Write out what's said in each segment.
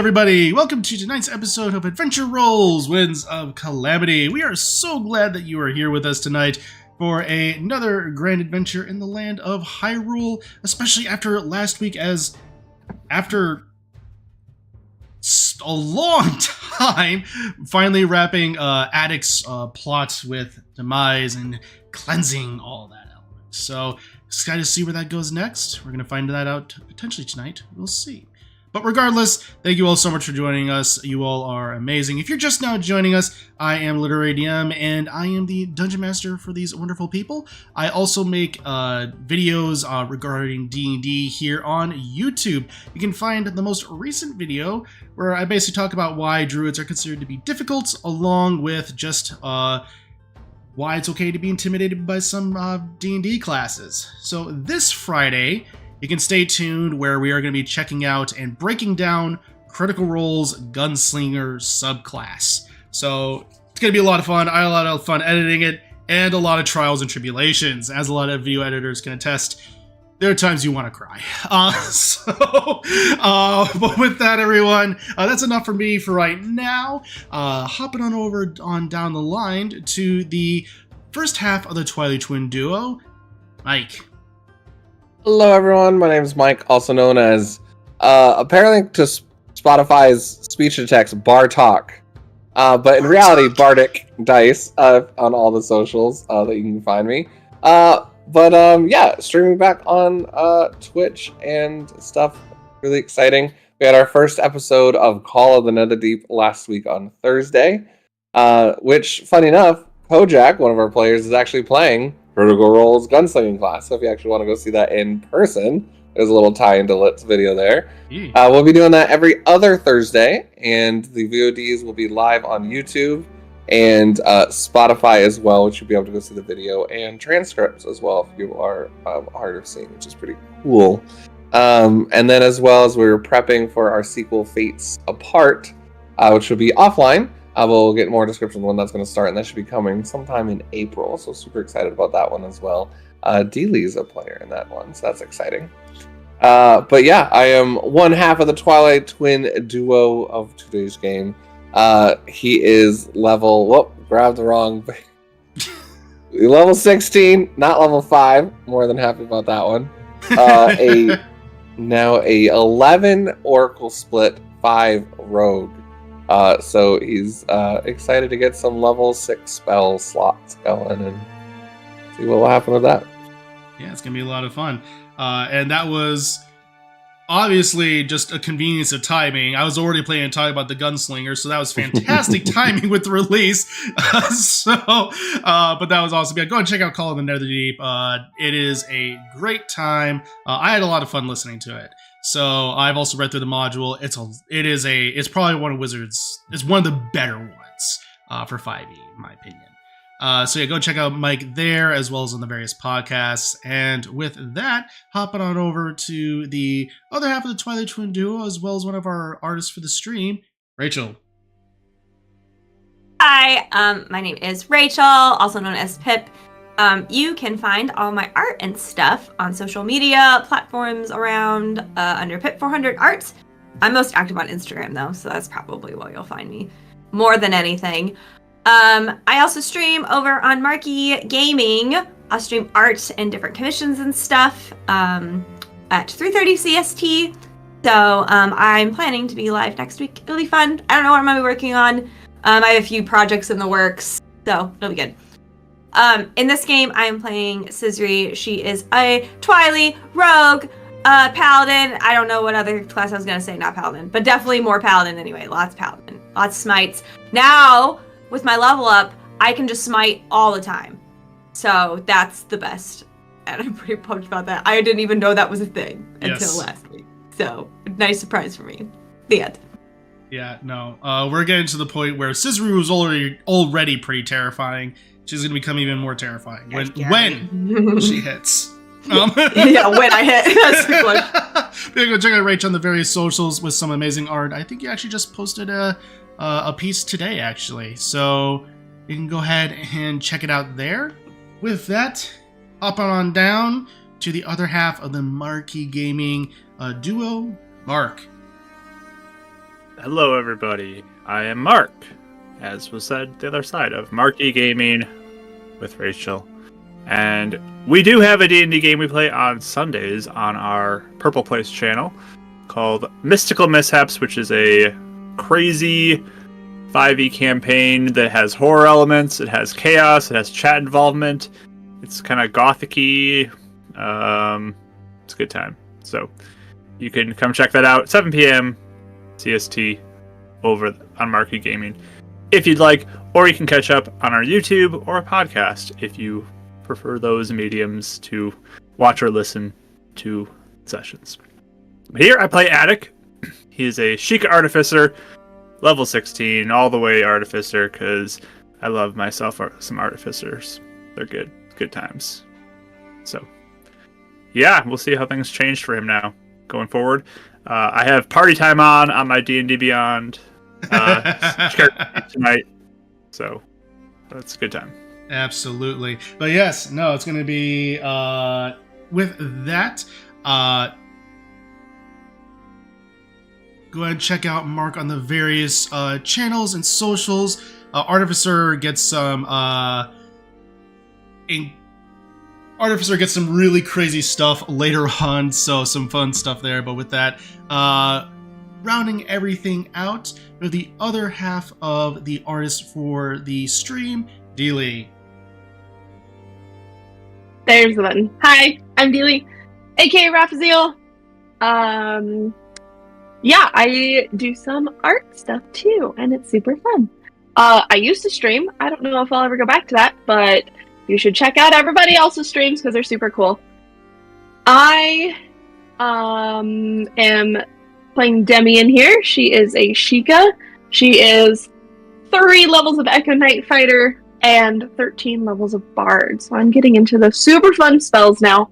everybody! Welcome to tonight's episode of Adventure Rolls, Winds of Calamity. We are so glad that you are here with us tonight for another grand adventure in the land of Hyrule, especially after last week, as after a long time, finally wrapping Addict's plot with Demise and cleansing all that element. So, excited to see where that goes next. We're going to find that out potentially tonight. We'll see. But regardless, thank you all so much for joining us. You all are amazing. If you're just now joining us, I am Literary DM, and I am the Dungeon Master for these wonderful people. I also make videos regarding D&D here on YouTube. You can find the most recent video where I basically talk about why druids are considered to be difficult, along with just why it's okay to be intimidated by some D&D classes. So this Friday, you can stay tuned where we are going to be checking out and breaking down Critical Role's Gunslinger subclass. So it's going to be a lot of fun. I had a lot of fun editing it and a lot of trials and tribulations. As a lot of video editors can attest, there are times you want to cry. But with that, everyone, that's enough for me for right now. Hopping on over down the line to the first half of the Twilight Twin duo, Mike. Hello everyone, my name is Mike, also known as, apparently to Spotify's speech to text, Bar Talk. But in reality, Bardic Dice, on all the socials that you can find me. Yeah, streaming back on Twitch and stuff, really exciting. We had our first episode of Call of the Netherdeep last week on Thursday, which, funny enough, Kojak, one of our players, is actually playing Critical Role's Gunslinging class. So if you actually want to go see that in person, there's a little tie into Lit's video there. We'll be doing that every other Thursday, and the VODs will be live on YouTube and Spotify as well, which you'll be able to go see the video and transcripts as well if you are hard of seeing, which is pretty cool. And then as well as we're prepping for our sequel, Fates Apart, which will be offline. We'll get more description on when that's going to start, and that should be coming sometime in April, so super excited about that one as well. Dealey's a player in that one, so that's exciting. But yeah, I am one half of the Twilight Twin duo of today's game. He is level, grabbed the wrong, level 16, not level 5, more than happy about that one. Now a 11 Oracle split, 5 Rogue. So he's excited to get some level 6 spell slots going and see what will happen with that. Yeah, it's going to be a lot of fun. And that was obviously just a convenience of timing. I was already planning to talk about the Gunslinger, so that was fantastic timing with the release. But that was awesome. Yeah, go and check out Call of the Netherdeep. It is a great time. I had a lot of fun listening to it. So I've also read through the module. It's probably one of Wizards. It's one of the better ones for 5e, in my opinion. So yeah, go check out Mike there as well as on the various podcasts. And with that, hopping on over to the other half of the Twilight Twin duo as well as one of our artists for the stream, Rachel. Hi, my name is Rachel, also known as Pip. You can find all my art and stuff on social media platforms around under Pip400Art. I'm most active on Instagram though, so that's probably where you'll find me more than anything. I also stream over on Marquee Gaming. I'll stream art and different commissions and stuff at 3:30 CST. So I'm planning to be live next week. It'll be fun. I don't know what I'm going to be working on. I have a few projects in the works, so it'll be good. In this game, I am playing Scisri. She is a Twily rogue, paladin. I don't know what other class I was gonna say, not paladin, but definitely more paladin anyway. Lots paladin, lots smites. Now, with my level up, I can just smite all the time. So that's the best. And I'm pretty pumped about that. I didn't even know that was a thing until last week. So, nice surprise for me. The end. Yeah, no. We're getting to the point where Scisri was already pretty terrifying. She's going to become even more terrifying when she hits. Yeah, when I hit. Go check out Rach on the various socials with some amazing art. I think you actually just posted a piece today, actually. So you can go ahead and check it out there. With that, hop on down to the other half of the Marquee Gaming duo, Mark. Hello, everybody. I am Mark, as was said the other side of Marky Gaming with Rachel. And we do have a D&D game we play on Sundays on our Purple Place channel called Mystical Mishaps, which is a crazy 5e campaign that has horror elements, it has chaos, it has chat involvement. It's kind of gothic-y. It's a good time. So you can come check that out, 7 p.m. CST over on Marky Gaming if you'd like, or you can catch up on our YouTube or a podcast if you prefer those mediums to watch or listen to sessions. Here I play Attic. He is a Sheikah Artificer, level 16, all the way Artificer, because I love myself some Artificers. They're good times. So, yeah, we'll see how things change for him now going forward. I have party time on my D&D Beyond tonight, so that's a good time. Absolutely. But yes, no, it's going to be with that. Go ahead and check out Mark on the various channels and socials. Artificer gets some Artificer gets some really crazy stuff later on, so some fun stuff there. But with that, rounding everything out, the other half of the artist for the stream, Dealey. There's the button. Hi, I'm Dealey, aka Raphael. Yeah, I do some art stuff too, and it's super fun. I used to stream. I don't know if I'll ever go back to that, but you should check out everybody else's streams because they're super cool. I am playing Demi in here. She is a Sheikah. She is 3 levels of Echo Knight Fighter and 13 levels of Bard. So I'm getting into the super fun spells now.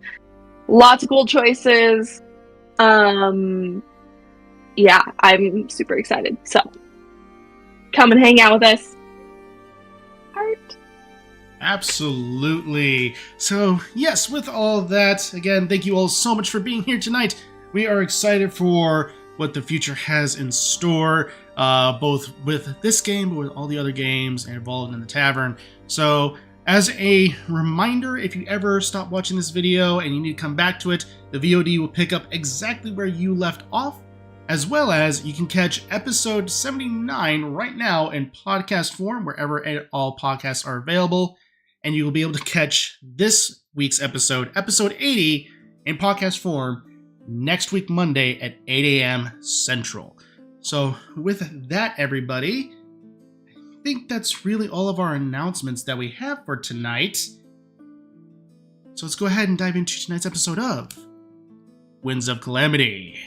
Lots of cool choices. Yeah, I'm super excited. So come and hang out with us. Art. Absolutely. So, yes, with all that, again, thank you all so much for being here tonight. We are excited for what the future has in store, both with this game, but with all the other games involved in the tavern. So, as a reminder, if you ever stop watching this video and you need to come back to it, the VOD will pick up exactly where you left off, as well as you can catch episode 79 right now in podcast form, wherever all podcasts are available. And you will be able to catch this week's episode 80, in podcast form next week, Monday at 8 a.m. Central. So with that, everybody, I think that's really all of our announcements that we have for tonight. So let's go ahead and dive into tonight's episode of Winds of Calamity.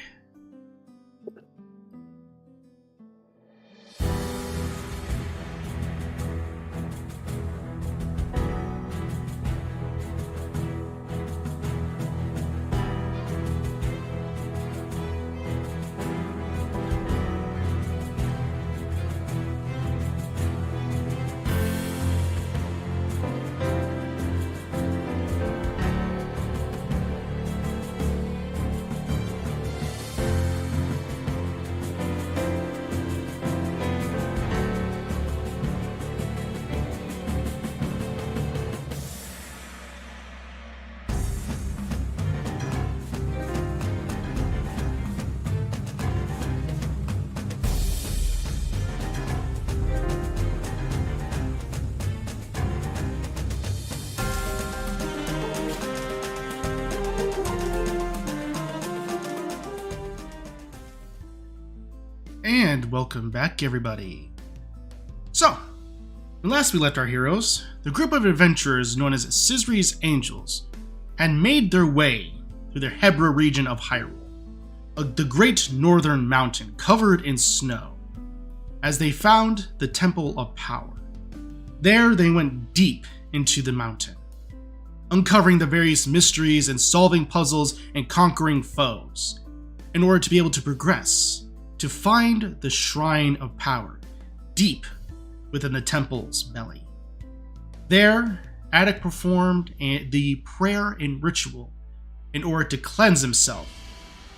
And welcome back, everybody. So, when last we left our heroes, the group of adventurers known as Sisri's Angels had made their way through the Hebra region of Hyrule, the great northern mountain covered in snow, as they found the Temple of Power. There they went deep into the mountain, uncovering the various mysteries and solving puzzles and conquering foes, in order to be able to progress to find the Shrine of Power, deep within the temple's belly. There, Attic performed the prayer and ritual in order to cleanse himself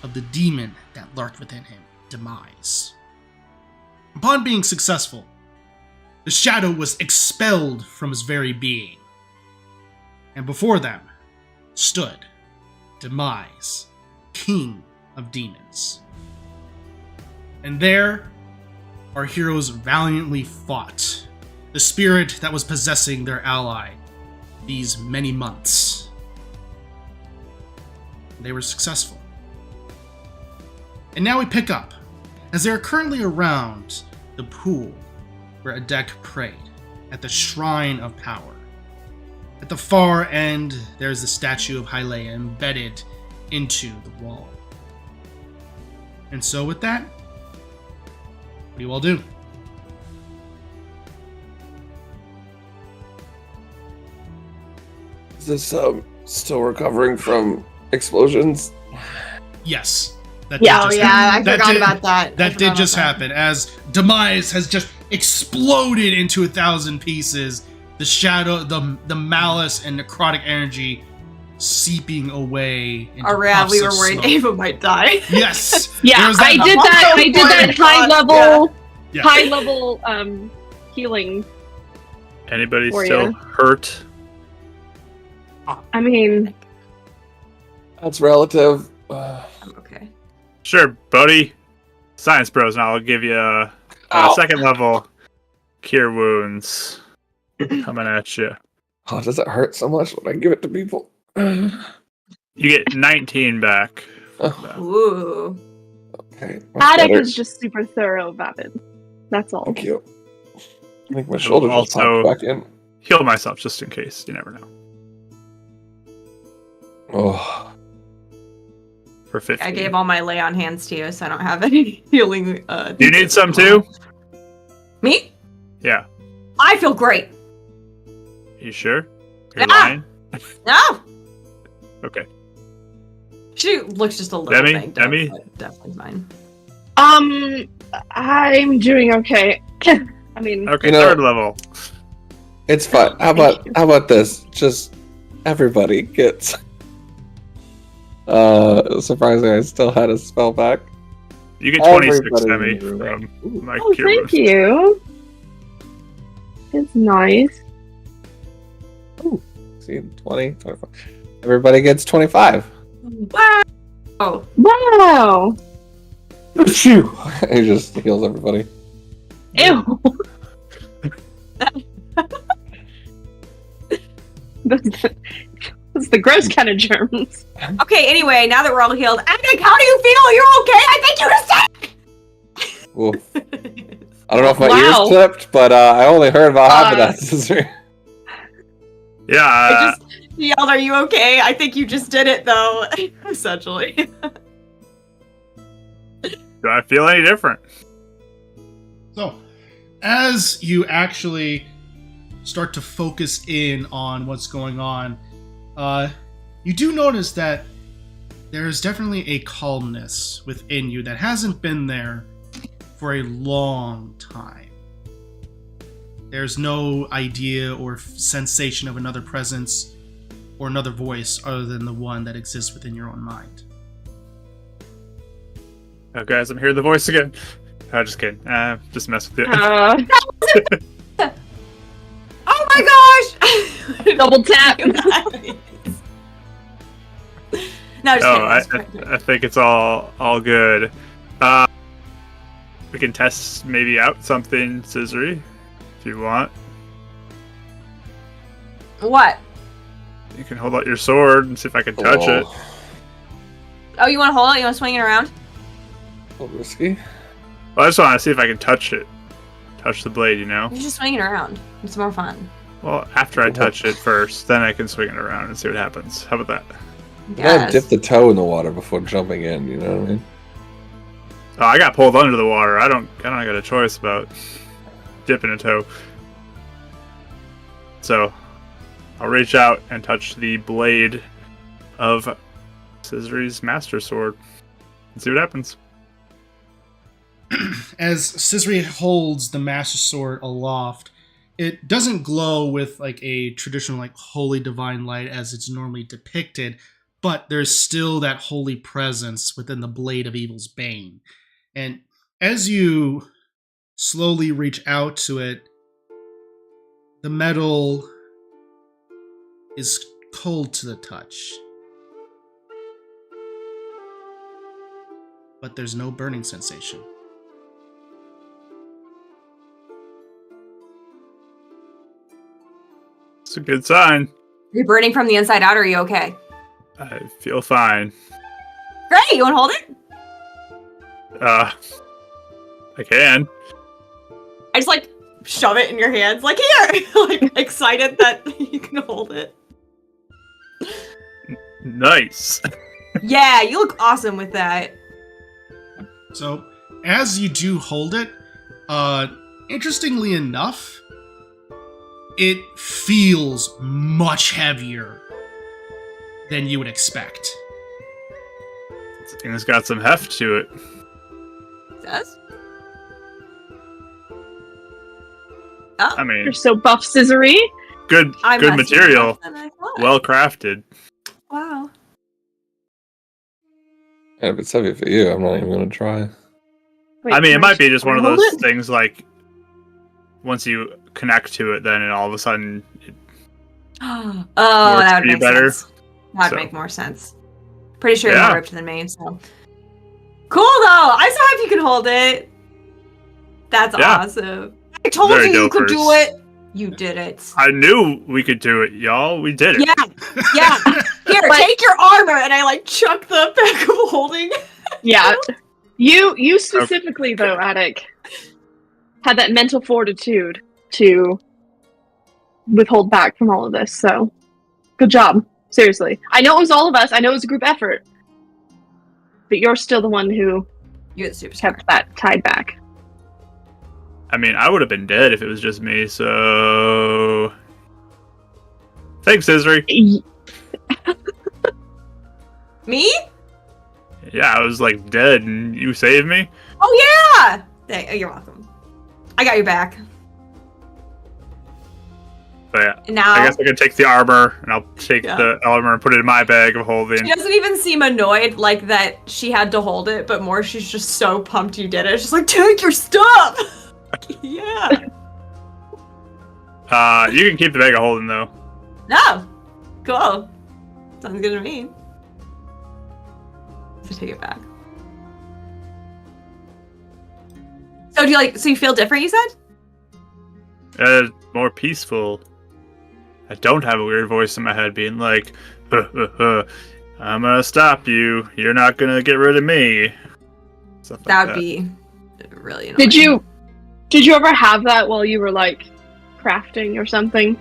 of the demon that lurked within him, Demise. Upon being successful, the shadow was expelled from his very being. And before them stood Demise, King of Demons. And there, our heroes valiantly fought the spirit that was possessing their ally these many months. They were successful. And now we pick up, as they are currently around the pool where Adek prayed, at the Shrine of Power. At the far end, there's the statue of Hylia embedded into the wall. And so with that, what do you all do? Is this still recovering from explosions? Yes. That Yeah, did just yeah, I happen. forgot about that. That did just happen, as Demise has just exploded into 1,000 pieces. The shadow, the malice and necrotic energy seeping away. Into Oh, yeah, we were puffs of worried smoke. Ava might die. Yes. Yeah, There was I did that. I did Oh my that high God, level, Yeah. high level healing. Anybody For still ya. hurt? I mean, That's relative. I'm okay. Sure, buddy. Science bros, and I'll give you a Ow. second level cure wounds coming at you. Oh, does it hurt so much when I give it to people? You get 19 back. Oh, Ooh. okay. Attic Better. is just super thorough about it. That's all. Thank you. I think my shoulder just Also- popped back in. Heal myself just in case. You never know. Oh, For 50. I gave all my lay on hands to you, so I don't have any healing. Do you need some too? Me? Yeah. I feel great. You sure? You're Yeah. lying? No, Okay. she looks just a little Demi? banged up, Demi? but definitely fine. I'm doing okay. I mean, Okay, You know- third level. it's fun. How about this? Just everybody gets. Surprisingly, I still had a spell back. You get 26, Everybody Demi, in the room. from my oh, cure thank wounds. you. It's nice. See, 20, 25. Everybody gets 25. Wow. Oh, Wow. Phew. He just heals everybody. Ew. That's the gross kind of germs. okay. Anyway, now that we're all healed, Attic, how do you feel? You're okay? I think you're Oof. sick. I don't know if my Wow. ears clipped, but I only heard about half of that. Scissor. Yeah, I just yelled, "Are you okay?" I think you just did it, though. Essentially. do I feel any different? So, as you actually start to focus in on what's going on, you do notice that there's definitely a calmness within you that hasn't been there for a long time. There's no idea or sensation of another presence or another voice other than the one that exists within your own mind. Oh, guys, I'm hearing the voice again. Oh, just kidding. Just mess with it. Oh my gosh! Double tap. no, just Oh, kidding. I think it's all good. We can test maybe out something, Scissory, if you want. What? You can hold out your sword and see if I can touch it. Oh, you want to hold it? You want to swing it around? A little risky. Well, I just want to see if I can touch it. Touch the blade, you know? You just swing it around. It's more fun. Well, after I touch it first, then I can swing it around and see what happens. How about that? You gotta Yes. dip the toe in the water before jumping in. You know what I mean? Oh, I got pulled under the water. I don't got a choice about dipping a toe. So, I'll reach out and touch the blade of Scissory's Master Sword and see what happens. As Scissory holds the Master Sword aloft, it doesn't glow with like a traditional like holy divine light as it's normally depicted, but there's still that holy presence within the blade of evil's bane. And as you slowly reach out to it, the metal is cold to the touch. But there's no burning sensation. It's a good sign. You're burning from the inside out, or are you okay? I feel fine. Great, you wanna hold it? I can. I just like shove it in your hands, like here! Like excited that you can hold it. Nice. Yeah, you look awesome with that. So, as you do hold it, interestingly enough, it feels much heavier than you would expect. This thing's got some heft to it. Does? Oh, I mean, You're so buff, scissory. good I'm good less material. tough than I thought. Well crafted. Wow. And if it's heavy for you, I'm not even gonna try. Wait, I mean, it can might be just one of hold those it? things like once you connect to it, then all of a sudden Oh, Works that would for you make better. sense. That'd So. make more sense. Pretty sure you're Yeah. more ripped than me, so. Cool though! I'm so happy you can hold it. That's Yeah. awesome. I told Very you you could dopers. do it. You did it. I knew we could do it, y'all. We did it. Yeah. Here, take your armor, and I like chuck the bag of holding. Yeah. You specifically though, Attic, had that mental fortitude to withhold back from all of this, so good job. Seriously. I know it was all of us, I know it was a group effort. But you're still the one who You're the superstar. kept that tied back. I mean, I would have been dead if it was just me, so thanks, Isri. Me? Yeah, I was like dead and you saved me. Oh yeah! You're welcome. I got your back. But yeah, And now I guess I could take the armor and I'll take Yeah. the armor and put it in my bag of holding. she doesn't even seem annoyed like that she had to hold it, but more she's just so pumped you did it. She's like, take your stuff! Yeah. You can keep the bag of holding though. No. Cool. Sounds good to me. So take it back. So do you like? So you feel different? You said? More peaceful. I don't have a weird voice in my head being like, I'm gonna stop you. You're not gonna get rid of me. Stuff like That would be really annoying. Did you ever have that while you were like crafting or something?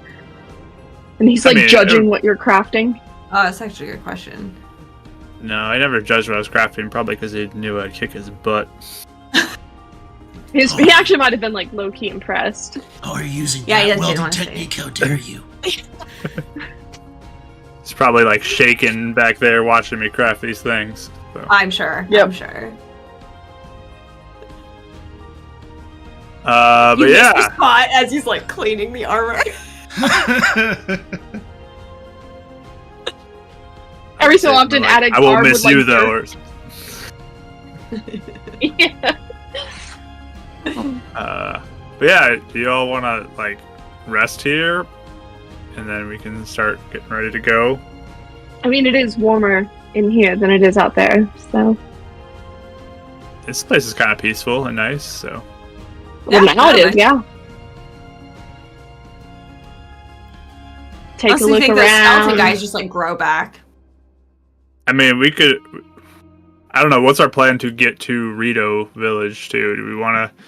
And he's I like mean, judging what you're crafting? Oh, that's actually a good question. No, I never judged what I was crafting, probably because he knew I'd kick his butt. He actually might have been like low key impressed. Oh, are you using Yeah, he that didn't welding wanna say. technique? How dare you? He's probably like shaking back there watching me craft these things. So. I'm sure. Yep. I'm sure. But You missed your yeah, spot as he's like cleaning the armor. Every so often, like, Attic I will Barb would, miss like, you though. Or, yeah. but yeah, do y'all want to like rest here, and then we can start getting ready to go? I mean, it is warmer in here than it is out there, so. This place is kind of peaceful and nice, so Well, now it nice. is, yeah. Take Unless a you look think those skeleton around. guys just like grow back. I mean, we could. I don't know. What's our plan to get to Rito Village? To do we want to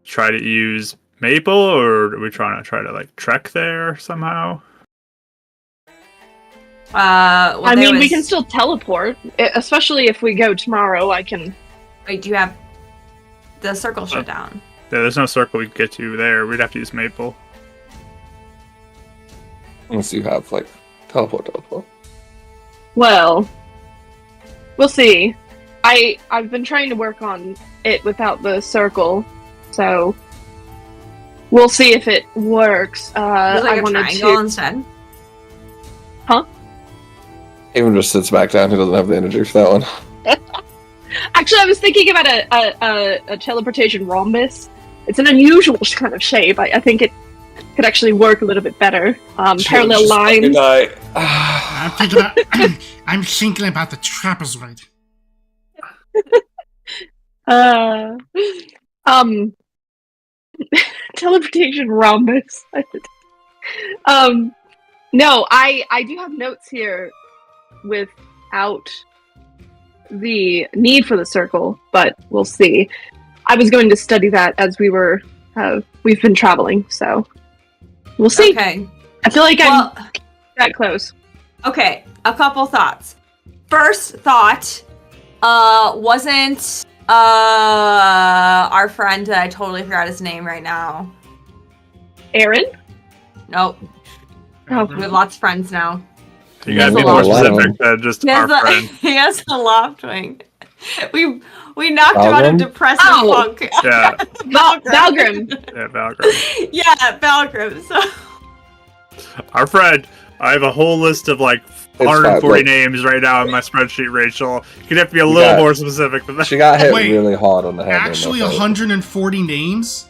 try to use Maple, or are we trying to like trek there somehow? Well, I there mean, we was- can still teleport, especially if we go tomorrow. I can. Wait, do you have the circle shut down? Yeah, there's no circle we could get to there. We'd have to use Maple. Unless you have like teleport. Well, we'll see. I've been trying to work on it without the circle, so we'll see if it works. There's like I a wanted triangle to. instead. Even just sits back down. He doesn't have the energy for that one. Actually, I was thinking about a teleportation rhombus, It's an unusual kind of shape. I think it could actually work a little bit better. Parallel lines. I'm thinking about the trapezoid. Teleportation rhombus. No, I do have notes here without the need for the circle, but we'll see. I was going to study that as we've been traveling, so we'll see. Okay. I feel like I'm that close. Okay, a couple thoughts. First thought, wasn't our friend, I totally forgot his name right now. Aaron? Nope. Oh, We have lots of friends now. You gotta He be has more a lot of- specific than just He has, our friend. he has a loft wing. We knocked him out of Valgrim? depressive Oh. funk. Yeah, Valgrim. yeah, Valkyrie. Yeah, Valgrim. So Our friend. I have a whole list of like fine, 140 look. names right now in my spreadsheet, Rachel. You're gonna have to be a You little got- more specific than that. She got hit Wait, really hard on the head. Actually, 140 names?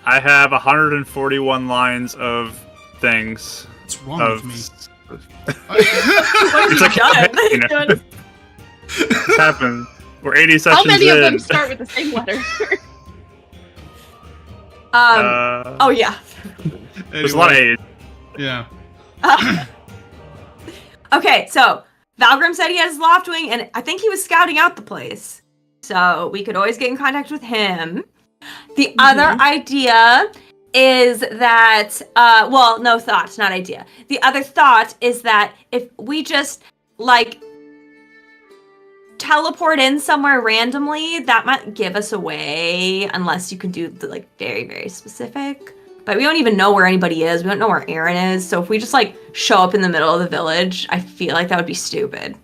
I have 141 lines of things. What's wrong Of with me? what have It's you like done? you know, it's happened. We're 80 sessions How many of in. them start with the same letter? Oh yeah. There's a lot of A's. Yeah. Okay, so Valgrim said he has his loft wing, and I think he was scouting out the place. So we could always get in contact with him. The other idea is that, no thought, not idea. The other thought is that if we just, like, teleport in somewhere randomly, that might give us away, unless you can do the, like, very, very specific. But we don't even know where anybody is. We don't know where Aaron is. So if we just, like, show up in the middle of the village, I feel like that would be stupid.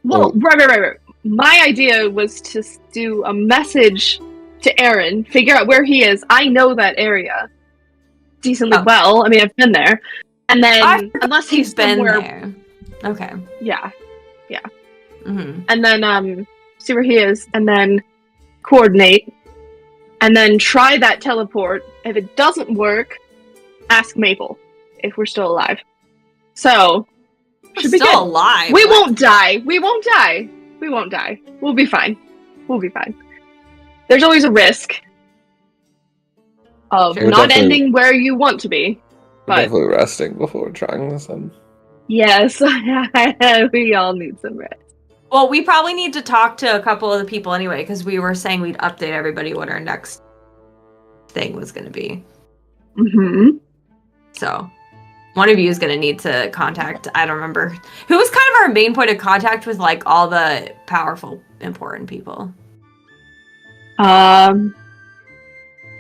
Well, right. My idea was to do a message to Aaron, figure out where he is. I know that area decently well. I mean, I've been there. And then, unless he's been somewhere, there. Okay. yeah. Mm-hmm. And then see where he is, and then coordinate, and then try that teleport. If it doesn't work, ask Maple if we're still alive. So, should be Still good. alive. We What? won't die. We won't die. We'll be fine. There's always a risk of We're not definitely- ending where you want to be. We're But definitely resting before trying this. And yes, we all need some rest. Well, we probably need to talk to a couple of the people anyway, because we were saying we'd update everybody what our next thing was going to be. Mm-hmm. So, one of you is going to need to contact, I don't remember, who was kind of our main point of contact with, like, all the powerful, important people. I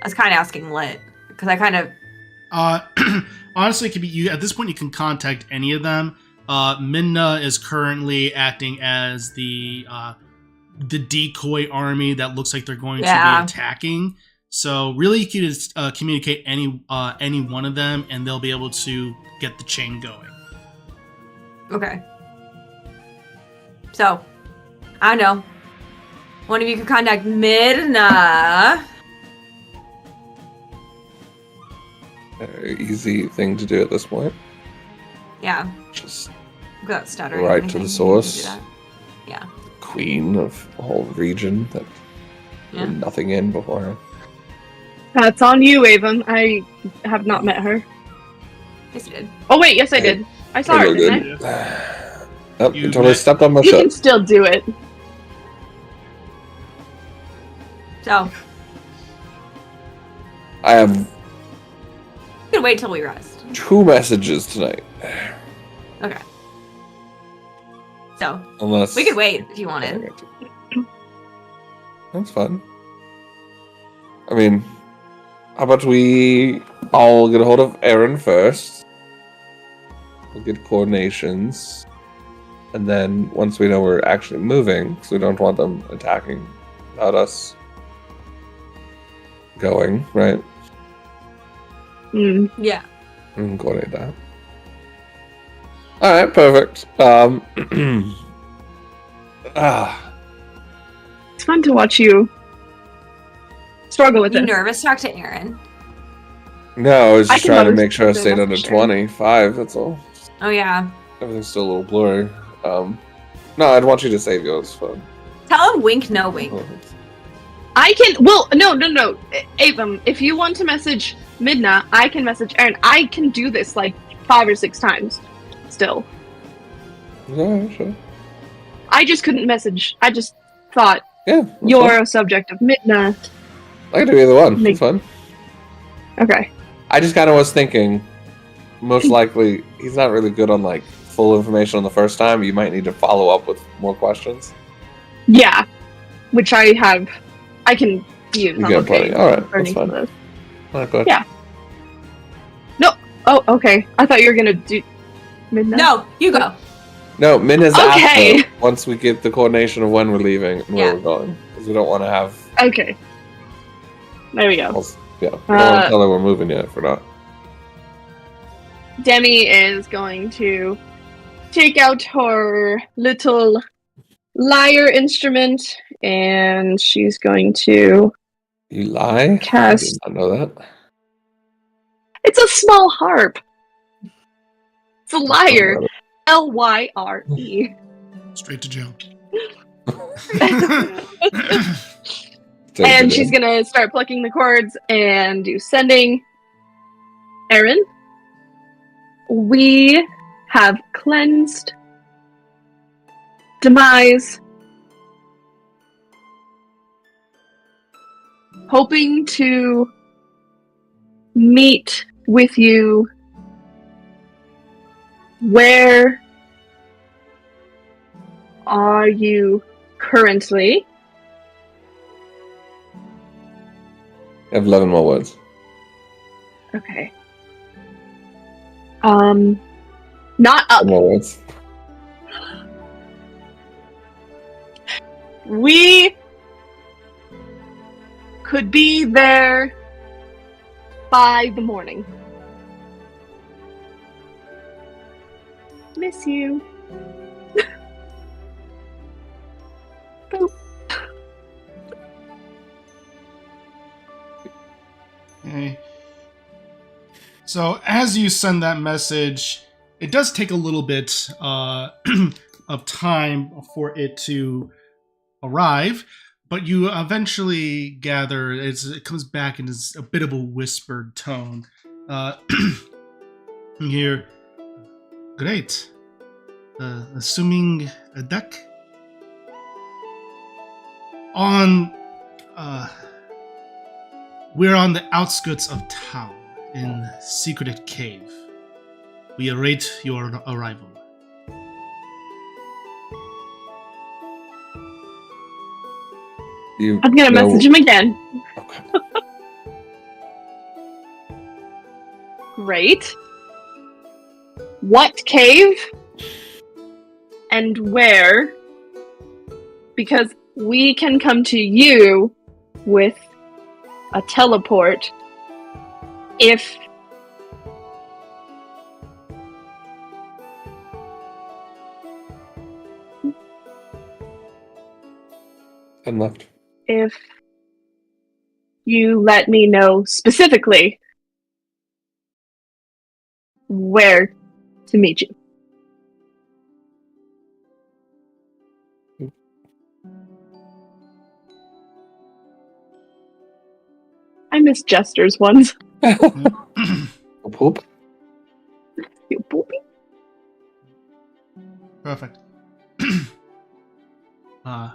was kind of asking Lit, because I kind of... Honestly, it could be you. At this point, you can contact any of them. Minna is currently acting as the decoy army that looks like they're going to be attacking. So really, you can just communicate any one of them, and they'll be able to get the chain going. Okay. So, I don't know. One of you can contact Midna. very easy thing to do at this point. Yeah. Just Without stuttering. or right to anything, the you can source. do that. Yeah. Queen of the whole region that Yeah. did nothing in beforehand. That's on you, Avon. I have not met her. Yes, you did. Oh wait, yes I did. I saw her, Really didn't I? good. Yep, You you totally met- stepped on my You can foot. still do it. So, I have you can wait till we rest. 2 messages tonight. Okay. So, Unless we could wait if you wanted. That's fun. I mean, how about we all get a hold of Aaron first? We'll get coordinations. And then once we know we're actually moving, because we don't want them attacking without us going, right? Yeah. We can coordinate that. Alright, perfect. It's fun to watch you struggle with You this. nervous? Talk to Aaron. No, I was I just can trying to message make sure I the stayed under message. 25, that's all. Oh yeah. Everything's still a little blurry. No, I'd want you to save yours. Fun. Tell him wink, no wink. I can. Well, no. Avum, if you want to message Midna, I can message Aaron. I can do this like 5 or 6 times. Still, Yeah, sure. I just couldn't message. I just thought Yeah. that's you're fine. a subject of Midna. I can do either one. Make- It's fun. Okay. I just kind of was thinking, most likely, he's not really good on like full information on the first time. You might need to follow up with more questions. Yeah, which I have. I can use. You I'm got plenty. okay All right, that's learning fine. from this. All right, go ahead. Yeah. Oh, okay. I thought you were gonna do Midna. No, you go. No, Min has Okay. asked though, once we get the coordination of when we're leaving and where Yeah. we're going, because we don't want to have. Okay. There we go. Yeah, we don't want to tell her we're moving yet if we're not. Demi is going to take out her little lyre instrument and she's going to You lie? Cast- I did not know that. It's a small harp. It's a lyre. Lyre. Straight to jail. And she's gonna start plucking the chords and do sending. Aaron, we have cleansed Demise, hoping to meet with you. Where are you currently? I have 11 more words. Okay. Not up. 10 more words. We could be there by the morning. Miss you. Boop. Okay. So as you send that message, it does take a little bit of time for it to arrive, but you eventually gather it comes back in a bit of a whispered tone. You hear, great. Assuming a deck on. We're on the outskirts of town in Secret Cave. We await your arrival. I'm gonna message him again. Okay. Great. What cave? And where? Because we can come to you with a teleport if And left. if you let me know specifically where to meet you. I miss Jester's ones. Poop. You poopy. Perfect. I'm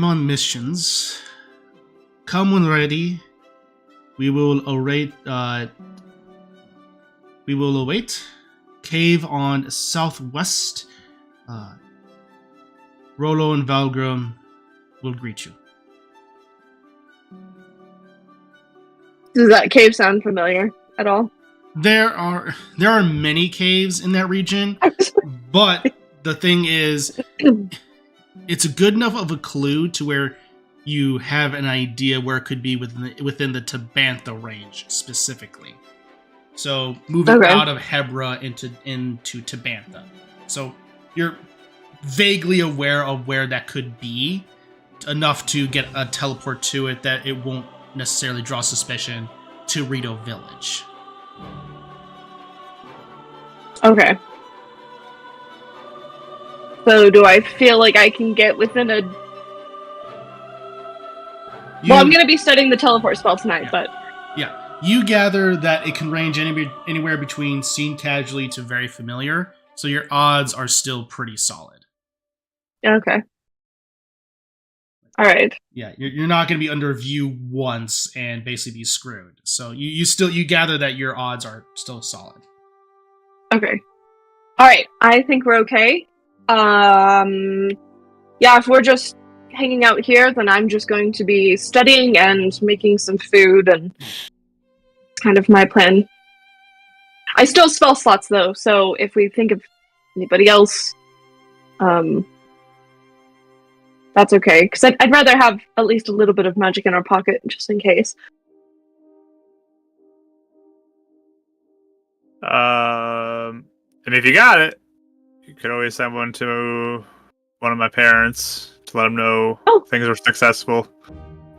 on missions. Come when ready. We will await. We will await. Cave on southwest. Rolo and Valgrim will greet you. Does that cave sound familiar at all? There are many caves in that region, but the thing is, it's a good enough of a clue to where you have an idea where it could be within the Tabantha range specifically. So moving out of Hebra into Tabantha. So you're vaguely aware of where that could be, enough to get a teleport to it that it won't necessarily draw suspicion to Rito Village. Okay. So do I feel like I can get within a... Well, I'm going to be studying the teleport spell tonight, but... Yeah. You gather that it can range anywhere between seen casually to very familiar, so your odds are still pretty solid. Okay. All right. Yeah, you're not going to be under view once and basically be screwed. So you gather that your odds are still solid. Okay. All right. I think we're okay. Yeah, if we're just hanging out here, then I'm just going to be studying and making some food, and it's kind of my plan. I still have spell slots though, so if we think of anybody else, that's okay. Because I'd rather have at least a little bit of magic in our pocket, just in case. And if you got it, you could always send one to one of my parents to let them know things are successful.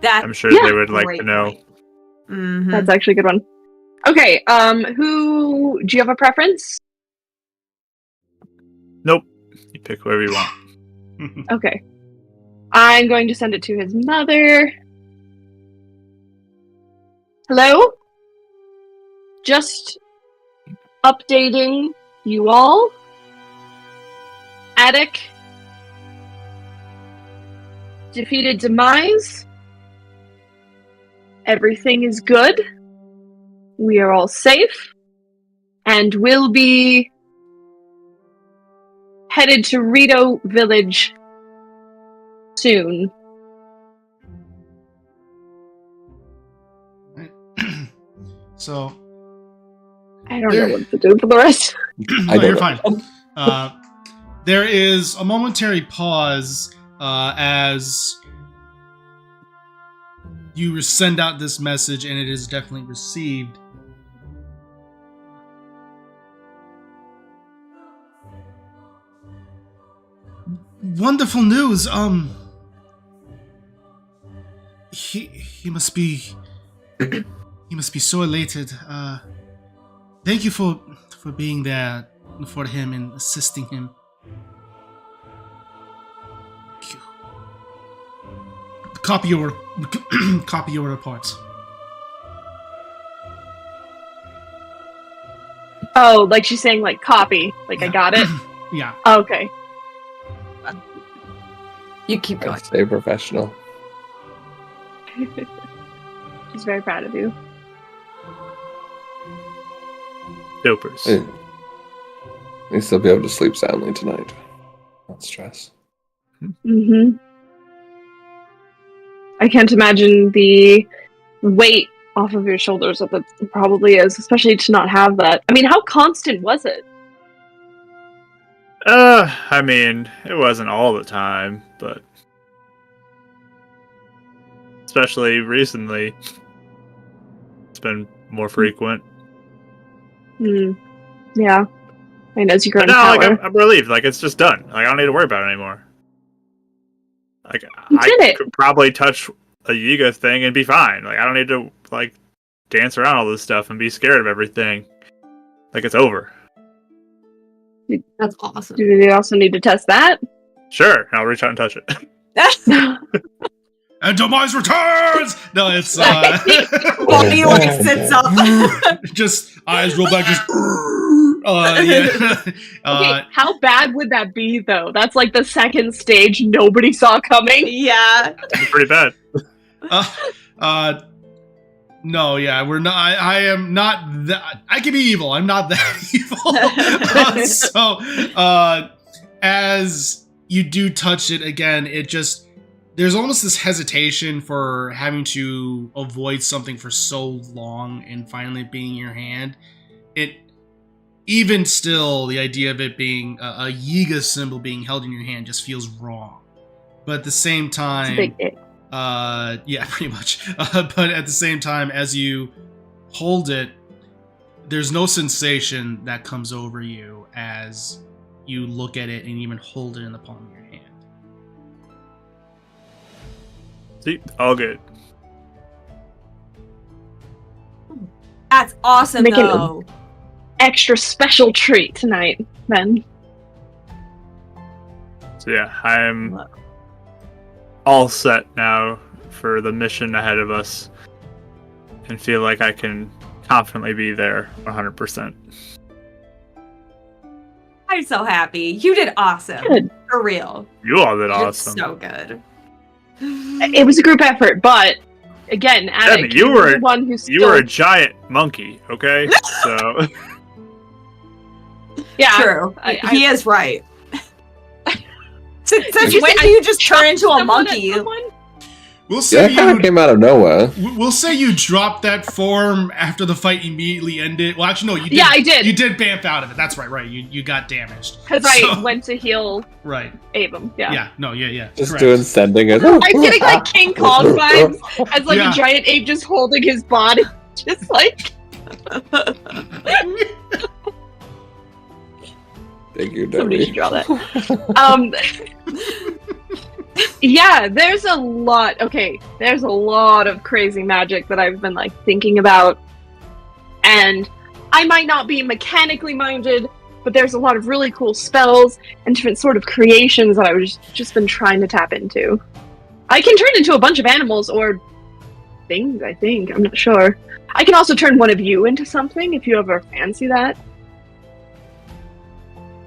I'm sure they would like to know. Mm-hmm. That's actually a good one. Okay, who... Do you have a preference? Nope. You pick whoever you want. Okay. I'm going to send it to his mother. Hello? Just updating you all. Attic defeated Demise. Everything is good. We are all safe. And we'll be headed to Rito Village soon. So I don't know what to do for the rest. No, you're fine. There is a momentary pause as you send out this message, and it is definitely received. Wonderful news. He must be so elated. Thank you for being there for him and assisting him. Thank you. Copy your report. Oh, like she's saying, like, copy. Like, yeah. I got it? Yeah. Okay. You keep going. Stay professional. She's very proud of you. Dopers. You'll still be able to sleep soundly tonight. Not stress. Mm-hmm. I can't imagine the weight off of your shoulders that probably is, especially to not have that. I mean, how constant was it? I mean, it wasn't all the time, but especially recently, it's been more frequent. Yeah. And as you grow in no, power... like, I'm relieved. Like, it's just done. Like, I don't need to worry about it anymore. Like, I could probably touch a Yiga thing and be fine. Like, I don't need to, like, dance around all this stuff and be scared of everything. Like, it's over. That's awesome. Do we also need to test that? Sure, I'll reach out and touch it. And Demise returns! No, it's Vaati like sits up. Just eyes roll back, just Okay, how bad would that be though? That's like the second stage nobody saw coming. Yeah. It's pretty bad. No, yeah, we're not. I am not that. I can be evil. I'm not that evil. So, as you do touch it again, it just there's almost this hesitation for having to avoid something for so long and finally being in your hand. It even still, the idea of it being a Yiga symbol being held in your hand just feels wrong. But at the same time. It's a big yeah, pretty much. But at the same time, as you hold it, there's no sensation that comes over you as you look at it and even hold it in the palm of your hand. See, all good. That's awesome, Make it- though. Extra special treat tonight, then. So yeah, I'm all set now for the mission ahead of us, and feel like I can confidently be there 100%. I'm so happy. You did awesome. Good. For real. You all did You did awesome. so good. It was a group effort, but again, Attic, you were the one who's You were a giant monkey, okay? So yeah. True. He is right. Since Did you when say do you I just turn into a someone at monkey? someone? We'll Yeah, say that kind of you. came out of nowhere. We'll say you dropped that form after the fight immediately ended. Well, actually, no, you did. Yeah, I did. You did bamf out of it. That's right. You got damaged. Because I went to heal Right. Abram. Yeah. Yeah. No. Yeah. Just correct. doing sending it. I'm getting like King Kong vibes as like Yeah. a giant ape just holding his body, just like. Thank you, Somebody should Debbie. draw that. Yeah, there's a lot. Okay, there's a lot of crazy magic that I've been like thinking about, and I might not be mechanically minded, but there's a lot of really cool spells and different sort of creations that I've just been trying to tap into. I can turn into a bunch of animals or things. I think I'm not sure. I can also turn one of you into something if you ever fancy that.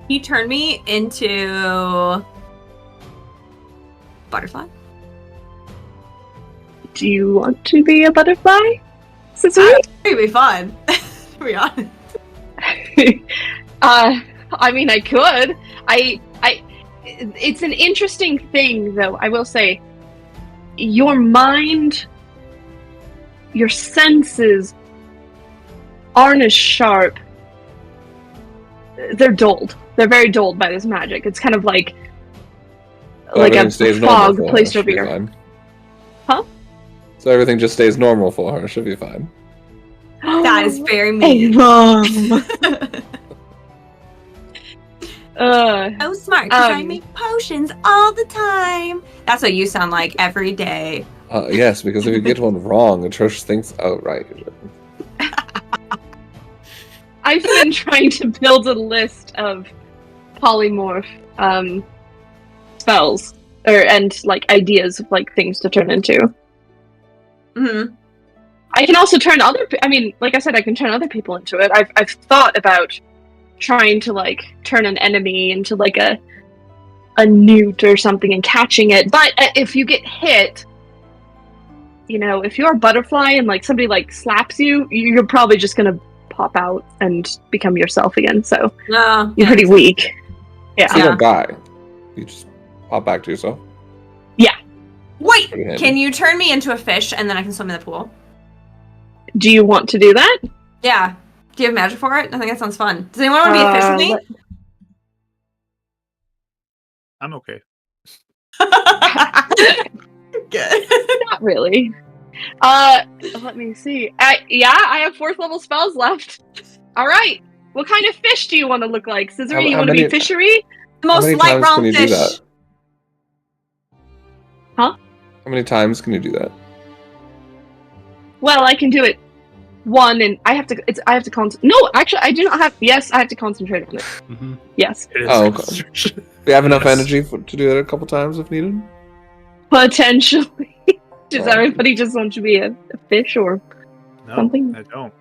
He turned me into butterfly. Do you want to be a butterfly, Cicely? It'd be fun. To be honest. I mean, I could. It's an interesting thing, though. I will say, your mind, your senses aren't as sharp. They're dulled. They're very dulled by this magic. It's kind of like a Everything stays normal fog for her, placed she'll over be your. fine. Huh? So everything just stays normal for her. She'll be fine. That is very mean. Abram. So smart, because I Um, make potions all the time. That's what you sound like every day. Yes, because if you get one wrong, Atrocious thinks, oh, right. I've been trying to build a list of polymorph spells and like ideas of like things to turn into. Mm-hmm. I can also turn I mean, like I said, I can turn other people into it. I've thought about trying to like turn an enemy into like a newt or something and catching it. But if you get hit, you know, if you're a butterfly and like somebody like slaps you, you're probably just gonna pop out and become yourself again. So No, you're pretty weak. Yeah. You don't die. You just pop back to yourself. Wait, Pretty handy. can you turn me into a fish and then I can swim in the pool? Do you want to do that? Yeah. Do you have magic for it? I think that sounds fun. Does anyone want to be a fish with me? I'm okay. Good. Not really. Let me see. I have 4th level spells left. All right. What kind of fish do you want to look like, Scissory? How You want to be many- fishery? The most many light times brown can you do fish. that? Huh? How many times can you do that? Well, I can do it one, and I have to concentrate. No, actually, I do not have. Yes, I have to concentrate on it. Mm-hmm. Yes, It is Oh, okay. concentration. Do you have enough Yes. energy to do that a couple times if needed? potentially. Does Oh. everybody just want to be a fish or? No, Something? I don't.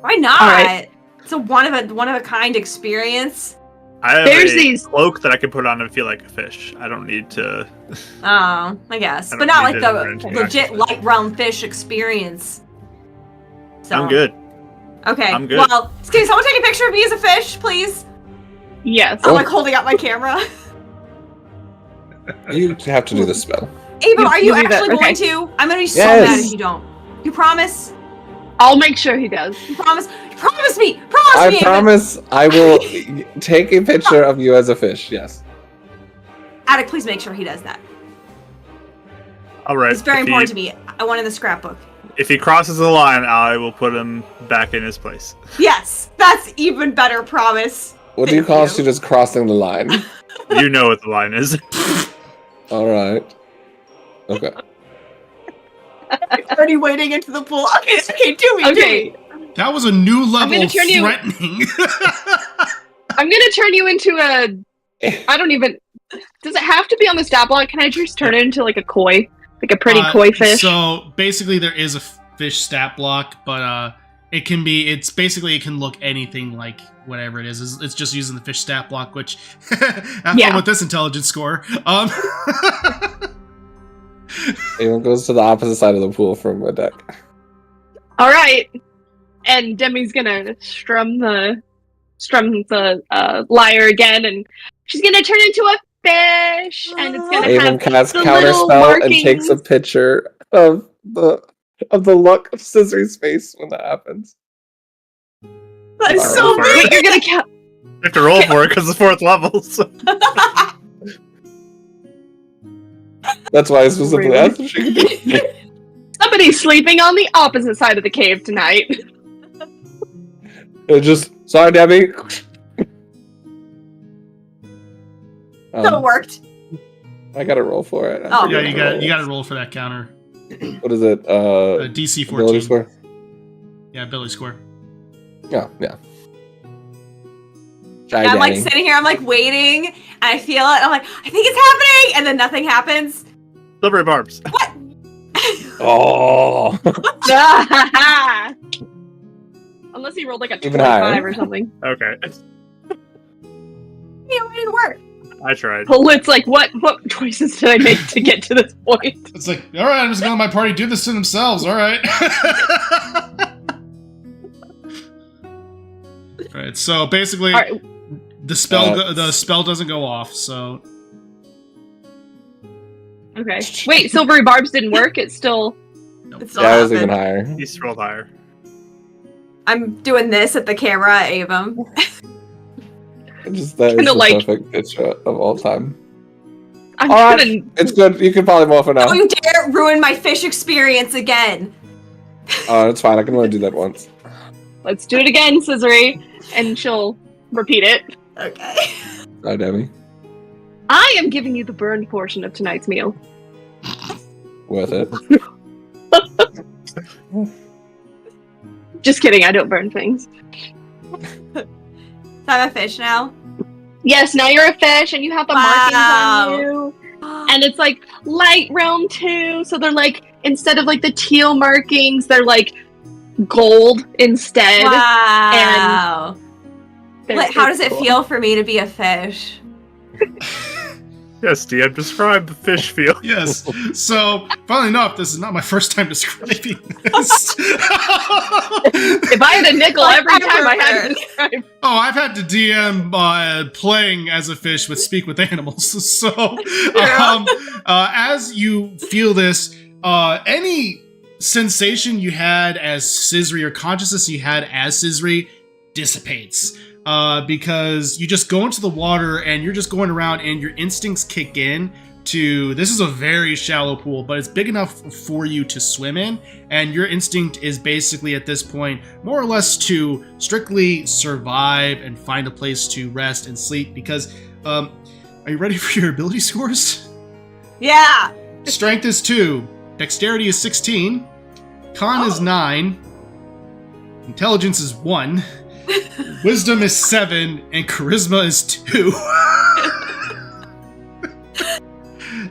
Why not? All right. It's a one of a kind experience. I have There's a these- cloak that I can put on and feel like a fish. I don't need to. Oh, I guess. I But don't not need like it the in legit interaction. light brown fish experience. So, I'm good. Okay. I'm good. Well, can someone take a picture of me as a fish, please? Yes. I'm like holding up my camera. You have to do the spell. Ava, are you You do that, actually going okay. to? I'm gonna be so Yes. mad if you don't. You promise? I'll make sure he does. You promise? You promise me! Promise I me! Ava. promise I will take a picture of you as a fish, yes. Attic, please make sure he does that. All right. It's very important to me. I want it in the scrapbook. If he crosses the line, I will put him back in his place. Yes, that's even better. Promise. What do you Thank call you. us to just crossing the line? You know what the line is. Alright. Okay. Already wading into the pool. Okay, do me. Okay. That was a new level gonna of turn you- threatening. I'm gonna turn you into a. I don't even. Does it have to be on the stat block? Can I just turn it into like a koi, like a pretty koi fish? So basically, there is a fish stat block, but it can be. It's basically it can look anything like whatever it is. It's just using the fish stat block, which have fun with this intelligence score. Anyone goes to the opposite side of the pool from a deck. All right. And Demi's gonna strum the lyre again, and she's gonna turn into a fish, and it's gonna Avon have casts the counterspell little and takes a markings. picture of the look of Scissory's face when that happens. That's so Wait, weird. Wait, you're gonna count. You have to roll for it because it's 4th level. So. That's why I specifically Really? asked if she could do it. Somebody's sleeping on the opposite side of the cave tonight. It just sorry, Debbie. So it worked. I gotta roll for it. Oh. Yeah, you got to roll for that counter. What is it? DC 14. Ability score. Yeah, ability score. Yeah, yeah. And I'm like sitting here, I'm like waiting, and I feel it. I'm like, I think it's happening, and then nothing happens. Silvery barbs. What? Oh. Unless he rolled like a Even 25 higher. or something. Okay. Yeah, it didn't work. I tried. Well, it's like, what choices did I make to get to this point? It's like, all right, I'm just gonna let my party do this to themselves. All right. All right. So basically, All right. the spell doesn't go off. So Okay. Wait, silvery barbs didn't work. It's still. It still Yeah, I was even happened. higher. He's rolled higher. I'm doing this at the camera, Avon. Just that is Kinda the like- perfect picture of all time. I'm All right. gonna. It's good. You can probably move for now. Don't you dare ruin my fish experience again. Oh, it's fine. I can only do that once. Let's do it again, Scissory, and she'll repeat it. Okay. Hi, Debbie. I am giving you the burned portion of tonight's meal. Worth it. Just kidding. I don't burn things. So I'm a fish now. Yes, now you're a fish, and you have the Wow. markings on you. And it's like light realm too, so they're like, instead of like the teal markings, they're like gold instead. Wow. They're How does it cool. feel for me to be a fish? Yes, DM, describe the fish feel. yes. So funnily enough, this is not my first time describing this. If I had a nickel Like, every I'm time I had to prepared. describe. Oh, I've had to DM playing as a fish with Speak with Animals. So, as you feel this, any sensation you had as Scissory or consciousness you had as Scissory dissipates. Because you just go into the water and you're just going around and your instincts kick in to, this is a very shallow pool, but it's big enough for you to swim in, and your instinct is basically at this point more or less to strictly survive and find a place to rest and sleep. Because are you ready for your ability scores? Yeah. Strength is 2, dexterity is 16, con is 9, intelligence is 1, wisdom is 7, and charisma is 2.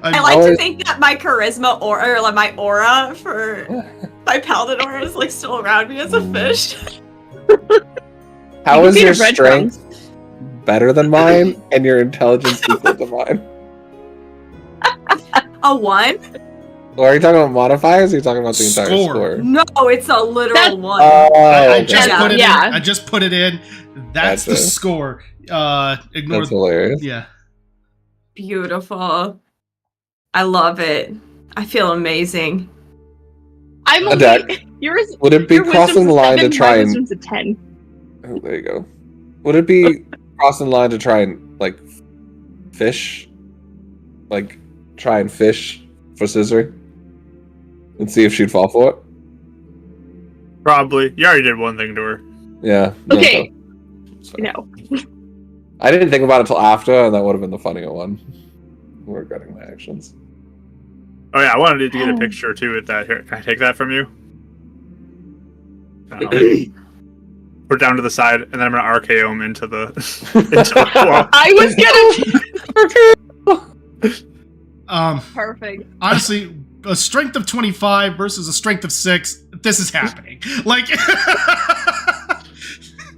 I like to think that my charisma or like my aura for my paladin aura is like still around me as a fish. How You is can your feed her strength better than mine and your intelligence equal to mine? A 1? Or are you talking about modifiers or are you talking about the entire Score. score? No, it's a literal That- 1. Oh, I okay. just put it Yeah. in. I just put it in. That's the Gotcha. score. Ignore. That's hilarious. Yeah. Beautiful. I love it. I feel amazing. I'm A only. deck. Yours. Would it be Your crossing wisdom's the a line to 7, try my and... wisdom's a 10. Oh, there you go. Would it be crossing the line to try and, like, fish? Like, try and fish for Scissory? And see if she'd fall for it? Probably. You already did one thing to her. Yeah. Okay. It's fine. No. I didn't think about it till after, and that would have been the funnier one. I'm regretting my actions. Oh yeah, I wanted to get a picture too with that. Here, can I take that from you? Put it down to the side, and then I'm gonna RKO him into the wall. I was gonna. Perfect. Honestly, a strength of 25 versus a strength of 6. This is happening. Like,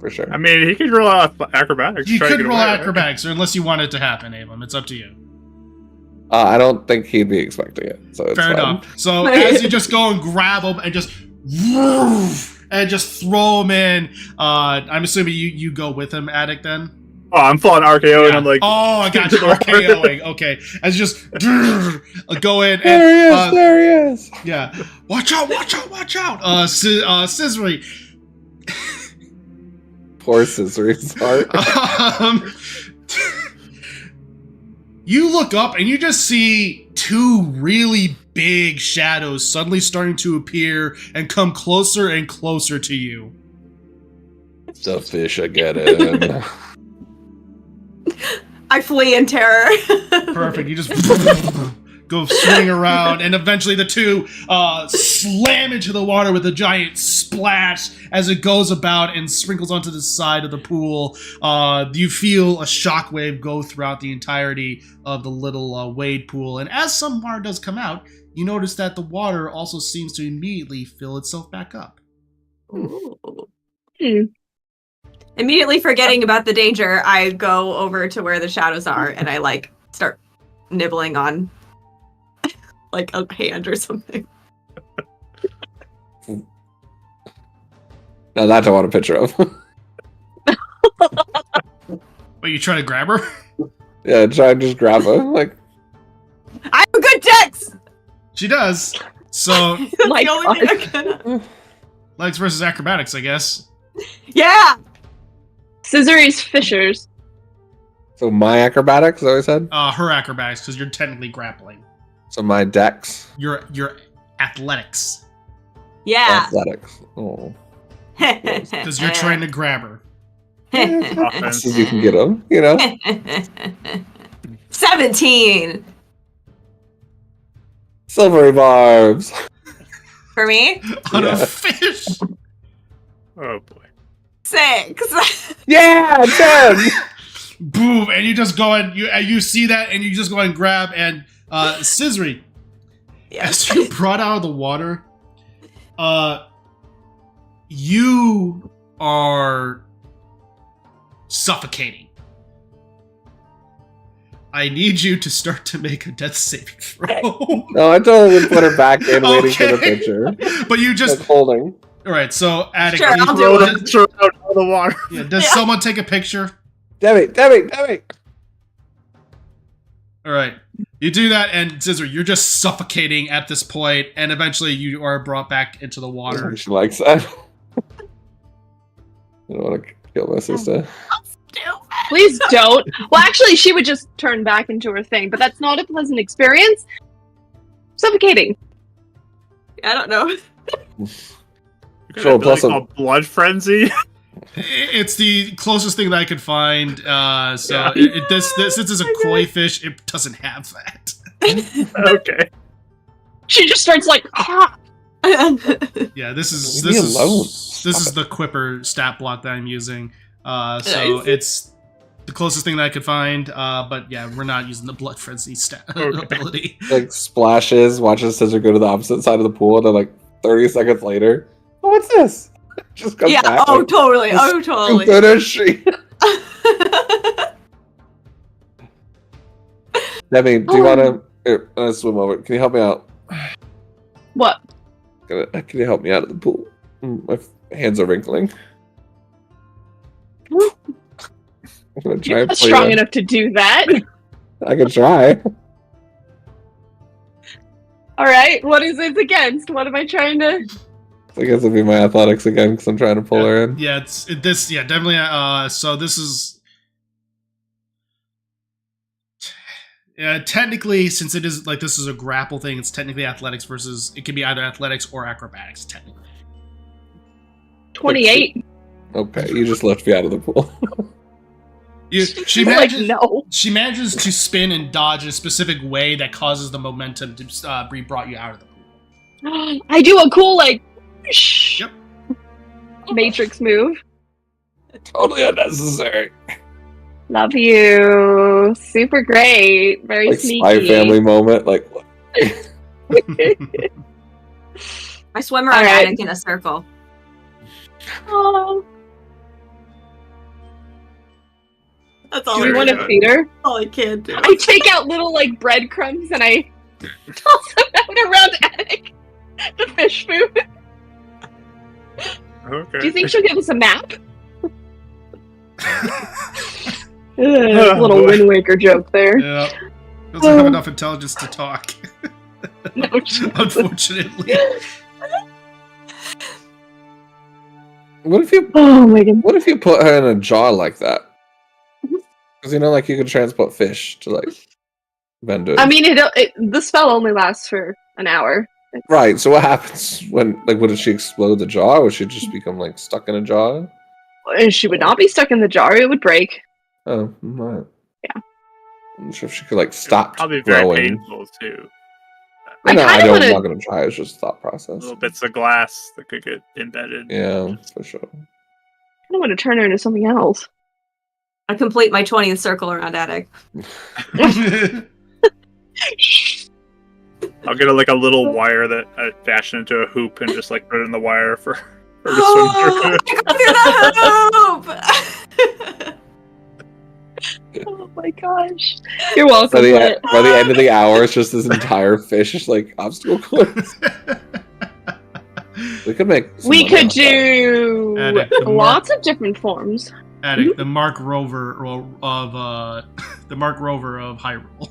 For sure. I mean, he could roll out acrobatics. you try to could get roll away, right? acrobatics, or unless you want it to happen, Abram. It's up to you. I don't think he'd be expecting it, so it's Fair fine. enough. So as you just go and grab him and just throw him in, I'm assuming you go with him, Attic, then? Oh, I'm falling RKO, and I'm like, oh, I got you, RKOing. Okay, as you just go in and There he is. yeah, watch out! Scissory. Poor Scissory's heart. You look up and you just see 2 really big shadows suddenly starting to appear and come closer and closer to you. The fish are getting. I flee in terror. Perfect. You just go swing around, and eventually the 2 slam into the water with a giant splash as it goes about and sprinkles onto the side of the pool. You feel a shockwave go throughout the entirety of the little wade pool, and as some water does come out, you notice that the water also seems to immediately fill itself back up. Immediately forgetting about the danger, I go over to where the shadows are and I start nibbling on like a hand or something. Now that I want a picture of. Wait, you try to grab her? Yeah, try and just grab her. Like, I have a good dex! She does. So, That's My the only thing I'm gonna... legs versus acrobatics, I guess. Yeah! Scissory's fishers. so my acrobatics, is that what I said? Her acrobatics, because you're technically grappling. So my dex. Your athletics, Yeah. Athletics. Oh. because you're trying to grab her. Best as you can get them, you know? 17 Silvery barbs. for me. On Yeah. a fish. oh boy. 6. Yeah, 10! Boom, and you just go and you see that, and you just go and grab and Scissory. Yes. As you brought out of the water, you are suffocating. I need you to start to make a death saving throw. No, I totally would put her back in waiting for the Okay. picture. But you just Like holding. all right. So, Attic, Sure, can you I'll throw do it? Throw it out of the water. Yeah, does Yeah. someone take a picture? Debbie! All right. You do that, and Scissor, you're just suffocating at this point, and eventually you are brought back into the water. She likes that. I don't want to kill my sister. Please don't. Well, actually, she would just turn back into her thing, but that's not a pleasant experience. Suffocating. I don't know. You got Sure, a plus ability called blood frenzy. It's the closest thing that I could find. So Yeah. this since it's a koi fish, it doesn't have that. Okay. She just starts like, ah. Yeah, this is Leave me alone. this is the Quipper stat block that I'm using. So Nice. it's the closest thing that I could find. But yeah, we're not using the blood frenzy stat Okay. ability. Like splashes, watches Scissor go to the opposite side of the pool, and then like 30 seconds later, oh, what's this? Just comes Yeah, back. oh like, totally. Oh totally. finish. Debbie, do you want to swim over? Can you help me out? What? Can you help me out of the pool? My hands are wrinkling. I'm gonna try You're and not play strong that. enough to do that. I can try. All right. What is it against? What am I trying to? I guess it'll be my athletics again because I'm trying to pull her in. Yeah, definitely. So this is. Technically, since it is like this is a grapple thing, it's technically athletics versus it can be either athletics or acrobatics. Technically, 28. Okay, you just left me out of the pool. She Like, manages. no. She manages to spin and dodge in a specific way that causes the momentum to be brought you out of the pool. I do a cool, like, shh, Yep. Matrix move. Totally unnecessary. Love you. Super great. Very Like sneaky. Spy Family moment. Like, what? I swim around Alright. Attic in a circle. Oh, That's all do I we want do. to feed her? All I can do. I take out little, like, breadcrumbs and I toss them out around Attic. The fish food. Okay. Do you think she'll give us a map? Oh, Little boy. Wind Waker joke there. Yeah. Doesn't have enough intelligence to talk. No, Unfortunately. What if you oh my god. What if you put her in a jar like that? Because like you could transport fish to like vendors. I mean, the spell only lasts for an hour. right. So what happens when would she explode the jar? Or would she just become like stuck in a jar? And she would not be stuck in the jar; it would break. Oh, right. Yeah. I'm not sure if she could like stop Probably very growing. painful too. I No, kinda I'm wanna- not gonna try. It's just a thought process. Little bits of glass that could get embedded. Yeah, for sure. I don't want to turn her into something else. I complete my 20th circle around Attic. I'll get like a little wire that I fashion into a hoop and just like put it in the wire for her to swim through. I got through the hoop! Oh my gosh! You're welcome. By But the end of the hour, it's just this entire fish is like obstacle course. We could make. some we money could off that. do Attic, the lots of different forms. Attic, the Mark Rover of the Mark Rover of Hyrule.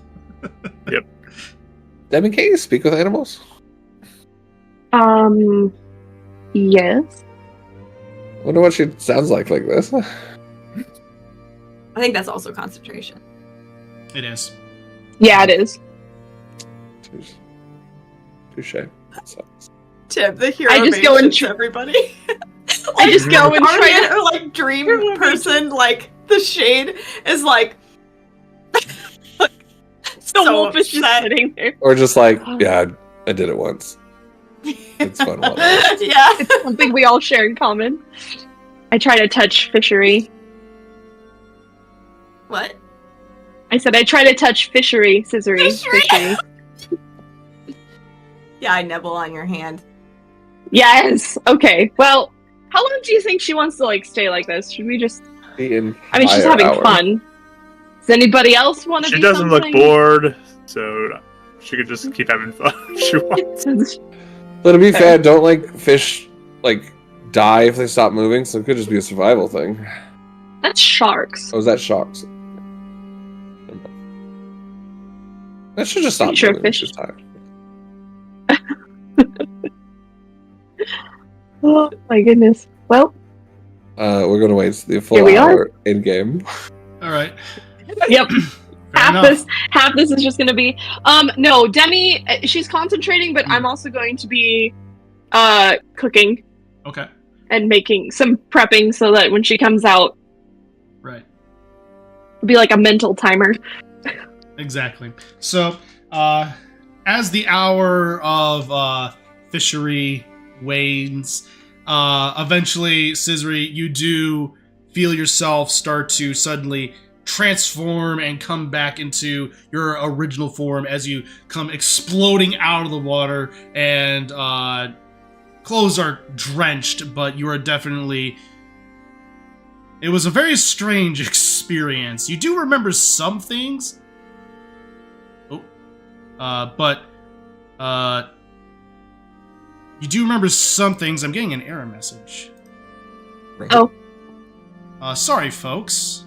Demi, can you speak with animals? Yes. Wonder what she sounds like this. I think that's also concentration. It is. Yeah, it is. Touche. Sucks. Tip, the hero I just go and mentions everybody. I just go and try Aryan to. or like dream person, like the shade is like The wolf is just upset. sitting there. Or just like, yeah, I did it once. It's fun. One. Yeah. It's something we all share in common. I try to touch fishery. What? I said I try to touch fishery, scissory, Fishery? fishery. Yeah, I nibble on your hand. Yes. Okay. Well, how long do you think she wants to like stay like this? Should we just? The I mean, she's entire having hour. fun. Does anybody else want to? She do doesn't something? look bored, so she could just keep having fun if she wants. But to be fair, don't like fish like die if they stop moving, so it could just be a survival thing. That's sharks. Oh, is that sharks? That should just stop Pretty sure moving. fish- It's just tired. Oh my goodness. Well, We're gonna wait the full Here we are. hour in game. All right. yep. Fair half enough. this is just gonna be. No, Demi. She's concentrating, but I'm also going to be, cooking Okay. and making some prepping so that when she comes out, Right. it'll be like a mental timer. Exactly. So, as the hour of fishery wanes, eventually, Scissory, you do feel yourself start to suddenly transform and come back into your original form as you come exploding out of the water, and clothes are drenched, but you are definitely... It was a very strange experience. You do remember some things, but you do remember some things. I'm getting an error message. Oh. Sorry, folks.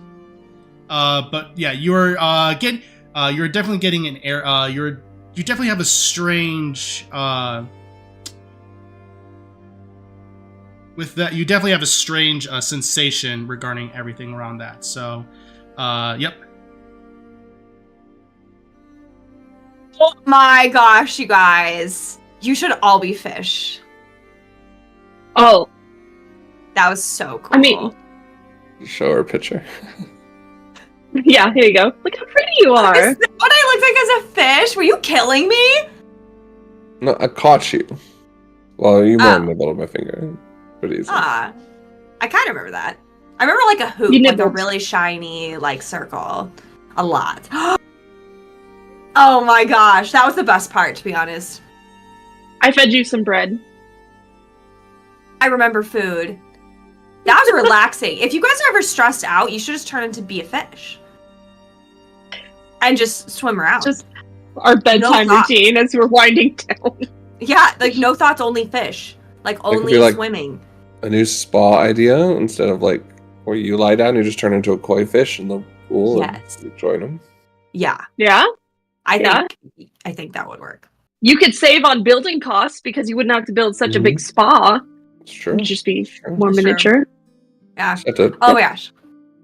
But yeah, you're definitely getting an error. You definitely have a strange. With that, you definitely have a strange sensation regarding everything around that. So, yep. Oh my gosh, you guys. You should all be fish. Oh, That was so cool. I mean- Show her a picture. Yeah, here you go. Look how pretty you are. Is that what I look like as a fish? Were you killing me? No, I caught you. Well, you Oh. more nibbled on my finger. Pretty easy. Ah, I kind of remember that. I remember like a hoop, You like a nibbled. really shiny like circle, a lot. Oh my gosh, that was the best part, to be honest. I fed you some bread. I remember food. That was relaxing. If you guys are ever stressed out, you should just turn into be a fish and just swim around. Just our bedtime thoughts. routine as we're winding down. Yeah, like no thoughts, only fish. Like could only be, like, swimming. A new spa idea instead of like where you lie down, you just turn into a koi fish in the pool Yes. and you join them. Yeah, Yeah? I think that would work. You could save on building costs because you wouldn't have to build such a big spa. It's true. It'd just be Sure. more Sure. miniature. Yeah. Just have to- Oh my gosh.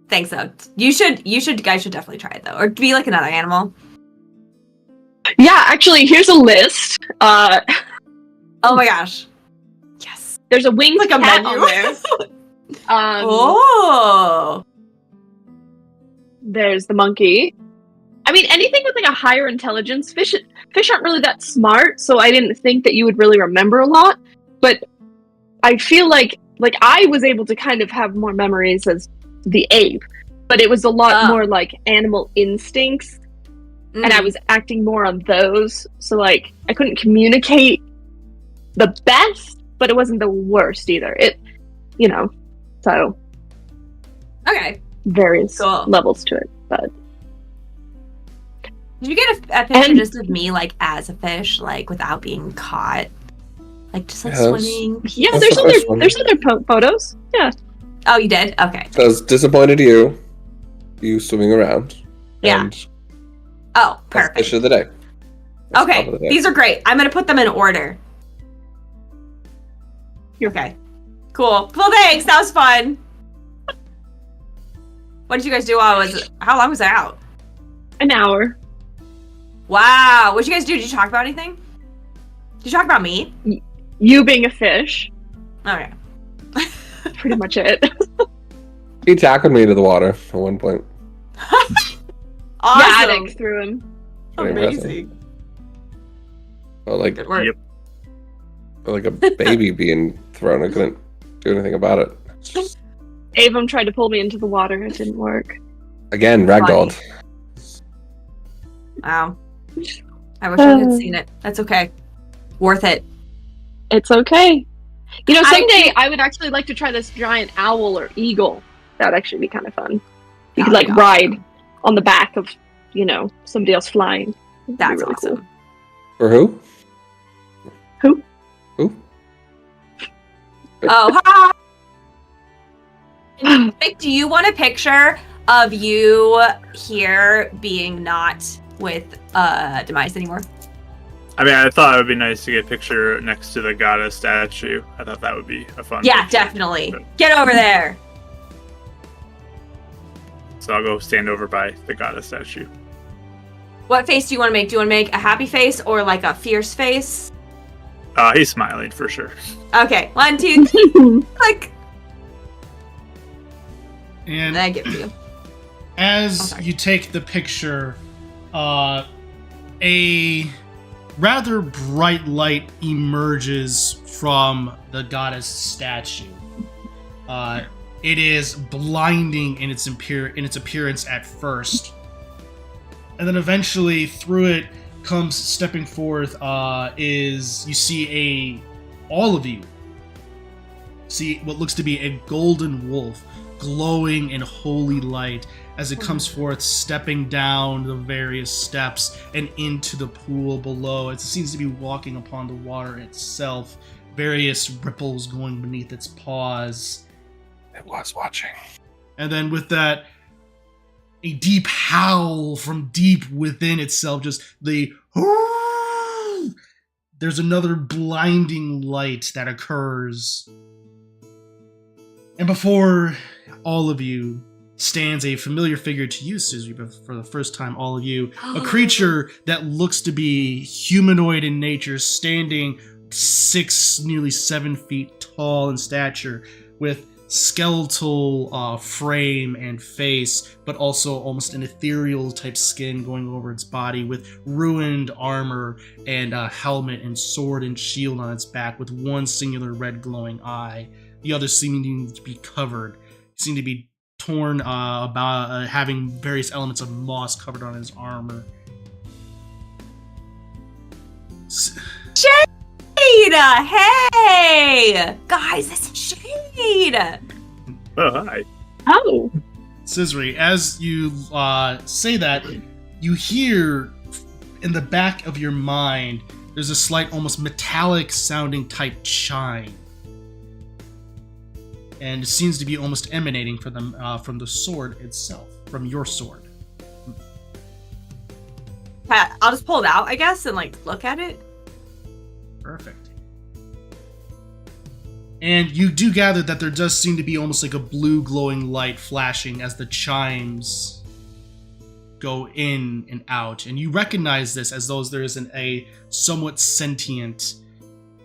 Thanks though. You guys should definitely try it though, or be like another animal. Yeah, actually, here's a list. Oh my gosh. Yes. There's a winged Like a cat menu. on there. Oh. There's the monkey. I mean, anything with like a higher intelligence. Fish aren't really that smart, so I didn't think that you would really remember a lot. But I feel like I was able to kind of have more memories as the ape, but it was a lot more like animal instincts, and I was acting more on those. So like I couldn't communicate the best, but it wasn't the worst either. So Okay. various Cool. levels to it, but. Did you get a picture And- just of me like as a fish, like without being caught, like just like Yes. swimming? Yeah, That's there's the other first one. photos. Yeah. Oh, you did? Okay. Says disappointed you swimming around. Yeah. And Oh, that's perfect. fish of the day. That's top of Okay, the day. these are great. I'm gonna put them in order. Okay. Cool. Well, thanks. That was fun. What did you guys do while how long was I out? An hour. Wow. What did you guys do? Did you talk about anything? Did you talk about me? You being a fish. Okay. Pretty much it. He tackled me into the water at one point. Awesome. Yeah, Attic threw him. Pretty Amazing. Felt like Good work. Yep. felt like a baby being thrown. I couldn't do anything about it. Avon tried to pull me into the water. It didn't work. Again, ragdolled. Wow. I wish I had seen it. That's okay. Worth it. It's okay. You know, I someday think- I would actually like to try this giant owl or eagle. That'd actually be kind of fun. You That'd could like be ride on the back of, somebody else flying. It'd be That's really awesome. For who? Who? Who? Oh, ha! Vic, do you want a picture of you here being not with Demise anymore? I mean, I thought it would be nice to get a picture next to the goddess statue. I thought that would be a fun Yeah, picture. definitely. Get over there. So I'll go stand over by the goddess statue. What face do you want to make? Do you want to make a happy face or like a fierce face? He's smiling for sure. Okay, 1, 2, 3, click. And I give it to you. as Okay. you take the picture, a rather bright light emerges from the goddess statue. It is blinding in its appearance at first, and then eventually through it comes stepping forth. You see all of you see what looks to be a golden wolf glowing in holy light as it comes forth, stepping down the various steps and into the pool below. It seems to be walking upon the water itself, various ripples going beneath its paws. It was watching. And then with that, a deep howl from deep within itself, just the... There's another blinding light that occurs. And before all of you stands a familiar figure to you, Susie, but for the first time, all of you, a creature that looks to be humanoid in nature, standing 6, nearly 7 feet tall in stature, with skeletal frame and face, but also almost an ethereal type skin going over its body, with ruined armor and a helmet and sword and shield on its back, with one singular red glowing eye, the other seeming to be covered, seem to be torn about having various elements of moss covered on his armor. Shade! Hey! Guys, this is Shade! Oh, hi. Oh. Scissory, as you say that, you hear in the back of your mind, there's a slight, almost metallic sounding type chime. And it seems to be almost emanating from the sword itself, from your sword. I'll just pull it out, I guess, and like look at it. Perfect. And you do gather that there does seem to be almost like a blue glowing light flashing as the chimes go in and out. And you recognize this as though there is a somewhat sentient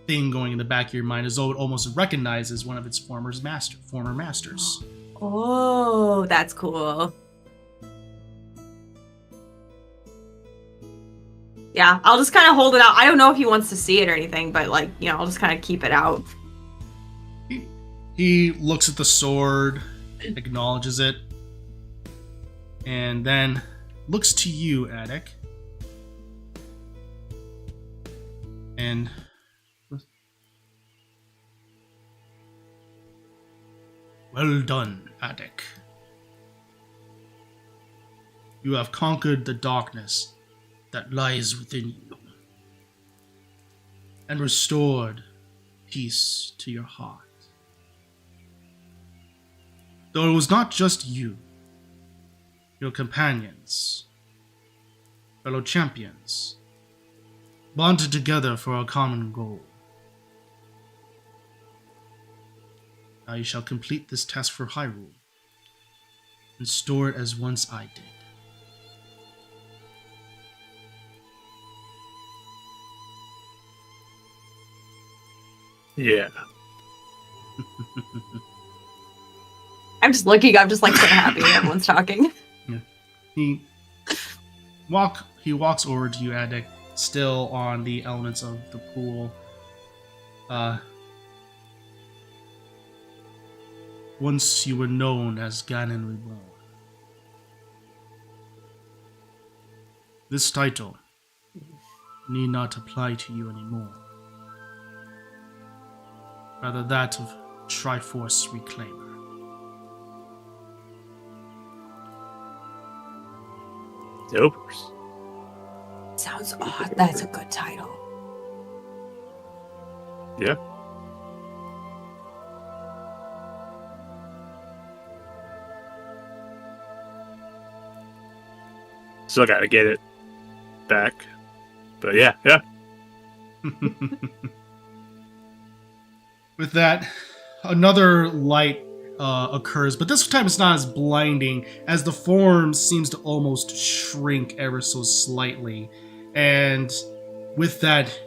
thing going in the back of your mind, as though it almost recognizes one of its former masters. Oh, that's cool. Yeah, I'll just kind of hold it out. I don't know if he wants to see it or anything, but like, you know, I'll just kind of keep it out. He looks at the sword, acknowledges it, and then looks to you, Attic. And well done, Attic. You have conquered the darkness that lies within you, and restored peace to your heart. Though it was not just you, your companions, fellow champions, bonded together for a common goal. Now you shall complete this task for Hyrule, and restore it as once I did. Yeah. I'm just looking, I'm just like so happy everyone's talking. Yeah. He walks over to you, Addict, still on the elements of the pool. Once you were known as Ganon Reborn. This title need not apply to you anymore. Rather that of Triforce Reclaimer. Dopers. Sounds odd. That's a good title. Yeah. Still gotta get it back. But yeah. With that, another light occurs, but this time it's not as blinding, as the form seems to almost shrink ever so slightly. And with that,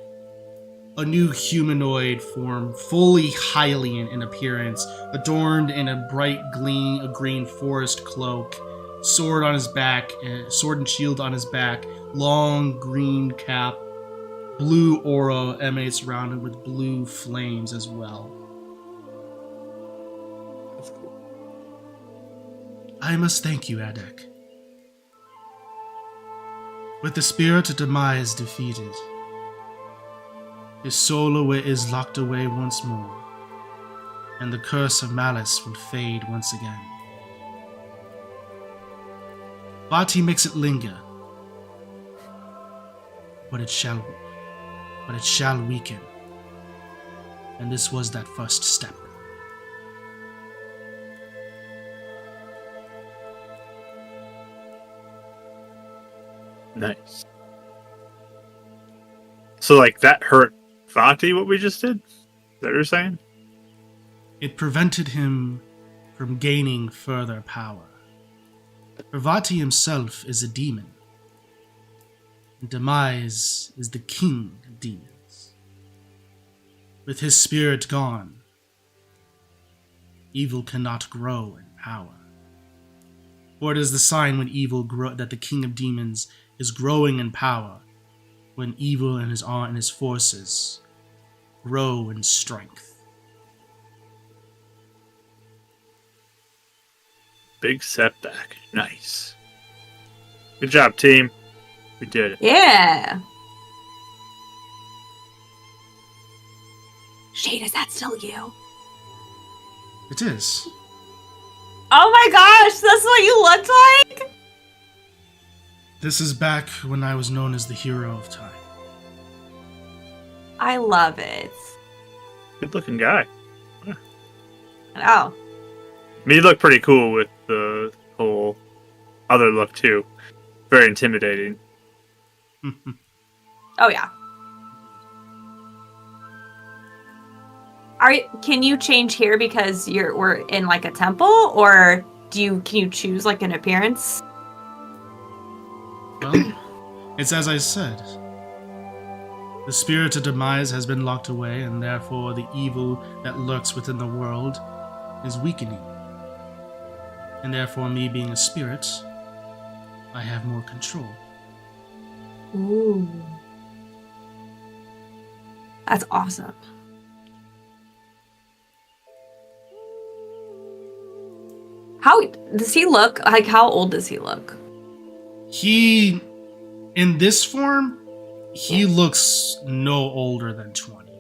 a new humanoid form, fully Hylian in appearance, adorned in a bright green forest cloak, sword on his back, sword and shield on his back, long green cap, blue aura emanates around him with blue flames as well. That's cool. I must thank you, Adek. With the spirit of demise defeated, his soul is locked away once more, and the curse of malice will fade once again. Vaati makes it linger, but it shall weaken, and this was that first step. Nice. So, like, that hurt Vaati, what we just did? Is that what you're saying? It prevented him from gaining further power. For Vaati himself is a demon, and Demise is the king of demons. With his spirit gone, evil cannot grow in power. For it is the sign when evil that the king of demons is growing in power, when evil and his forces grow in strength. Big setback. Nice. Good job, team. We did it. Yeah. Shade, is that still you? It is. Oh my gosh, that's what you looked like? This is back when I was known as the hero of time. I love it. Good looking guy. Oh. I mean, you look pretty cool with the whole other look, too. Very intimidating. Oh yeah. Can you change here because we're in like a temple, or can you choose like an appearance? Well, it's as I said. The spirit of demise has been locked away, and therefore the evil that lurks within the world is weakening. And therefore, me being a spirit, I have more control. Ooh. That's awesome. How does he look? Like, how old does he look? He, in this form, he looks no older than 20.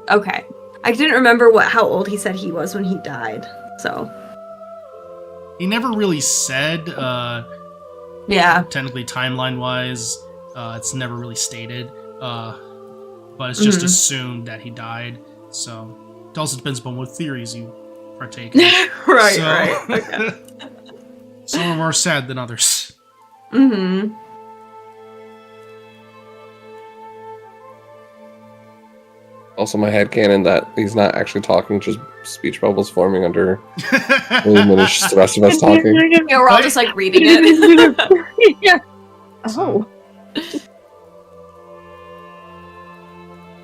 Okay. I didn't remember how old he said he was when he died, so. He never really said, Yeah. technically timeline-wise, it's never really stated, but it's just assumed that he died, so it also depends upon what theories you partake in. Right. Okay. Some are more sad than others. Mm-hmm. Also, my headcanon that he's not actually talking, just speech bubbles forming under him, and it's just the rest of us talking. Yeah, we're all just like reading it. Yeah. So- Oh.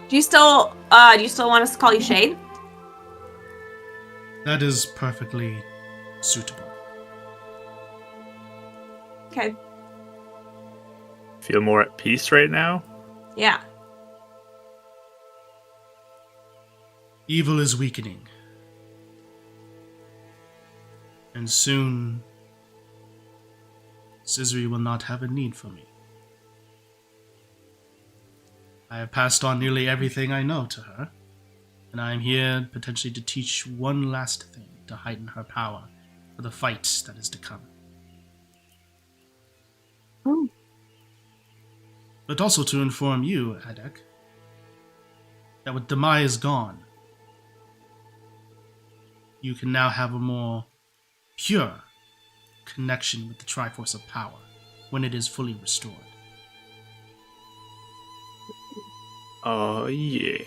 Do you still want us to call you Shade? That is perfectly suitable. Okay. Feel more at peace right now? Yeah. Evil is weakening. And soon, Scissory will not have a need for me. I have passed on nearly everything I know to her, and I am here potentially to teach one last thing to heighten her power for the fight that is to come. Oh. But also to inform you, Adek, that with Demise gone, you can now have a more pure connection with the Triforce of Power when it is fully restored. Oh, yeah.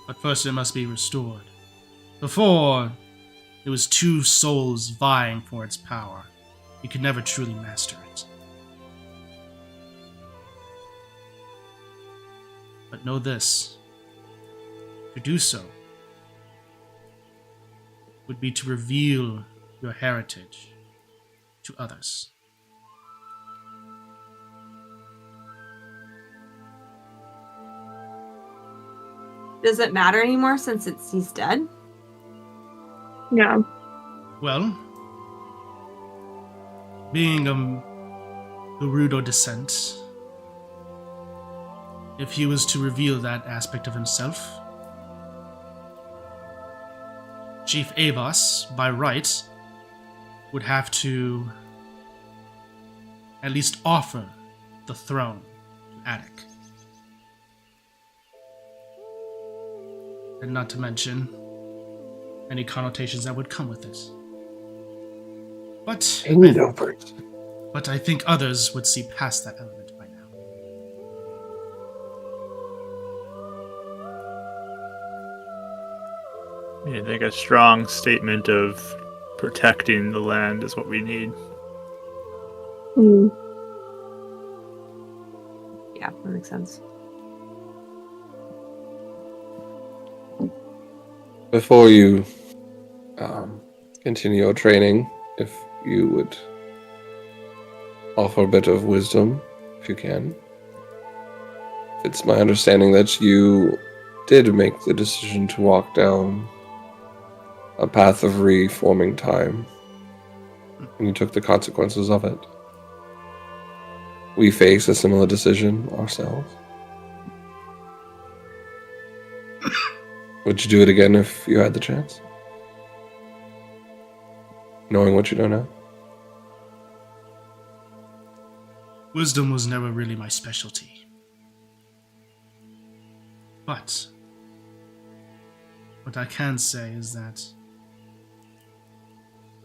But first it must be restored. Before, it was two souls vying for its power. You could never truly master it. But know this. To do so would be to reveal your heritage to others. Does it matter anymore since he's dead? Yeah. Well, being of Gerudo descent, if he was to reveal that aspect of himself, Chief Avos, by right, would have to at least offer the throne to Attic. And not to mention any connotations that would come with it. But I think others would see past that element by now. Yeah, I think a strong statement of protecting the land is what we need. Mm. Yeah, that makes sense. Before you continue your training, if you would offer a bit of wisdom, if you can. It's my understanding that you did make the decision to walk down a path of reforming time, and you took the consequences of it. We face a similar decision ourselves. Would you do it again if you had the chance? Knowing what you know now? Wisdom was never really my specialty. But what I can say is that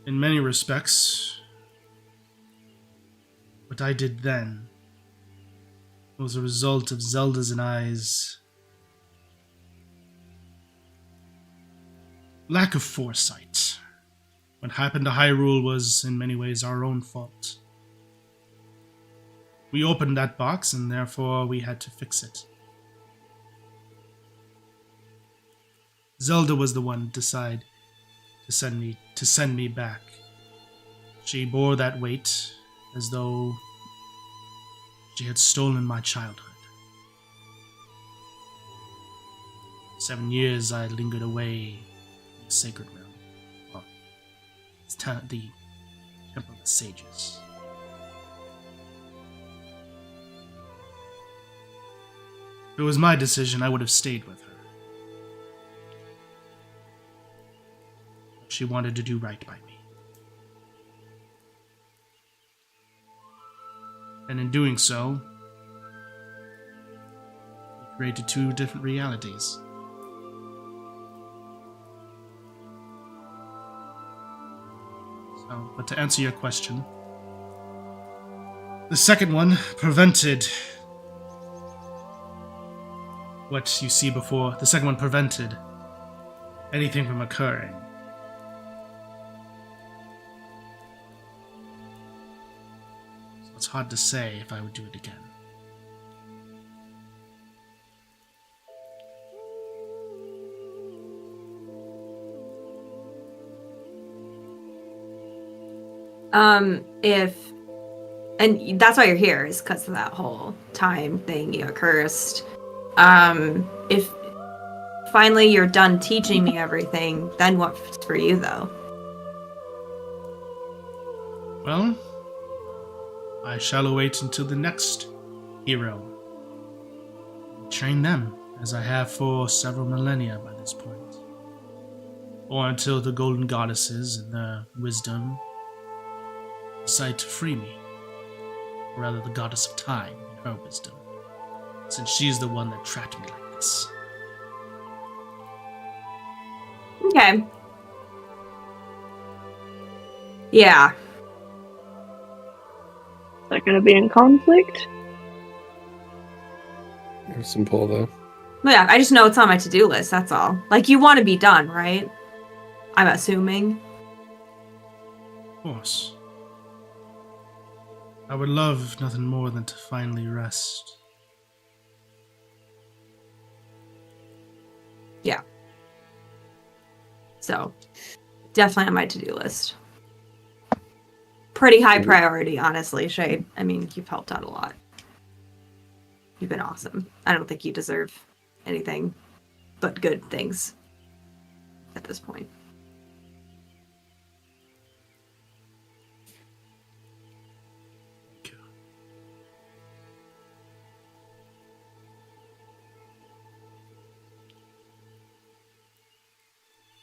in many respects, what I did then was a result of Zelda's and I's lack of foresight. What happened to Hyrule was in many ways our own fault. We opened that box and therefore we had to fix it. Zelda was the one to decide to send me back. She bore that weight as though she had stolen my childhood. 7 years I lingered away in the sacred realm. Well, it's the Temple of the Sages. If it was my decision, I would have stayed with her. She wanted to do right by me. And in doing so, we created two different realities. But to answer your question, the second one prevented what you see before. The second one prevented anything from occurring. So it's hard to say if I would do it again. And that's why you're here, is because of that whole time thing you cursed. If finally you're done teaching me everything, then what's for you, though? Well, I shall await until the next hero. Train them, as I have for several millennia by this point. Or until the golden goddesses and their wisdom decide to free me. Or rather, the goddess of time and her wisdom, since she's the one that trapped me like this. Okay. Yeah. Is that going to be in conflict? There's some pull, though. Well, yeah, I just know it's on my to-do list, that's all. Like, you want to be done, right? I'm assuming. Of course. I would love nothing more than to finally rest. Yeah. So, definitely on my to-do list. Pretty high priority, honestly, Shade. I mean, you've helped out a lot. You've been awesome. I don't think you deserve anything but good things at this point.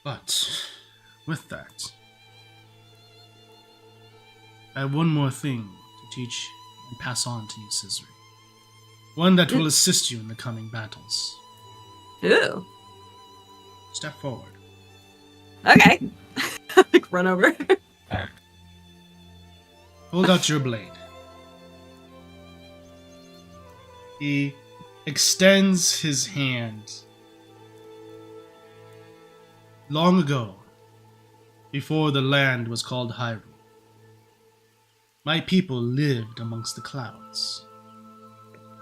But with that, I have one more thing to teach and pass on to you, Scissory. One that will assist you in the coming battles. Ooh. Step forward. Okay. Like, run over. Hold out your blade. He extends his hand. Long ago, before the land was called Hyrule, my people lived amongst the clouds.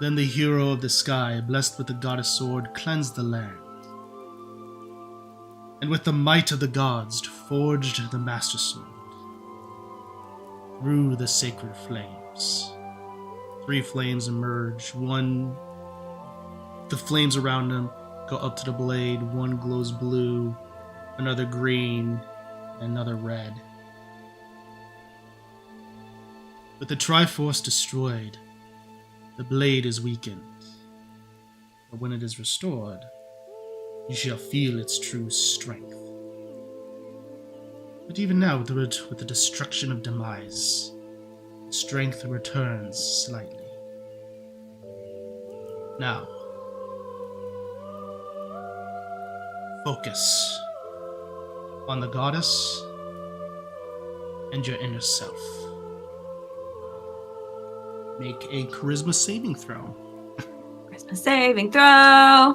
Then the hero of the sky, blessed with the goddess sword, cleansed the land. and with the might of the gods forged the Master Sword. Through the sacred flames, 3 flames emerge. One, the flames around them go up to the blade. One glows blue, another green, and another red. With the Triforce destroyed, the blade is weakened. But when it is restored, you shall feel its true strength. But even now, with the destruction of demise, strength returns slightly. Now, focus on the goddess and your inner self. Make a charisma saving throw. Charisma saving throw.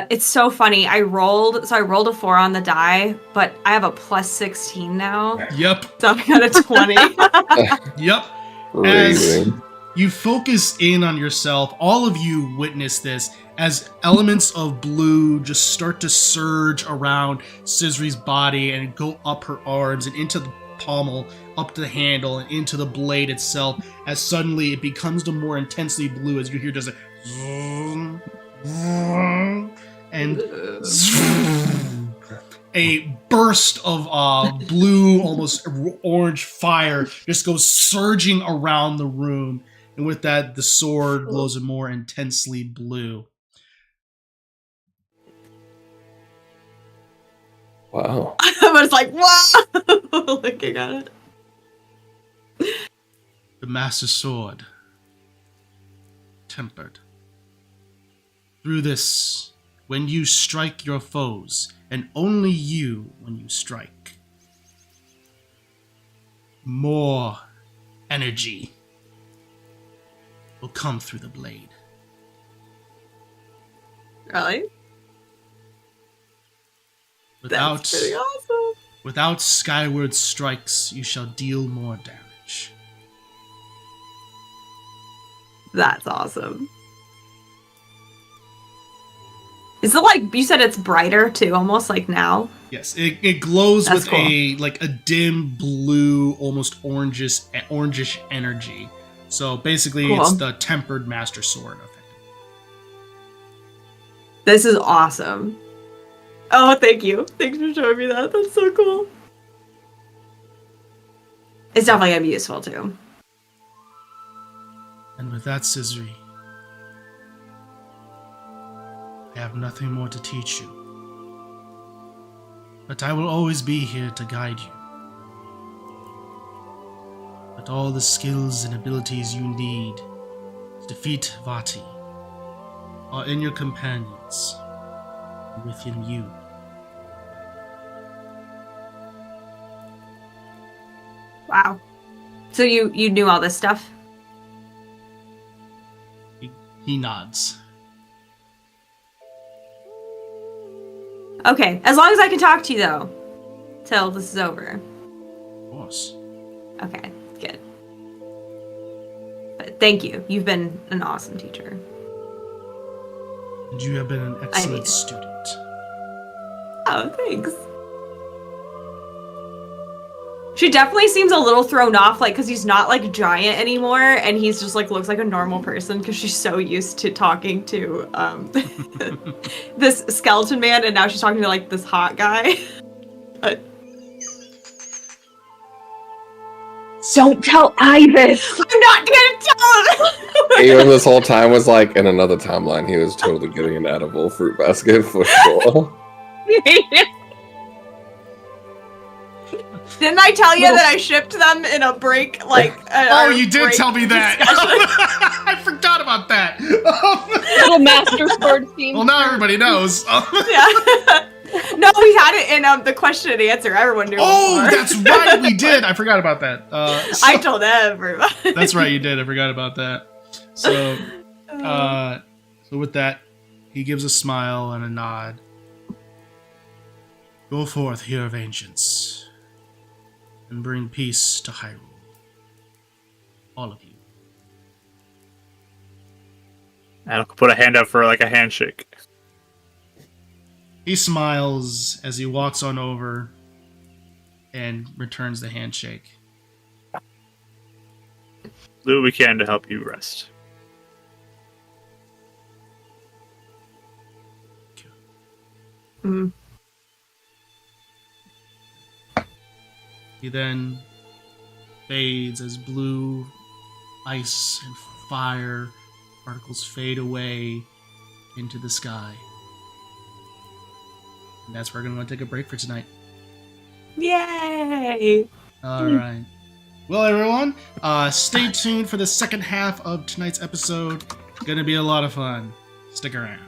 It's so funny. I rolled a 4 on the die, but I have a plus 16 now. Yep. So I got a 20. Yep. As you focus in on yourself, all of you witness this as elements of blue just start to surge around Scisry's body and go up her arms and into the pommel, up to the handle, and into the blade itself, as suddenly it becomes the more intensely blue as you hear just a zoom, and a burst of blue, almost orange fire just goes surging around the room. And with that, the sword glows a more intensely blue. Wow. I was like, wow! Looking at it. The Master Sword. Tempered. Through this, when you strike your foes, and only you when you strike, more energy will come through the blade. Really? That's pretty awesome. Without skyward strikes, you shall deal more damage. That's awesome. Is it like, you said it's brighter too, almost like now? Yes, it glows That's with cool. a dim blue, almost orangish energy. So basically, Cool. It's the tempered Master Sword effect. This is awesome. Oh, thank you. Thanks for showing me that. That's so cool. It's definitely gonna be useful too. And with that, Scissory, I have nothing more to teach you. But I will always be here to guide you. But all the skills and abilities you need to defeat Vaati are in your companions and within you. Wow. So you knew all this stuff? He nods. Okay, as long as I can talk to you though, till this is over. Of course. Okay, good. But thank you. You've been an awesome teacher. And you have been an excellent student. Oh, thanks. She definitely seems a little thrown off, like, because he's not, like, giant anymore, and he's just, like, looks like a normal person, because she's so used to talking to, this skeleton man, and now she's talking to, like, this hot guy. But... Don't tell Ibis! I'm not gonna tell him! Even this whole time was like, in another timeline, he was totally getting an edible fruit basket for sure. Didn't I tell you that I shipped them in a break, like... Oh, you did tell me that! I forgot about that! Little Master Sword theme. Well, now everybody knows. Yeah. No, we had it in the question and answer. Everyone knew. Oh, before. that's right, we did! I forgot about that. I told everybody. That's right, you did. I forgot about that. So with that, he gives a smile and a nod. Go forth, hero of ancients, and bring peace to Hyrule. All of you. And I'll put a hand up for like a handshake. He smiles as he walks on over and returns the handshake. Do what we can to help you rest. Mm. He then fades as blue ice and fire particles fade away into the sky. And that's where we're going to take a break for tonight. Yay! All right. Well, everyone, stay tuned for the second half of tonight's episode. It's going to be a lot of fun. Stick around.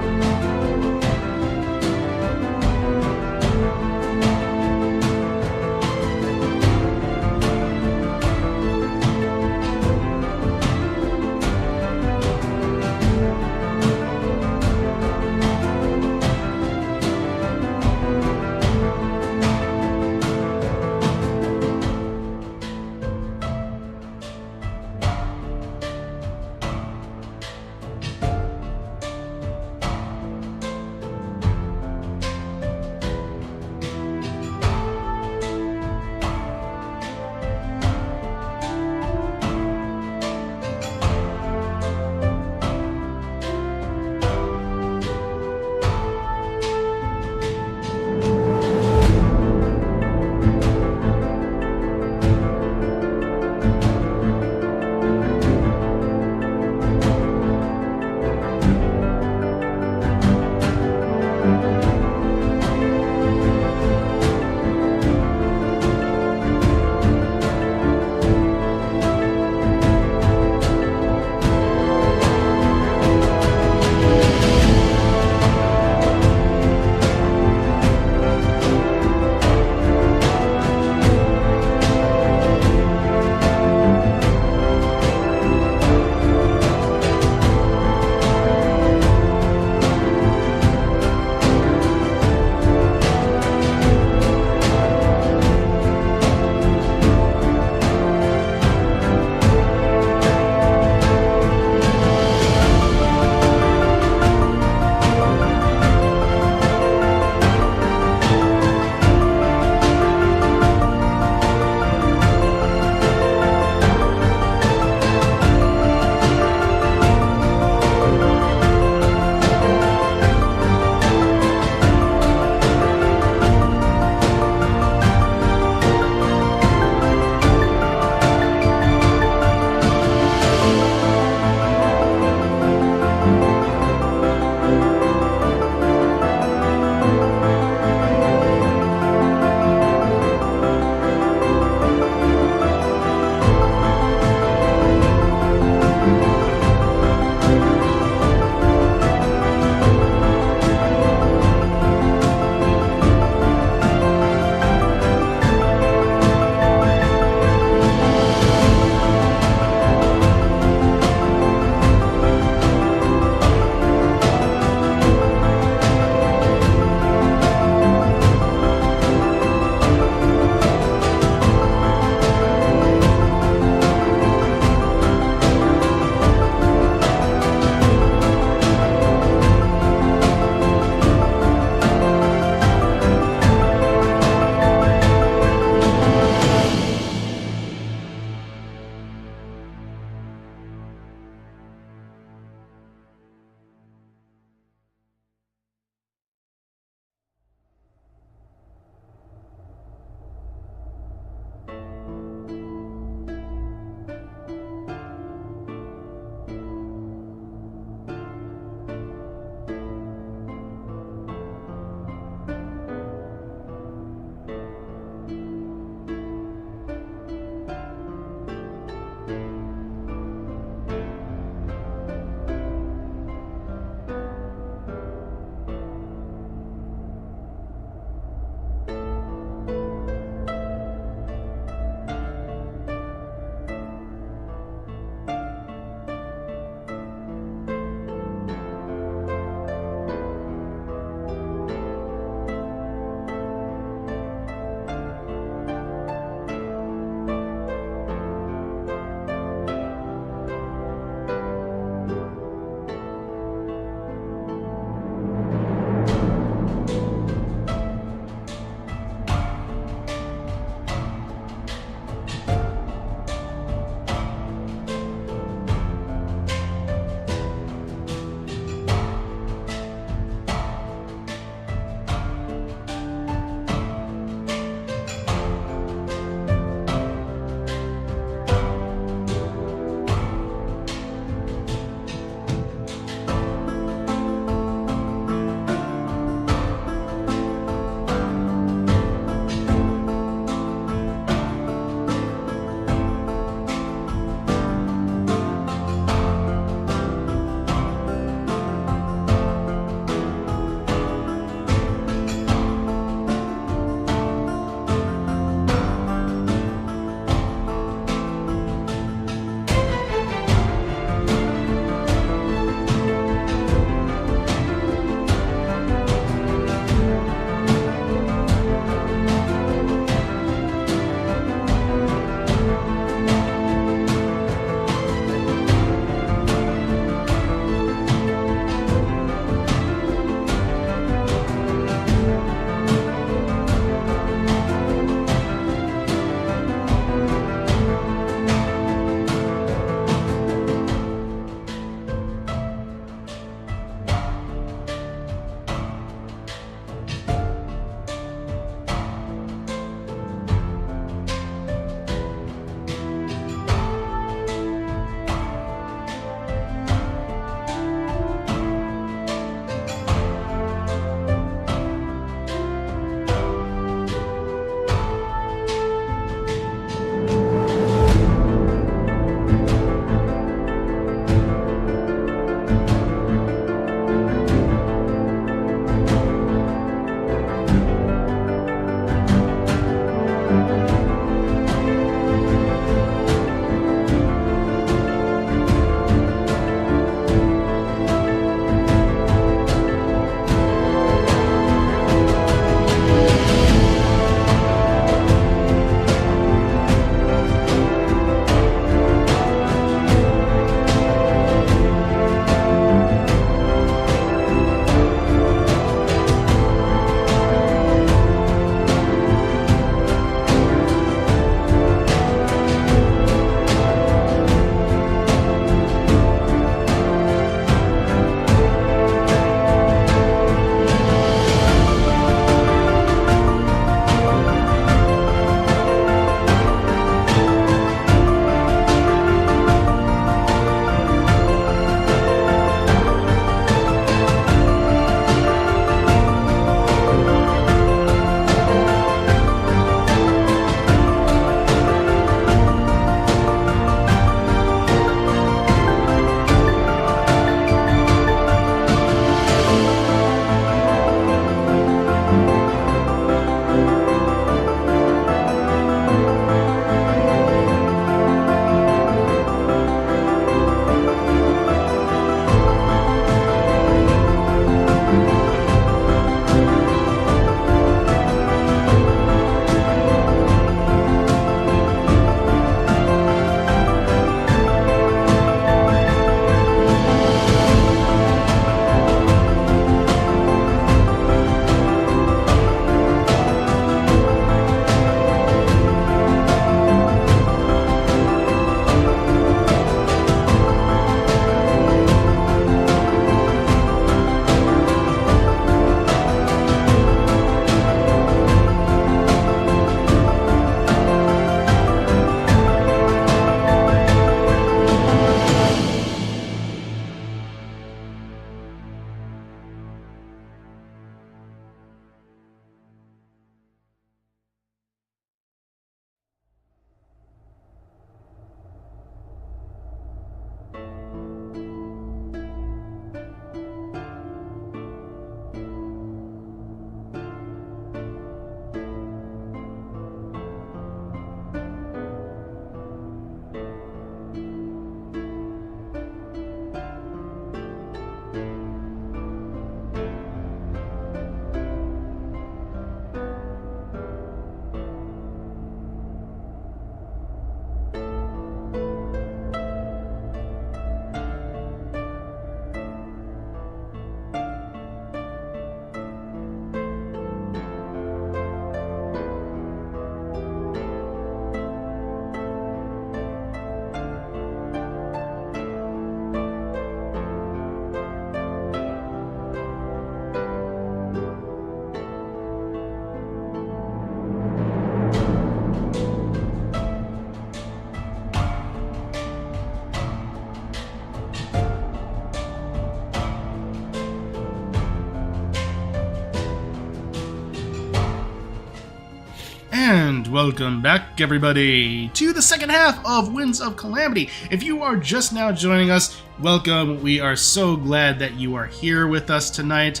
And welcome back, everybody, to the second half of Winds of Calamity. If you are just now joining us, welcome. We are so glad that you are here with us tonight.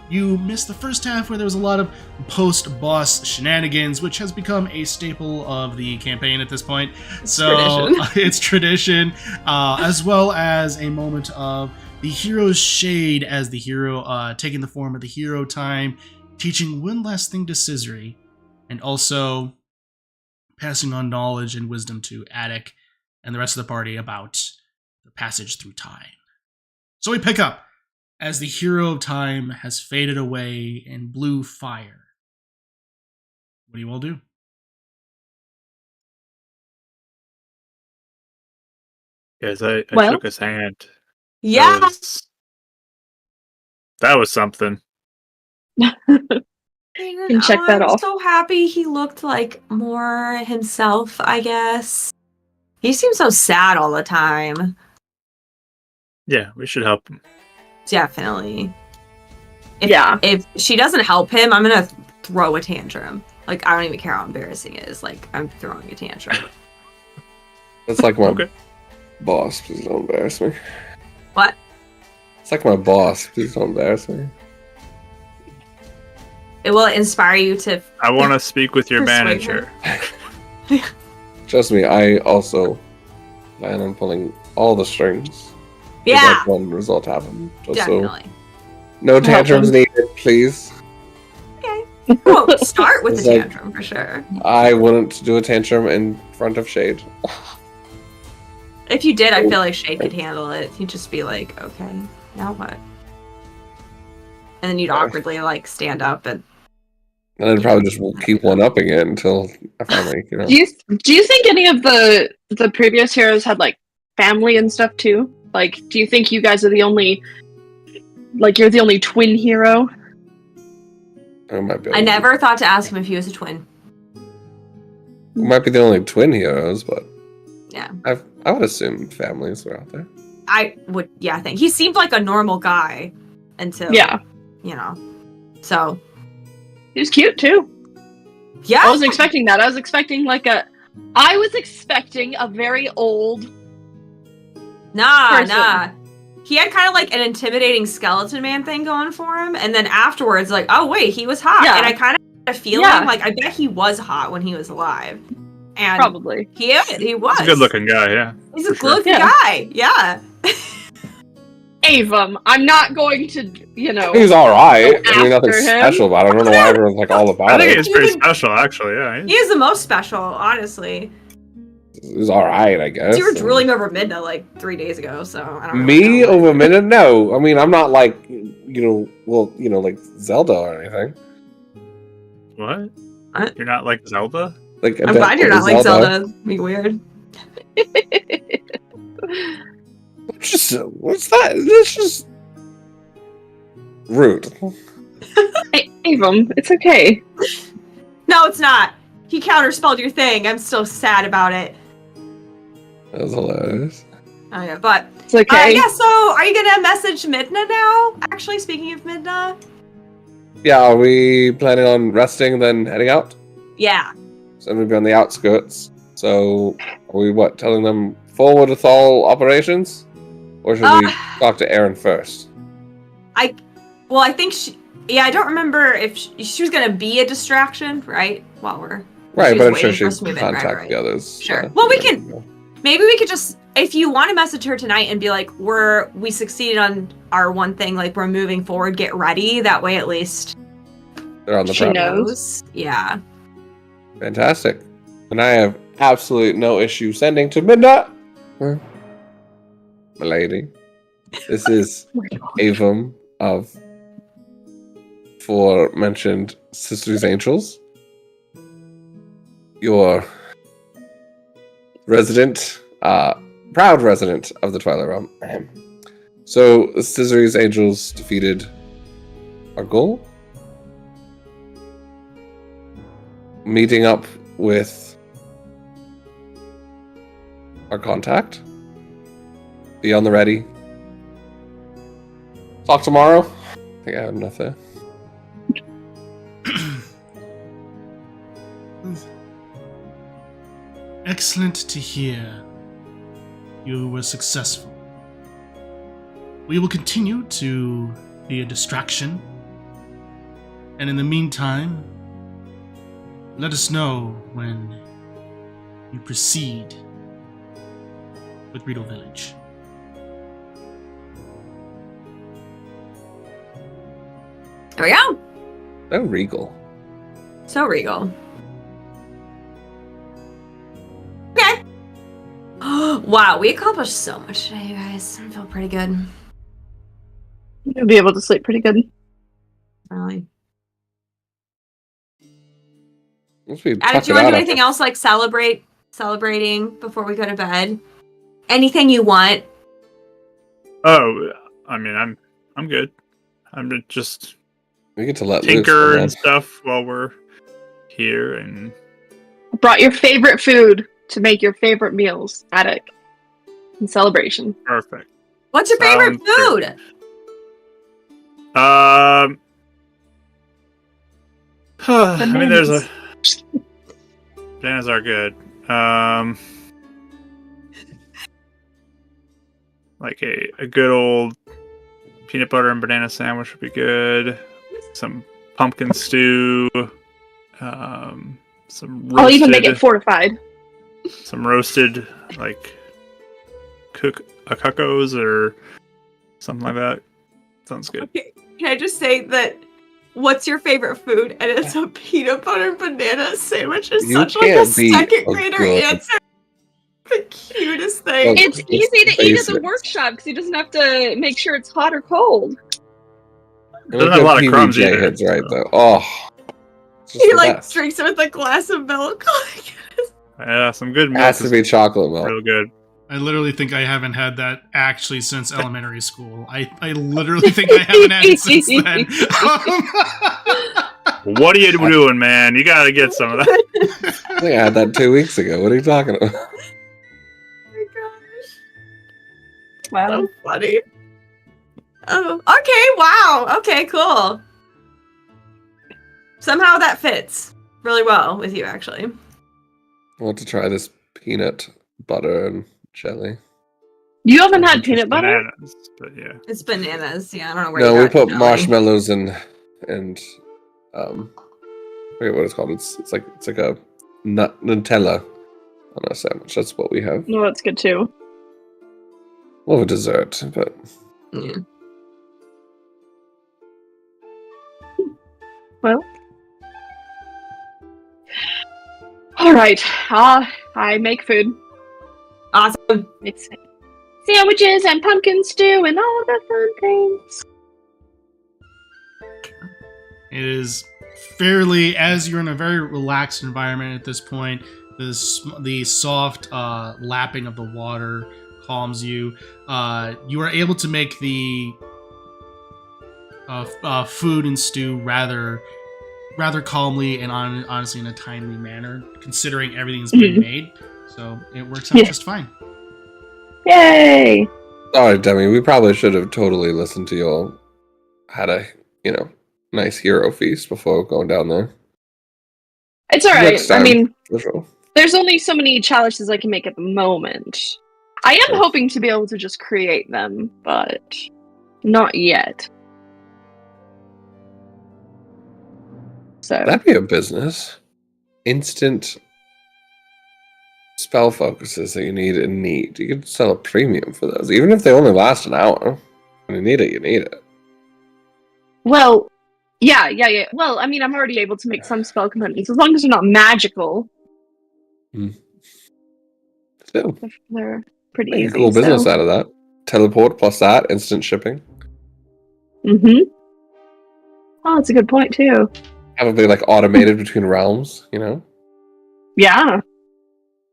You missed the first half where there was a lot of post-boss shenanigans, which has become a staple of the campaign at this point. It's tradition, as well as a moment of the hero's shade as the hero taking the form of the hero time, teaching one last thing to Scissory, and also passing on knowledge and wisdom to Attic and the rest of the party about the passage through time. So we pick up as the hero of time has faded away in blue fire. What do you all do? Yes, I Well- shook his hand. Yeah. That was something. Can check that I'm off. so happy he looked like more himself, I guess. He seems so sad all the time. Yeah, we should help him. Definitely. Yeah. If she doesn't help him, I'm gonna throw a tantrum. Like, I don't even care how embarrassing it is. Like, I'm throwing a tantrum. That's like my Okay. boss. Please don't embarrass me. What? It's like my boss. Please don't embarrass me. It will inspire you to. I want to speak with your Persuade manager. Trust me, I also plan on pulling all the strings. to Yeah, make one result happen. Just definitely. so no tantrums needed, please. Well, start with It's the like- tantrum for sure. I wouldn't do a tantrum in front of Shade. If you did, I feel like Shade could handle it. He'd just be like, okay, now what? And then you'd awkwardly like stand up and And I'd probably just keep one upping it until I finally, Do you think any of the previous heroes had like family and stuff too? Like, do you think you guys are the only, like, you're the only twin hero? I might be. I never thought to ask him if he was a twin. We might be the only twin heroes, but Yeah. I would assume families were out there. I would, yeah, I think he seemed like a normal guy until, Yeah, you know. So, he was cute too. yeah. I wasn't expecting that. I was expecting a very old. Nah. person. He had kind of like an intimidating skeleton man thing going for him, and then afterwards, like, oh wait, he was hot, Yeah. and I kind of had a feeling Yeah. like I bet he was hot when he was alive, and Probably. he was. He's a good looking guy, yeah. He's for a sure. good-looking Yeah. guy, yeah. Avum, I'm not going to, He's all right. I mean, nothing After him. special about it. I don't know why everyone's like all I about think it. he's pretty special, actually, yeah. He is the most special, honestly. He's all right, I guess. You were drooling over Midna like 3 days ago, so I don't Me really know. over a minute? No. I mean, I'm not like like Zelda or anything. What? What? You're not like Zelda? Like I'm glad you're not like Zelda. Be weird. Just what's that? That's just rude. Avum, it's okay. No, it's not. He counterspelled your thing. I'm still sad about it. That was hilarious. Oh yeah, but It's okay. yeah. So, are you gonna message Midna now? Actually, speaking of Midna, Yeah, are we planning on resting then heading out? yeah. So I'm gonna be on the outskirts. So are we telling them forward with all operations? Or should we talk to Aaron first? Well, I think she. Yeah, I don't remember if she was gonna be a distraction, right? While we're Right, she but was I'm sure waiting for us she'd to move in, right, contact right. the others. Sure. Well, we can- maybe we could just, if you want to message her tonight and be like, we succeeded on our one thing, like we're moving forward, get ready. That way, at least They're on the She property. knows. Yeah. Fantastic. And I have absolutely no issue sending to Midnight. My lady. This is Avum of aforementioned Sister's Angels. Your resident, proud resident of the Twilight Realm. So, the Sister's Angels defeated our goal. Meeting up with our contact. Be on the ready. Talk tomorrow. I think I have enough there. excellent to hear. You were successful. We will continue to be a distraction. And in the meantime, let us know when you proceed with Rito Village. There we go. So regal. So regal. Okay. Wow, we accomplished so much today, you guys. I feel pretty good. You'll be able to sleep pretty good. Really. Once we Adam, tuck do you it want to out do anything else like celebrating before we go to bed? Anything you want? Oh, I mean, I'm good. I'm just we get to let tinker loose. and stuff while we're here, and Brought your favorite food to make your favorite meals, Attic. In celebration. perfect. What's your favorite Sounds good. food? I mean, there's a Bananas. bananas are good. Like a good old peanut butter and banana sandwich would be good. Some pumpkin stew. Some roasted, I'll even make it fortified. some roasted like cuckoos or something like that. Sounds good. Okay. Can I just say that what's your favorite food? And it's a peanut butter and banana sandwich is You such like a can't beat second a grader good- answer. The cutest thing. Well, It's easy to eat at the basics. workshop because he doesn't have to make sure it's hot or cold. And Doesn't have a lot of PBJ crumbs either, hits right so. though. Oh, it's just He the like best. drinks it with a glass of milk. Yeah, some good It milk has to is be chocolate milk. real good. I literally think I haven't had that actually since elementary school. I literally think I haven't had it since then. What are you doing, man? You gotta get some of that. I think I had that 2 weeks ago. What are you talking about? Oh my gosh. Wow. So funny. Oh, okay, wow. Okay, cool. Somehow that fits really well with you, actually. I want to try this peanut butter and jelly. You haven't had peanut butter? Bananas, but yeah. It's bananas. Yeah, I don't know where No, you we got put jelly. marshmallows and I forget what it's called. It's like a Nutella on our sandwich. That's what we have. No, that's good too. More of a dessert, but Yeah. Well. Alright. I make food. Awesome. It's sandwiches and pumpkin stew and all the fun things. It is fairly, as you're in a very relaxed environment at this point, the soft lapping of the water calms you. You are able to make the food and stew rather calmly and honestly in a timely manner, considering everything's been made. So it works out just fine. Yay! Alright, Demi, we probably should have totally listened to you all. Had a, nice hero feast before going down there. It's alright. Next I time. mean, For sure. there's only so many challenges I can make at the moment. I am Sure. hoping to be able to just create them, but not yet. So That'd be a business. Instant spell focuses that you need and need. You could sell a premium for those, even if they only last an hour. When you need it, you need it. well, yeah. Well, I mean, I'm already able to make some spell components as long as they're not magical. Still, They're pretty make a easy. cool business out of that. Teleport plus that, instant shipping. Mm-hmm. Oh, that's a good point too. Probably like automated between realms, you know? Yeah.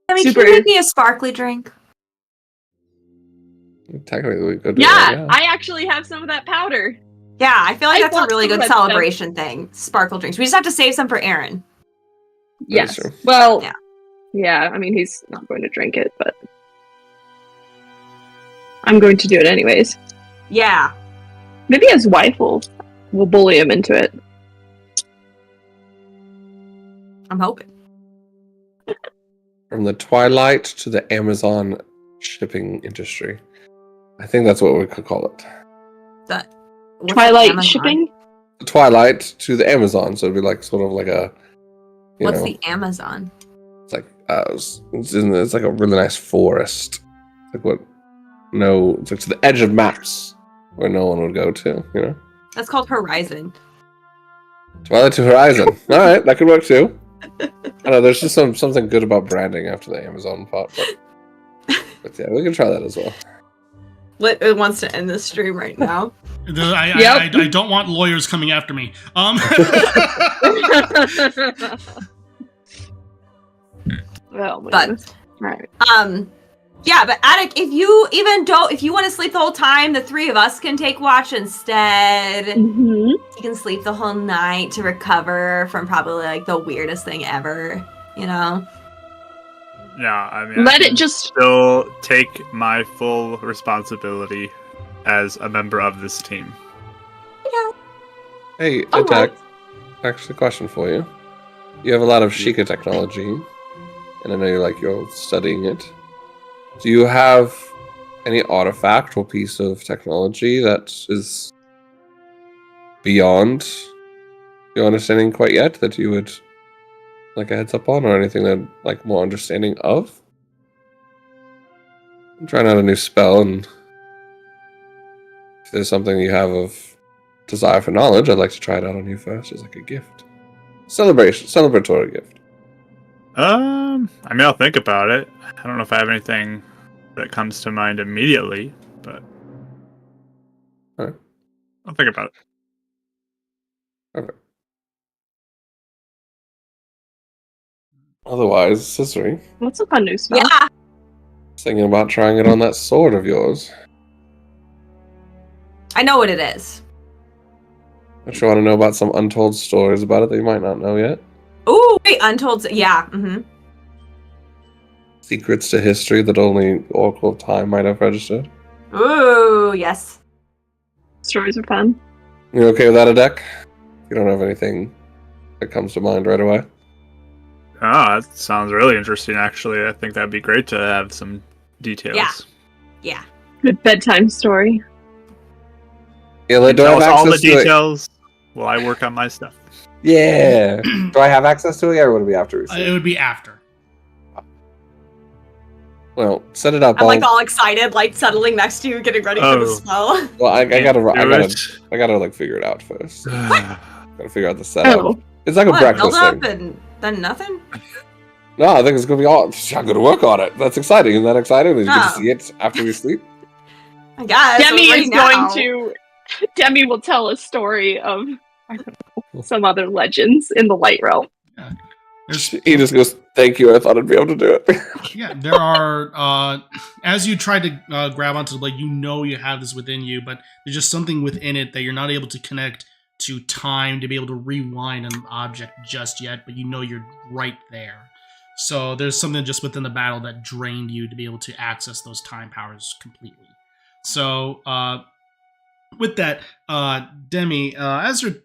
I mean, Super. can you make me a sparkly drink? Technically, we could do Yeah, that, I actually have some of that powder. Yeah, I feel like I that's a want really some good red stuff. celebration thing. Sparkle drinks. We just have to save some for Aaron. That is Yes. true. Well, Yeah. yeah, I mean, he's not going to drink it, but I'm going to do it anyways. Yeah. Maybe his wife will bully him into it. I'm hoping. From the twilight to the Amazon shipping industry. I think that's what we could call it. What's Twilight Amazon? shipping? The twilight to the Amazon, so it'd be like sort of like a. What's the Amazon? It's like it's like a really nice forest. It's like it's like to the edge of maps where no one would go to. You know. That's called Horizon. Twilight to Horizon. All right, that could work too. I know there's just something good about branding after the Amazon part, but yeah, we can try that as well. Lit wants to end this stream right now. I don't want lawyers coming after me. Oh my goodness. Right. Yeah, but Attic, if you want to sleep the whole time, the three of us can take watch instead. Mm-hmm. You can sleep the whole night to recover from probably like the weirdest thing ever, you know? Yeah, I mean, Let I it can just. still take my full responsibility as a member of this team. Hey, Oh, Attack. Actually, question for you. You have a lot of Sheikah technology, and I know you're studying it. Do you have any artifact or piece of technology that is beyond your understanding quite yet that you would like a heads up on, or anything that like more understanding of? I'm trying out a new spell, and if there's something you have of desire for knowledge, I'd like to try it out on you first as like a gift. Celebratory gift. I mean, I'll think about it. I don't know if I have anything that comes to mind immediately, but Alright. I'll think about it. Okay. Otherwise, Cicely, What's a fun new spell? Yeah. thinking about trying it on that sword of yours. I know what it is. Don't you want to know about some untold stories about it that you might not know yet? Ooh, wait, Untold. Yeah. Mm-hmm. Secrets to history that only Oracle of Time might have registered. Ooh, yes. Stories are fun. You okay with that, Adek? You don't have anything that comes to mind right away? Ah, that sounds really interesting, actually. I think that'd be great to have some details. Yeah. Yeah. Good bedtime story. Yeah, like, do I Tell have us all the access to it? details while I work on my stuff. Yeah. Do I have access to it yet, or would it be after we see It it? would be after. Well, set it up. I'm like all excited, like settling next to you, getting ready for the Oh. spell. Well, I gotta Do it. like figure it out first. Gotta figure out the setup. Oh. It's like a What, breakfast build up thing. and then nothing? No, I think it's gonna be all. I'm gonna work on it. That's exciting. Isn't that exciting? That you get to Oh. see it after we sleep. I guess. Demi right is now. going to. Demi will tell a story of I don't know, some other legends in the light realm. He just goes, "Thank you. I thought I'd be able to do it." Yeah, there are, as you try to grab onto the blade, you know you have this within you, but there's just something within it that you're not able to connect to time to be able to rewind an object just yet, but you know you're right there. So there's something just within the battle that drained you to be able to access those time powers completely. So, with that, Demi, as there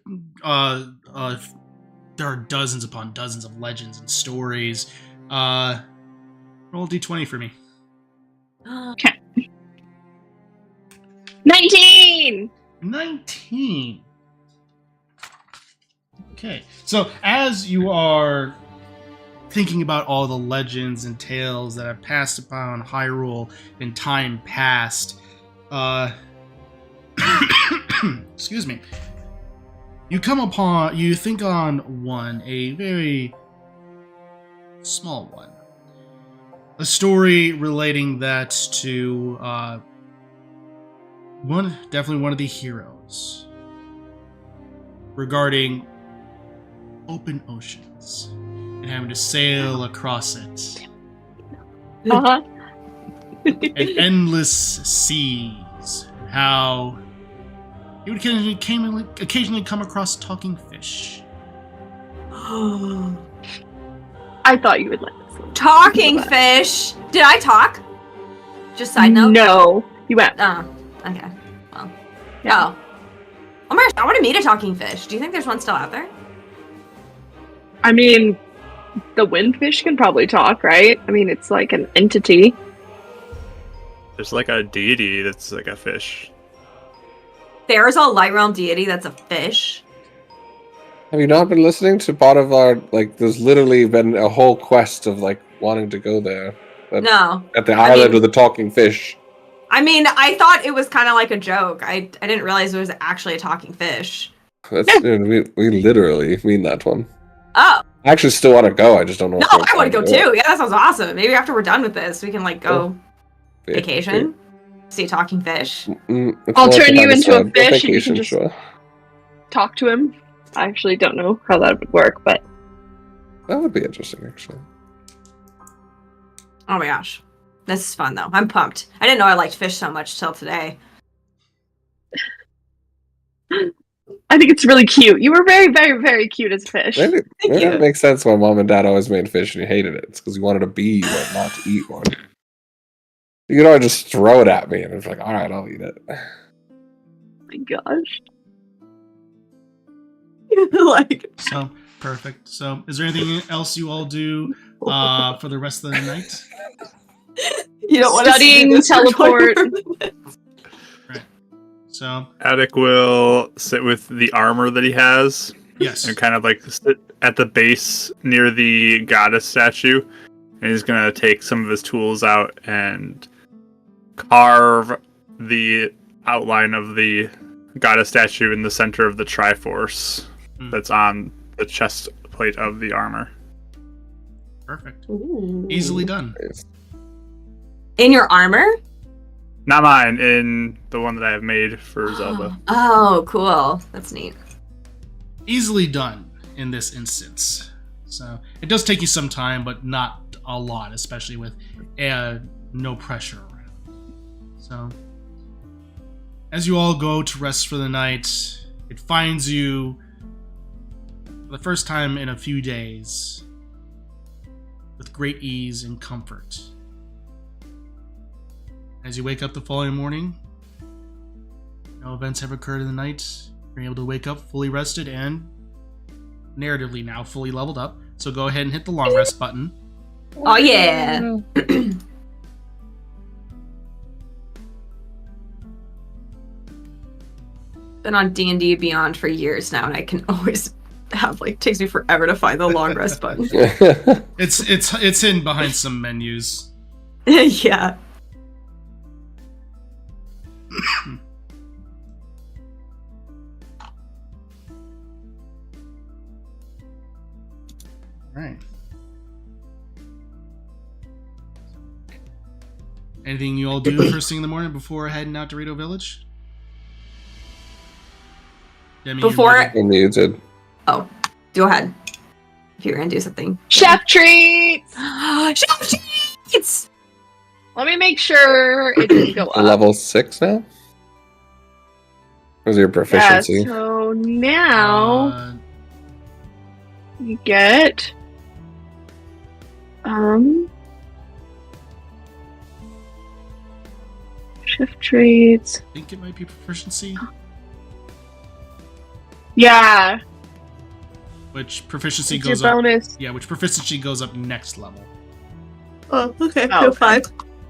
are dozens upon dozens of legends and stories, roll a d20 for me. 19! 19. Okay, so as you are thinking about all the legends and tales that have passed upon Hyrule in time past, excuse me, you think on one, a very small one. A story relating that to, definitely one of the heroes. Regarding open oceans and having to sail across it. Uh-huh. And endless seas. How you would occasionally come across talking fish. I thought you would let this one. Talking fish. Did I talk? Just side note. No. You went. Oh, okay. Well, yeah. Oh my gosh, I want to meet a talking fish. Do you think there's one still out there? I mean, the windfish can probably talk, right? I mean, it's like an entity. There's like a deity that's like a fish. There's a light realm deity that's a fish. Have you not been listening to part of our, like, there's literally been a whole quest of, like, wanting to go there. No. At the island with the talking fish. I mean, I thought it was kind of like a joke. I didn't realize it was actually a talking fish. That's, we literally mean that one. Oh. I actually still want to go, I just don't know. No, I want to go too. Yeah, that sounds awesome. Maybe after we're done with this, we can, like, go vacation. See a talking fish. I'll turn you into a fish and you can just talk to him. I actually don't know how that would work, but... That would be interesting, actually. Oh my gosh. This is fun, though. I'm pumped. I didn't know I liked fish so much till today. I think it's really cute. You were very, very, very cute as a fish. Maybe it makes sense why mom and dad always made fish and you hated it. It's because you wanted to be one, not to eat one. You could always just throw it at me and it's like, alright, I'll eat it. Oh my gosh. Like... So, perfect. So, is there anything else you all do for the rest of the night? You don't want Studying to teleport. Right. So, Attic will sit with the armor that he has. yes. And kind of like sit at the base near the goddess statue. And he's going to take some of his tools out and carve the outline of the goddess statue in the center of the Triforce that's on the chest plate of the armor. Perfect. Ooh. Easily done. In your armor? Not mine, in the one that I have made for Zelda. Oh, cool. That's neat. Easily done in this instance. So, it does take you some time, but not a lot, especially with no pressure around. So, as you all go to rest for the night, it finds you for the first time in a few days with great ease and comfort. As you wake up the following morning, no events have occurred in the night. You're able to wake up fully rested and narratively now fully leveled up. So go ahead and hit the long rest button. Oh, yeah. Been on D&D Beyond for years now, and I can always have, like, takes me forever to find the long rest button. It's hidden behind some menus. Yeah. Right. Anything you all do first thing in the morning before heading out to Rito Village? Demi, Before... I'm muted. Oh, go ahead. If you're gonna do something. Chef treats! Chef treats! Let me make sure it didn't go up. Level 6 now? Where's your proficiency? Yeah, so now you get chef traits. I think it might be proficiency. Yeah. Which proficiency It's goes your up. bonus. Yeah, which proficiency goes up next level. Oh, okay. Oh, So 5.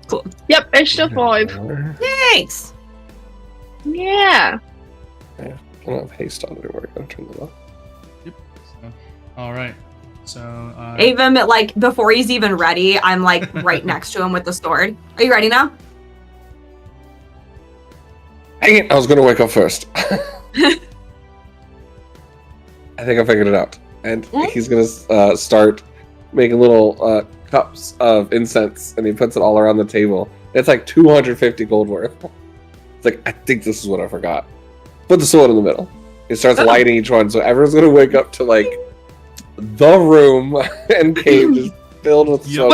Cool. Yep, it's still 5. Thanks. Yeah. I don't have haste on anymore. I'm gonna turn that off. Yep. So, all right. So Even like before he's even ready, I'm like right next to him with the sword. Are you ready now? Dang it! I was gonna wake up first. I think I figured it out. And he's gonna start making little cups of incense, and he puts it all around the table. It's like 250 gold worth. It's like, I think this is what I forgot. Put the sword in the middle. He starts lighting each one, so everyone's gonna wake up to like the room and cave just filled with smoke.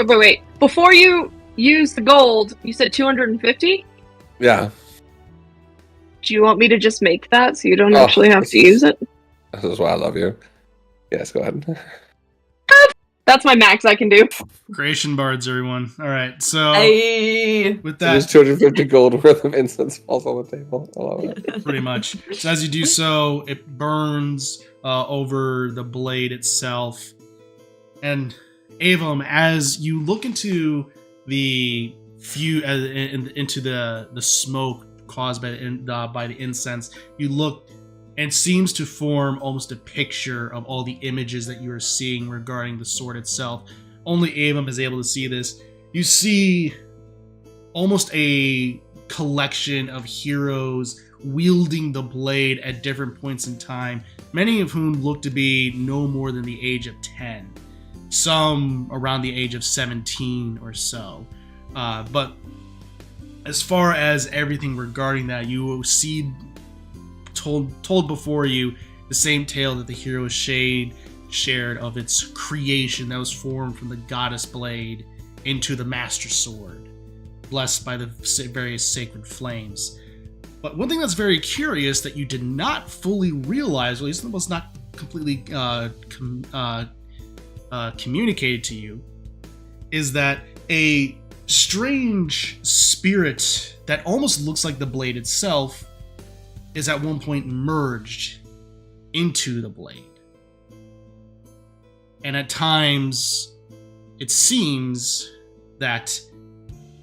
Wait. Before you use the gold, you said 250? Yeah. Do you want me to just make that so you don't actually have to use it? This is why I love you. Yes, go ahead. That's my max I can do. creation bards, everyone. All right. So with that, there's 250 gold worth of incense falls on the table. I love it. Pretty much. So as you do so, it burns over the blade itself, And Avum, as you look into the into the smoke caused by the incense, you look and seems to form almost a picture of all the images that you are seeing regarding the sword itself. Only Avum is able to see this. You see almost a collection of heroes wielding the blade at different points in time, many of whom look to be no more than the age of 10. Some around the age of 17 or so. But as far as everything regarding that, you will see told before you the same tale that the hero shared of its creation that was formed from the goddess blade into the master sword, blessed by the various sacred flames. But one thing that's very curious that you did not fully realize, or at least was not completely communicated to you, is that a strange spirit that almost looks like the blade itself is at one point merged into the blade. And at times, it seems that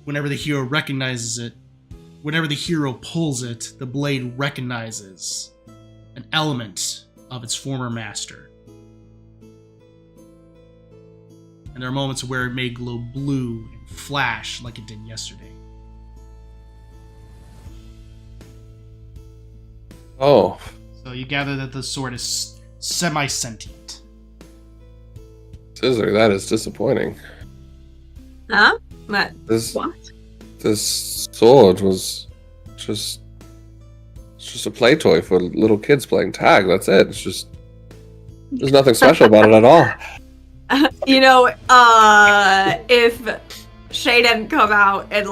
whenever the hero recognizes it, whenever the hero pulls it, the blade recognizes an element of its former master. And there are moments where it may glow blue and flash like it did yesterday. Oh. So you gather that the sword is semi-sentient. Scissor, that is disappointing. Huh? What? This What? sword was just a play toy for little kids playing tag. That's it. It's just there's nothing special about it at all. If Shay didn't come out and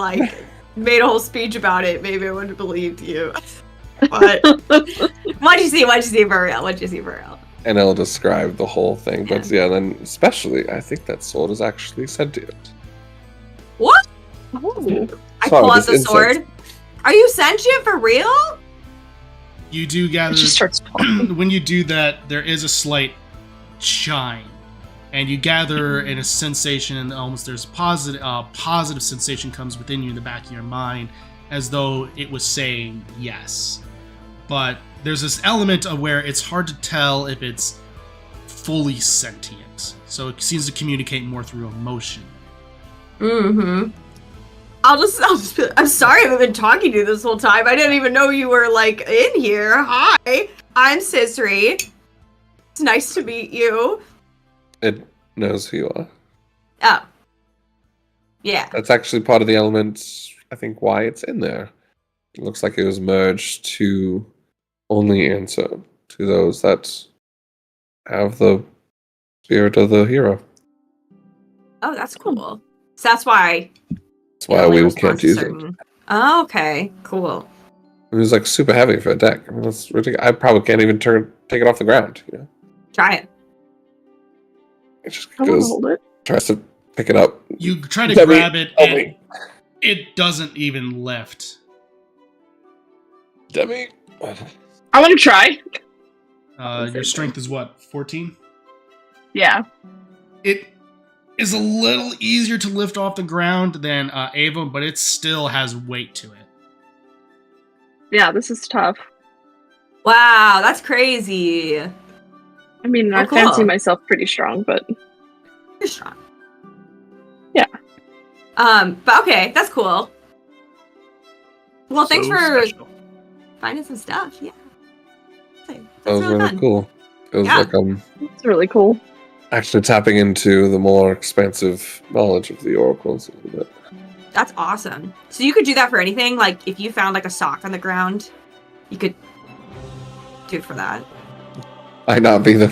made a whole speech about it, maybe I wouldn't have believed you. But what'd you see for real? And I'll describe the whole thing. But yeah, then especially, I think that sword is actually sentient. What? Oh. I Sorry, pull out this the insect. sword. Are you sentient for real? You do gather It just starts talking. when you do that, there is a slight shine, and you gather in a sensation, and almost there's a positive sensation comes within you in the back of your mind, as though it was saying yes. But there's this element of where it's hard to tell if it's fully sentient, so it seems to communicate more through emotion. Mm-hmm. I'll just be, I'm sorry I haven't been talking to you this whole time. I didn't even know you were in here. Hi, I'm Sisri. It's nice to meet you. It knows who you are. Oh. Yeah. That's actually part of the elements, I think, why it's in there. It looks like it was merged to only answer to those that have the spirit of the hero. Oh, that's cool. So that's why. That's why we can't use it. Oh, okay, cool. It was super heavy for a deck. I mean, that's ridiculous. I probably can't even take it off the ground. Try it. It just I want to goes, hold it. tries to pick it up. You try to Debbie, grab it, help and me. it doesn't even lift. Demi. I want to try. Your strength is what, 14? Yeah. It is a little easier to lift off the ground than Ava, but it still has weight to it. Yeah, this is tough. Wow, that's crazy. I mean, Oh, I cool. fancy myself pretty strong, but You're strong. Yeah. But okay, that's cool. Well, thanks So for special. finding some stuff. Yeah. That's That was really fun. cool. It was Yeah. it's really cool. actually tapping into the more expansive knowledge of the oracles a little bit. That's awesome. So you could do that for anything. Like if you found a sock on the ground, you could do it for that. Might not be the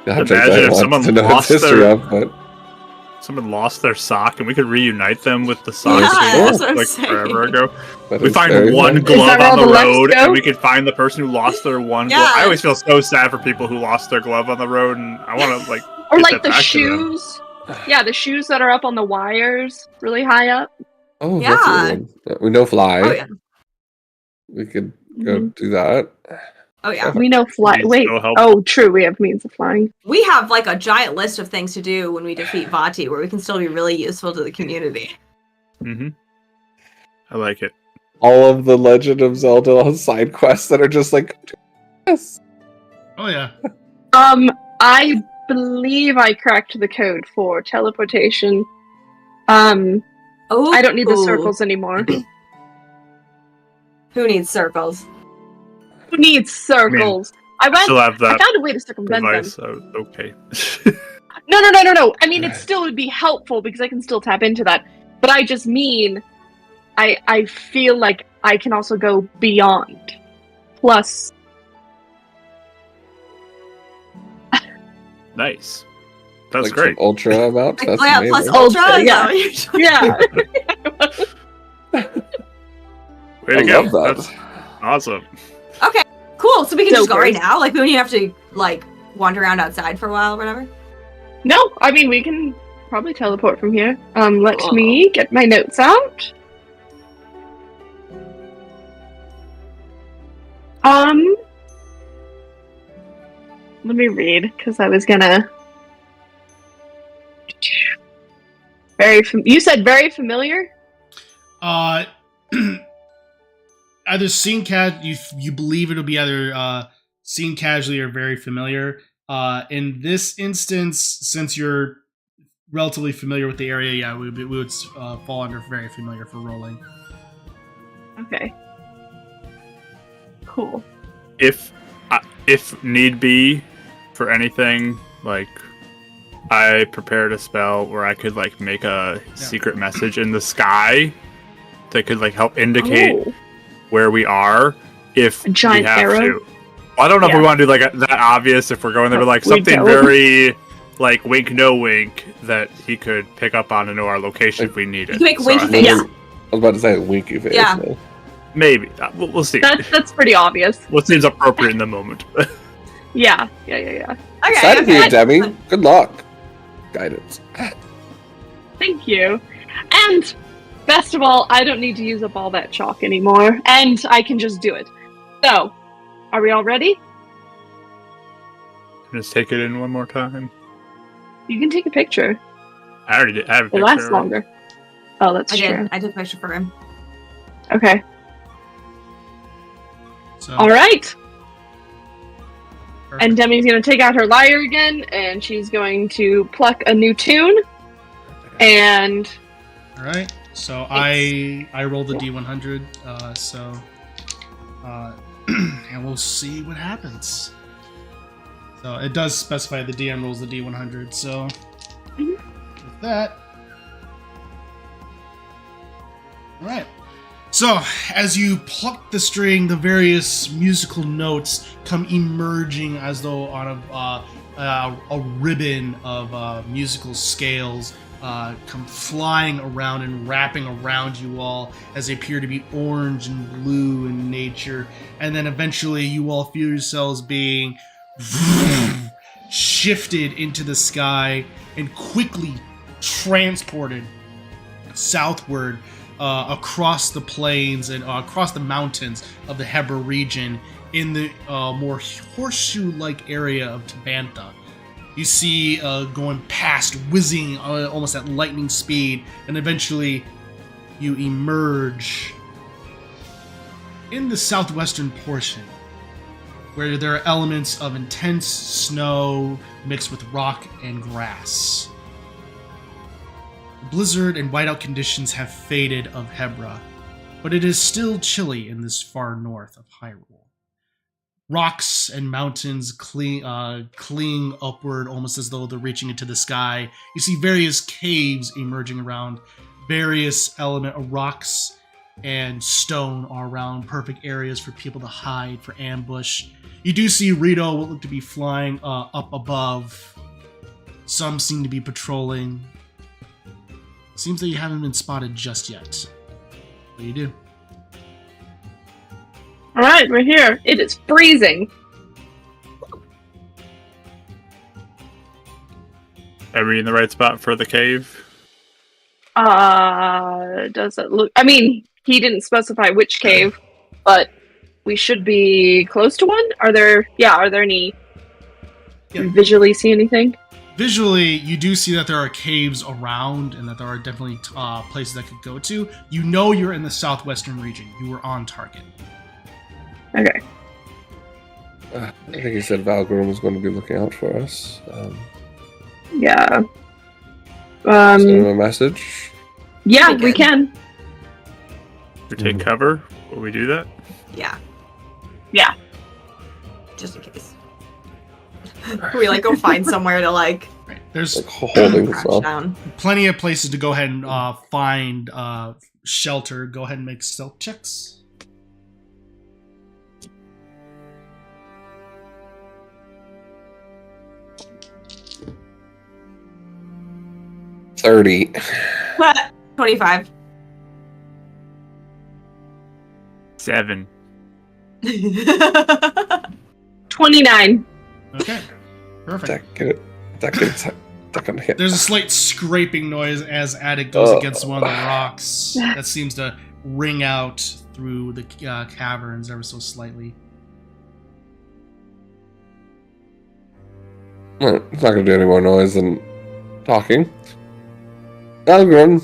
object Imagine I if want someone to know its lost history their- of, but Someone lost their sock, and we could reunite them with the sock Yeah, we that's lost what I'm forever saying. ago. that We is find very one nice. glove that where on all the the lefts road, go? and we could find the person who lost their one glove. Yeah. I always feel so sad for people who lost their glove on the road, and I want to Or get like that the back to them. shoes. Yeah, the shoes that are up on the wires, really high up. Oh, that's a Yeah. good one. We know fly. Oh yeah. We could go Mhm. do that. Oh yeah. We know fly. Please Wait. go help. Oh, true. We have means of flying. We have like a giant list of things to do when we defeat Vaati, where we can still be really useful to the community. Mm-hmm. I like it. All of the Legend of Zelda side quests that are just like, yes. Oh yeah. I believe I cracked the code for teleportation. Oh, I don't need the circles anymore. Who needs circles? Who needs circles? I Still have that found a way to circumvent them. device. So, okay. No. I mean, it still would be helpful because I can still tap into that. But I just mean, I feel like I can also go beyond. Plus, Nice. That's Like great. some Ultra amount. Like, That's yeah, amazing. plus Ultra? Ultra, Is yeah. that what you're yeah. Way to I go. love that. That's awesome. Okay, cool. So we can just go right Dopers. now? Like, we don't even have to, like, wander around outside for a while or whatever? No, I mean, we can probably teleport from here. Let Cool. me get my notes out. Let me read, because I was gonna... You said very familiar? Either seen you believe it'll be either seen casually or very familiar. In this instance, since you're relatively familiar with the area, yeah, we would fall under very familiar for rolling. Okay. Cool. If need be, for anything, like I prepared a spell where I could like make a secret message in the sky that could like help indicate Oh. where we are if A giant we have arrow? to. Well, I don't know if Yeah. we want to do like that obvious if we're going there, but like We something don't. very like wink no wink that he could pick up on to know our location if we need it. You can make So winky I- face. Yeah. I was about to say winky face. Yeah. though. Maybe we'll see. That's pretty obvious. What seems appropriate in the moment. Yeah. Okay, Excited for you, okay. Demi. Good luck. Guidance. Thank you. And best of all, I don't need to use up all that chalk anymore, and I can just do it. So, are we all ready? Just take it in one more time. You can take a picture. I already did. I have a It picture. lasts longer. Oh, that's I true. did. I took a picture for him. Okay. So, All right. perfect. And Demi's going to take out her lyre again, and she's going to pluck a new tune. And All right. So I rolled the D100. And we'll see what happens. So it does specify the DM rolls the D100. So Mhm. with that, all right. So as you pluck the string, the various musical notes come emerging as though on a ribbon of musical scales. Come flying around and wrapping around you all as they appear to be orange and blue in nature. And then eventually you all feel yourselves being shifted into the sky and quickly transported southward across the plains and across the mountains of the Hebra region in the more horseshoe-like area of Tabantha. You see going past, whizzing almost at lightning speed, and eventually you emerge in the southwestern portion, where there are elements of intense snow mixed with rock and grass. The blizzard and whiteout conditions have faded of Hebra, but it is still chilly in this far north of Hyrule. Rocks and mountains cling upward almost as though they're reaching into the sky. You see various caves emerging around. Various element of rocks and stone are around, perfect areas for people to hide, for ambush. You do see Rito, what look to be flying up above. Some seem to be patrolling. Seems that you haven't been spotted just yet. What do you do? all right, we're here. It is freezing. Are we in the right spot for the cave? Does it look? I mean, he didn't specify which cave, but we should be close to one. Are there any? Yeah. Visually see anything? Visually, you do see that there are caves around and that there are definitely places that could go to. You know you're in the southwestern region. You were on target. Okay. I think he said Valgrim was going to be looking out for us. Yeah. Send him a message. Yeah, we can. We take cover. Will we do that? Yeah. Yeah. Just in case. We like go find somewhere to like. Right. There's Like holding crouch stuff. down. plenty of places to go ahead and find shelter. Go ahead and make stealth checks. $30. 25. 7. 29. Okay. Perfect. That gonna hit. There's a slight scraping noise as Attic goes against one of the rocks that seems to ring out through the caverns ever so slightly. Well, it's not gonna do any more noise than talking. Valgrim,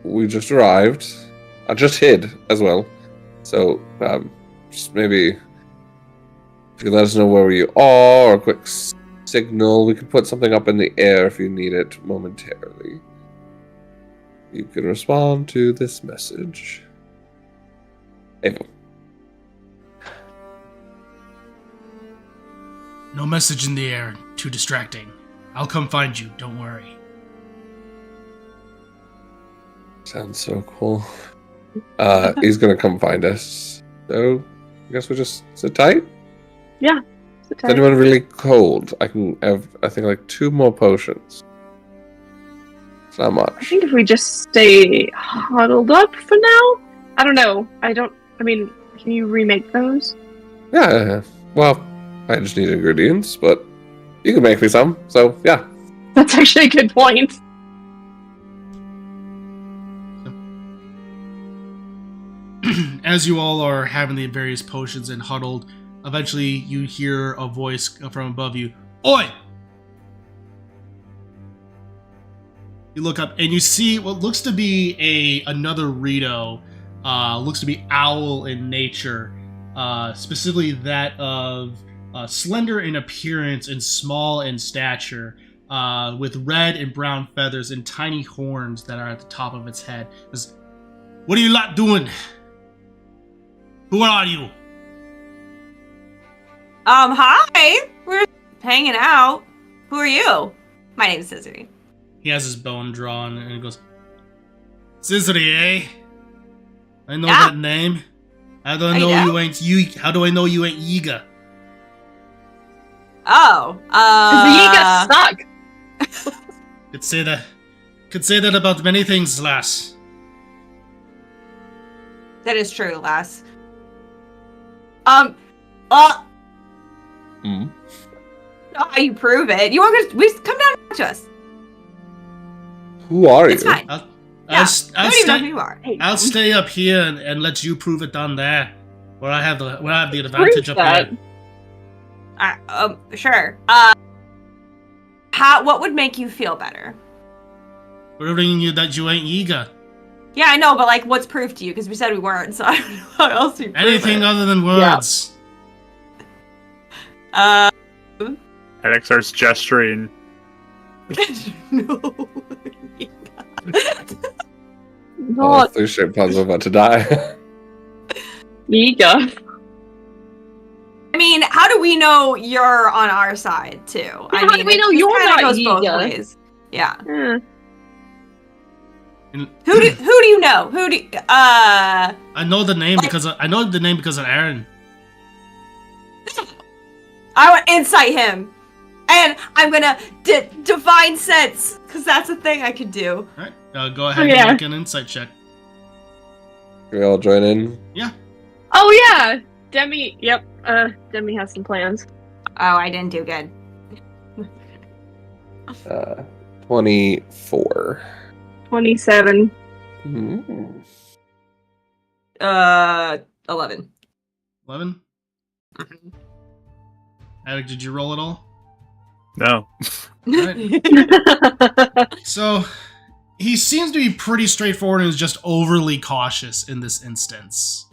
we just arrived. I just hid as well. So, just maybe if you let us know where you are, or a quick signal, we can put something up in the air if you need it momentarily. You can respond to this message. Ava. No message in the air. Too distracting. I'll come find you. Don't worry. Sounds so cool. He's gonna come find us. So, I guess we just sit tight. Yeah. Is anyone really cold? I can have, I think, like 2 more potions. It's not I much. think if we just stay huddled up for now. I don't know. Can you remake those? Yeah. Well, I just need ingredients, but you can make me some. So, yeah. That's actually a good point. As you all are having the various potions and huddled, eventually you hear a voice from above you. Oi! You look up and you see what looks to be another Rito. Looks to be owl in nature. Specifically that of slender in appearance and small in stature. With red and brown feathers and tiny horns that are at the top of its head. Says, what are you lot doing? Who are you? Hi. We're hanging out. Who are you? My name's Scissory. He has his bone drawn and he goes, Scissory, eh? I know Yeah. that name. How do I I know know. you ain't you? How do I know you ain't Yiga? Oh. The Yiga suck. Could say that about many things, lass. That is true, lass. Hmm? How you prove it? You want to come down and talk to us? Who are It's you? fine. I'll I don't even know who stay. you are. I'll stay up here and let you prove it down there, where I have the advantage up that. here. Sure. What would make you feel better? Proving you that you ain't Yiga. Yeah, I know, but like, what's proof to you? Because we said we weren't, so I don't know how else you prove Anything it. other than words. Alex starts gesturing. No. Oh, Not three straight puns are about to die. Yiga. I mean, how do we know you're on our side too? I How mean, do we know it you're kinda not goes both Yiga? ways. Yeah. Eh. Who do you know? I know the name Like- because of Aaron. I want to insight him, and I'm gonna divine sense because that's a thing I could do. All right, go ahead yeah. and make an insight check. Can we all join in? Oh yeah, Demi. Yep. Demi has some plans. Oh, I didn't do good. 24. 27. Hmm. 11. 11? Attic, did you roll at all? No. So, he seems to be pretty straightforward and is just overly cautious in this instance.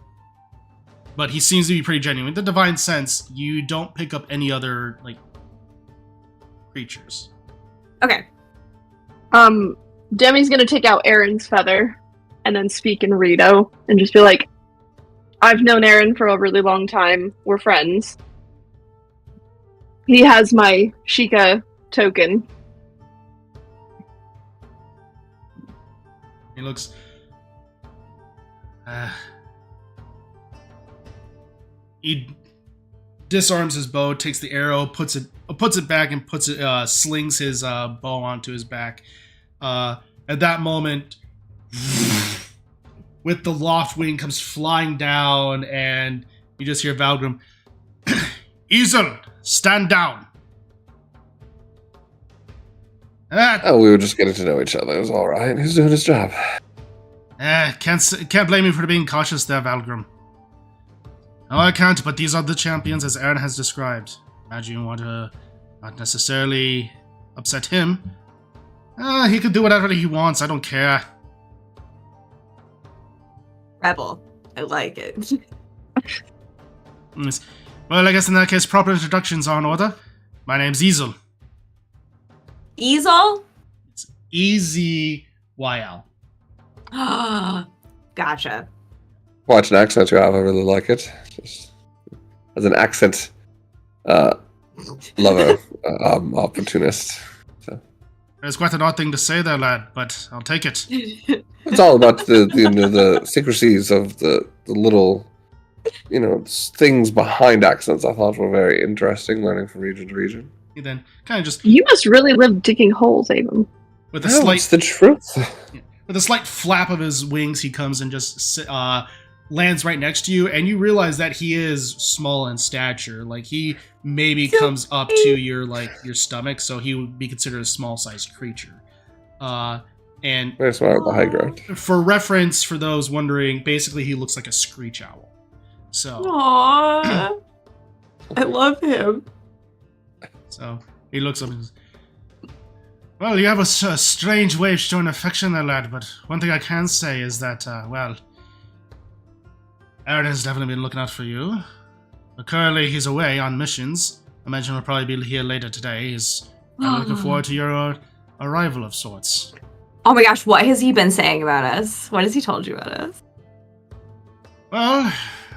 But he seems to be pretty genuine. With the divine sense, you don't pick up any other, like, creatures. Okay. Demi's gonna take out Aaron's feather and then speak in Rito and just be like, I've known Aaron for a really long time. We're friends. He has my Sheikah token. He looks... he disarms his bow, takes the arrow, puts it back, and slings his bow onto his back. At that moment, with the loft wing comes flying down, and you just hear Valgrim, Easel, stand down. Oh, we were just getting to know each other. It was all right. He's doing his job. Can't blame you for being cautious there, Valgrim. No, I can't, but these are the champions as Aaron has described. Imagine you want to not necessarily upset him. He can do whatever he wants, I don't care. Rebel. I like it. Well, I guess in that case, proper introductions are in order. My name's Easel. Easel? It's E-Z-Y-L. Gotcha. Watch an accent you have. I really like it. Just as an accent lover, opportunist. So. It's quite an odd thing to say there, lad, but I'll take it. It's all about the secrecies of the little, things behind accents. I thought were very interesting, learning from region to region. He then kind of just... You must really live digging holes, Avon. With a No, slight... it's the truth. With a slight flap of his wings, he comes and just lands right next to you, and you realize that he is small in stature. Like, he maybe comes up to your stomach, so he would be considered a small-sized creature. And Very smart, the high ground. for reference, for those wondering, basically he looks like a screech owl. So, Aww. I love him. so he looks up and says, well, you have a strange way of showing affection there, lad, but one thing I can say is that, Aaron has definitely been looking out for you. But currently, he's away on missions. I imagine he'll probably be here later today. I'm looking forward to your arrival of sorts. Oh my gosh, what has he been saying about us? What has he told you about us? Well,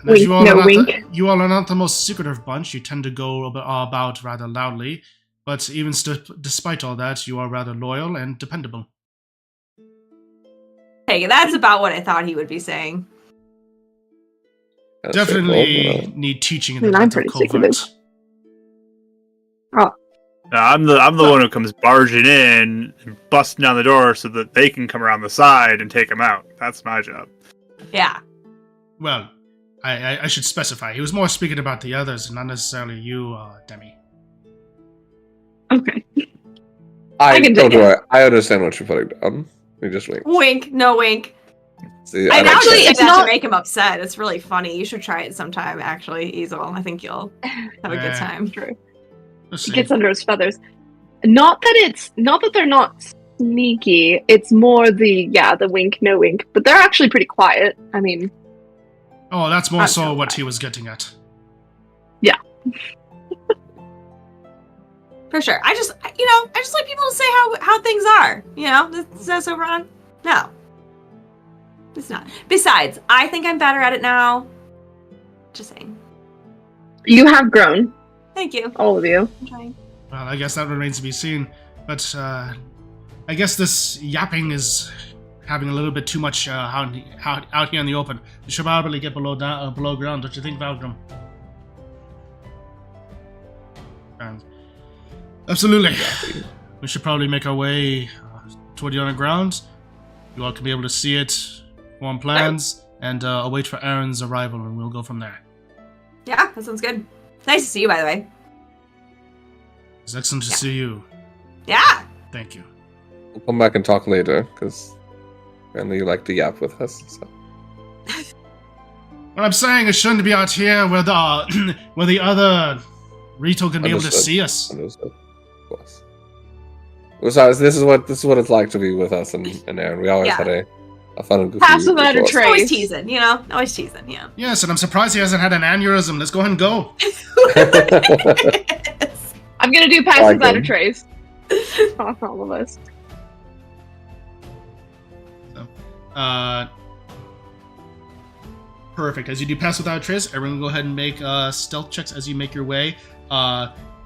Wink, you all, no are not the most secretive bunch. You tend to go about rather loudly. But even despite all that, you are rather loyal and dependable. Hey, that's about what I thought he would be saying. That's Definitely need teaching in the I'm matter of pretty covert. secretive. Oh, I'm the one who comes barging in and busting down the door so that they can come around the side and take him out. That's my job. Yeah. Well, I should specify. He was more speaking about the others, not necessarily you, Demi. okay. I can don't take it. worry. I understand what you're putting down. You just wink. Wink, no wink. See, I don't actually care. it's not to make him upset. It's really funny. You should try it sometime, actually, Easel. I think you'll have a good time. True. Let's He see. gets under his feathers. Not that they're not sneaky. It's more the wink, no wink. But they're actually pretty quiet. I mean, Oh, that's more I'm so so what glad. he was getting at. For sure. I just like people to say how things are. Is that so wrong? No. It's not. Besides, I think I'm better at it now. Just saying. you have grown, Thank you. all of you. I'm trying. Well, I guess that remains to be seen. But I guess this yapping is having a little bit too much out here in the open. We should probably get below ground, don't you think, Valgrim? And absolutely. We should probably make our way toward the underground. You all can be able to see it, form plans, and await for Aaron's arrival, and we'll go from there. Yeah, that sounds good. Nice to see you, by the way. It's excellent to see you. Yeah. Thank you. We'll come back and talk later, because apparently you like to yap with us. So. What I'm saying is shouldn't be out here where the where the other Rito can be able to Understood. see us. Understood. Of course. Besides, this is what it's like to be with us and Aaron. We always Yeah. had a fun and goofy Passive at a ritual. trait. Always teasing, you know? Always teasing, yeah. Yes, and I'm surprised he hasn't had an aneurysm. Let's go ahead and go. I'm gonna do passive Like at a him. trace. Off all of us. Perfect. As you do pass without a trace, everyone go ahead and make stealth checks as you make your way.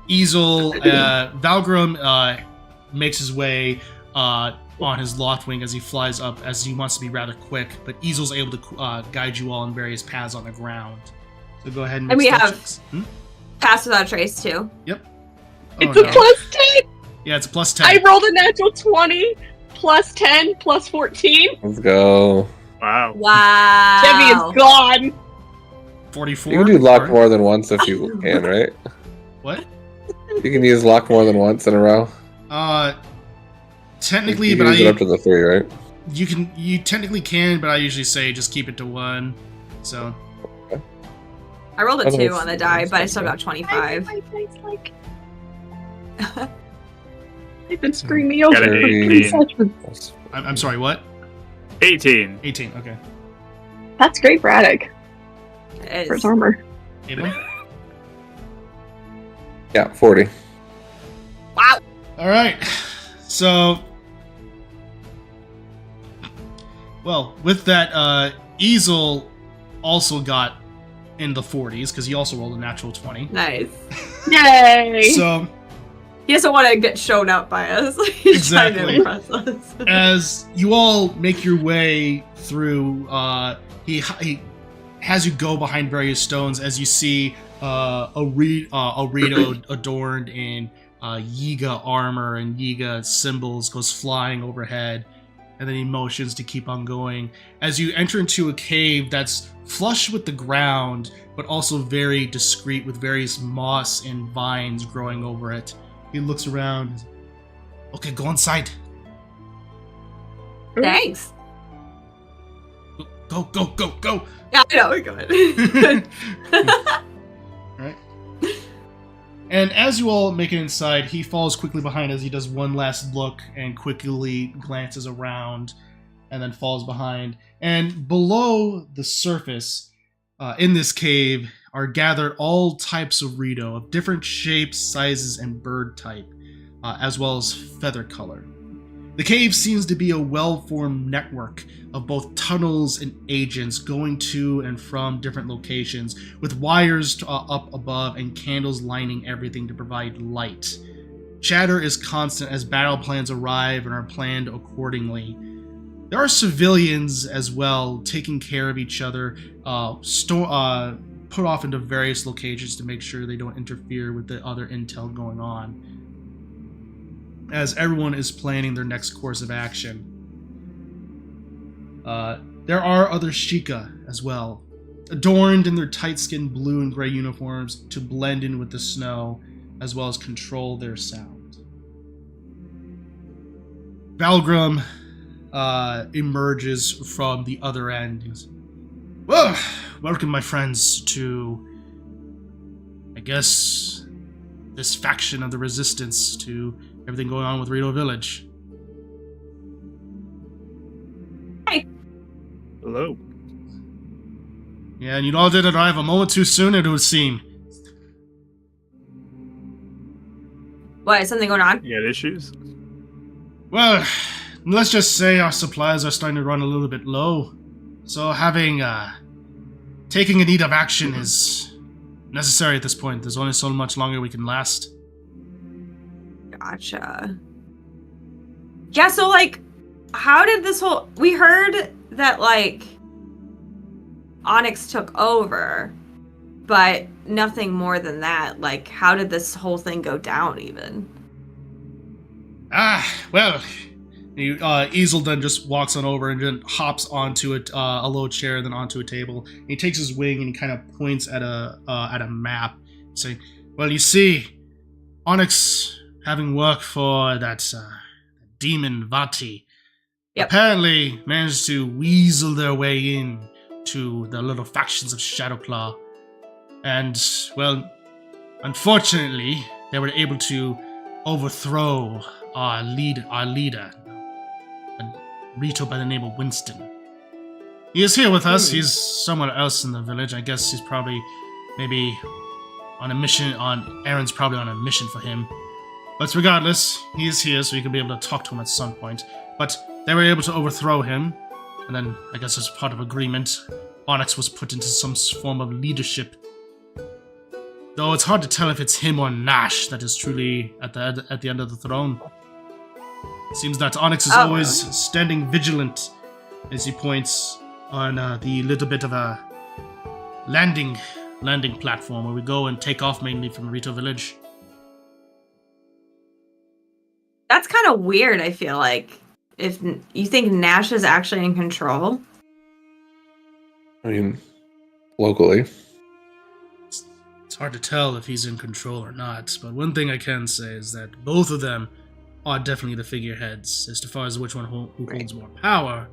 Easel, Valgrim makes his way on his Loftwing as he flies up, as he wants to be rather quick, but Easel's able to guide you all in various paths on the ground. So go ahead and make And we stealth have- checks. Pass without a trace, too. Oh, It's a no. plus 10! Yeah, it's a plus 10. I rolled a natural 20, plus 10, plus 14. Let's go. Wow. Wow. Debbie is gone. 44. You can do luck Or- more than once if you can, right? What? You can use luck more than once in a row. Technically, you but can use it up to the 3, right? you technically can, but I usually say just keep it to 1. So I rolled a Oh, 2 that's- on the die, but I that's still okay. got 25. My dice, like... They've been screwing me over. Got an for 18. such- I'm sorry. What? 18. 18. Okay. That's great for Attic, It for is. his armor. Abel? Yeah, 40. Wow. All right. So, well, with that, Easel also got in the 40s because he also rolled a natural 20. Nice. Yay! So, He doesn't want to get shown up by us. He's trying to Exactly. impress us. as you all make your way through, he has you go behind various stones as you see a Rito adorned in Yiga armor and Yiga symbols goes flying overhead, and then he motions to keep on going as you enter into a cave that's flush with the ground, but also very discreet with various moss and vines growing over it. He looks around. Okay, go inside. Thanks. Go, go, go, go. Yeah, I know. Go ahead. Right. And as you all make it inside, he falls quickly behind as he does one last look and quickly glances around and then falls behind. And below the surface, in this cave, are gathered all types of Rito of different shapes, sizes, and bird type, as well as feather color. The cave seems to be a well-formed network of both tunnels and agents going to and from different locations, with wires up above and candles lining everything to provide light. Chatter is constant as battle plans arrive and are planned accordingly. There are civilians as well, taking care of each other, put off into various locations to make sure they don't interfere with the other intel going on, as everyone is planning their next course of action. There are other Sheikah as well, adorned in their tight-skinned blue and gray uniforms to blend in with the snow, as well as control their sound. Valgrim emerges from the other end. He goes, well, welcome, my friends, to, I guess, this faction of the Resistance, to everything going on with Rito Village. Hello. Yeah, and you all did arrive a moment too soon, it would seem. What, is something going on? You got issues? Well, let's just say our supplies are starting to run a little bit low. So having, taking a need of action is necessary at this point. There's only so much longer we can last. Gotcha. Yeah, so, like, how did this whole... We heard that, like, Onyx took over, but nothing more than that. Like, how did this whole thing go down, even? Well, Easel then just walks on over and then hops onto a low chair, then onto a table. He takes his wing and he kind of points at a map, saying, well, you see, Onyx, having worked for that demon Vaati, Yep. apparently managed to weasel their way in to the little factions of Shadowclaw. And, well, unfortunately, they were able to overthrow our leader, a Rito by the name of Winston. He is here with us. He's somewhere else in the village. I guess he's probably maybe on a mission. Aaron's probably on a mission for him. But regardless, he is here, so you can be able to talk to him at some point. But they were able to overthrow him, and then I guess as part of agreement, Onyx was put into some form of leadership. Though it's hard to tell if it's him or Nash that is truly at the end of the throne. It seems that Onyx is always standing vigilant as he points on the little bit of a landing platform where we go and take off mainly from Rito Village. That's kind of weird, I feel like. If you think Nash is actually in control. I mean, locally. It's hard to tell if he's in control or not, but one thing I can say is that both of them are definitely the figureheads. As far as which one who holds more power,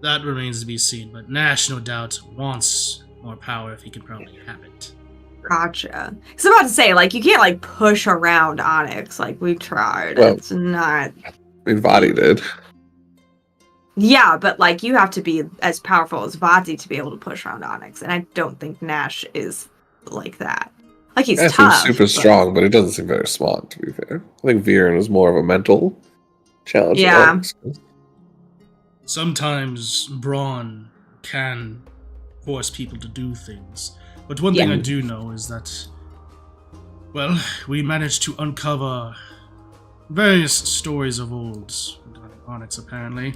that remains to be seen. But Nash, no doubt, wants more power if he can probably have it. Gotcha. Because I'm about to say, like, you can't, like, push around Onyx. Like, we've tried. Well, it's not... I mean, Vaati did. Yeah, but, like, you have to be as powerful as Vaati to be able to push around Onyx. And I don't think Nash is like that. Like, he's tough. He's super strong, but he doesn't seem very smart, to be fair. I think Viren is more of a mental challenge. Yeah. Sometimes brawn can force people to do things. But one thing I do know is that, well, we managed to uncover various stories of old regarding Onyx, apparently.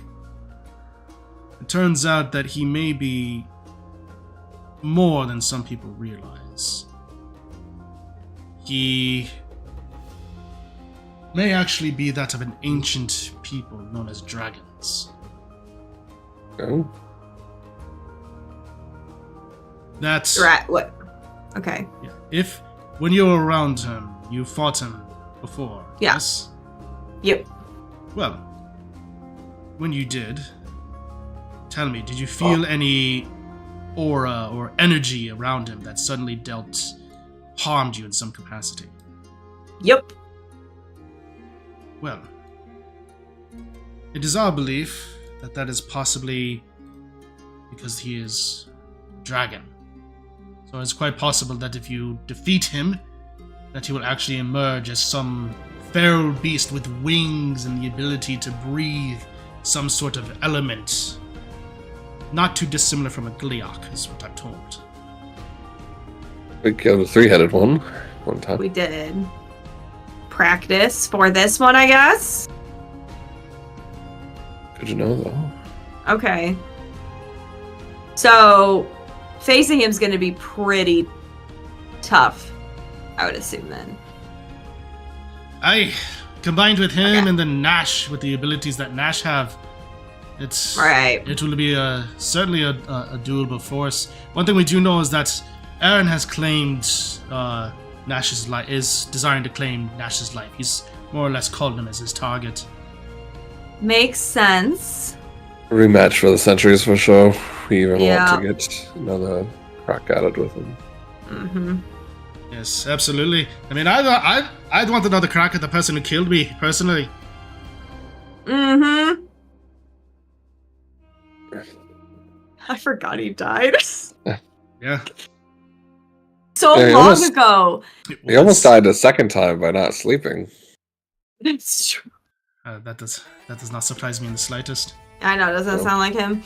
It turns out that he may be more than some people realize. He may actually be that of an ancient people known as dragons. Oh. That's right. What? Okay. Yeah. If when you were around him, you fought him before. Yeah. Yes. Yep. Well, when you did, tell me, did you feel any aura or energy around him that suddenly harmed you in some capacity? Yep. Well, it is our belief that is possibly because he is a dragon. So it's quite possible that if you defeat him, that he will actually emerge as some feral beast with wings and the ability to breathe some sort of element. Not too dissimilar from a Gliok, is what I'm told. We killed a three-headed one time. We did. Practice for this one, I guess. Good to know, though. Okay. So, facing him's going to be pretty tough, I would assume then. Combined with him and then Nash, with the abilities that Nash have, it will be certainly a doable force. One thing we do know is that Aaron has claimed Nash's life, is desiring to claim Nash's life. He's more or less called him as his target. Makes sense. Rematch for the centuries for sure. We even want to get another crack at it with him. Mm-hmm. Yes, absolutely. I mean, I'd want another crack at the person who killed me, personally. Mm-hmm. I forgot he died. Yeah. So long ago. He almost died a second time by not sleeping. That's true. That does not surprise me in the slightest. I know, doesn't sound like him.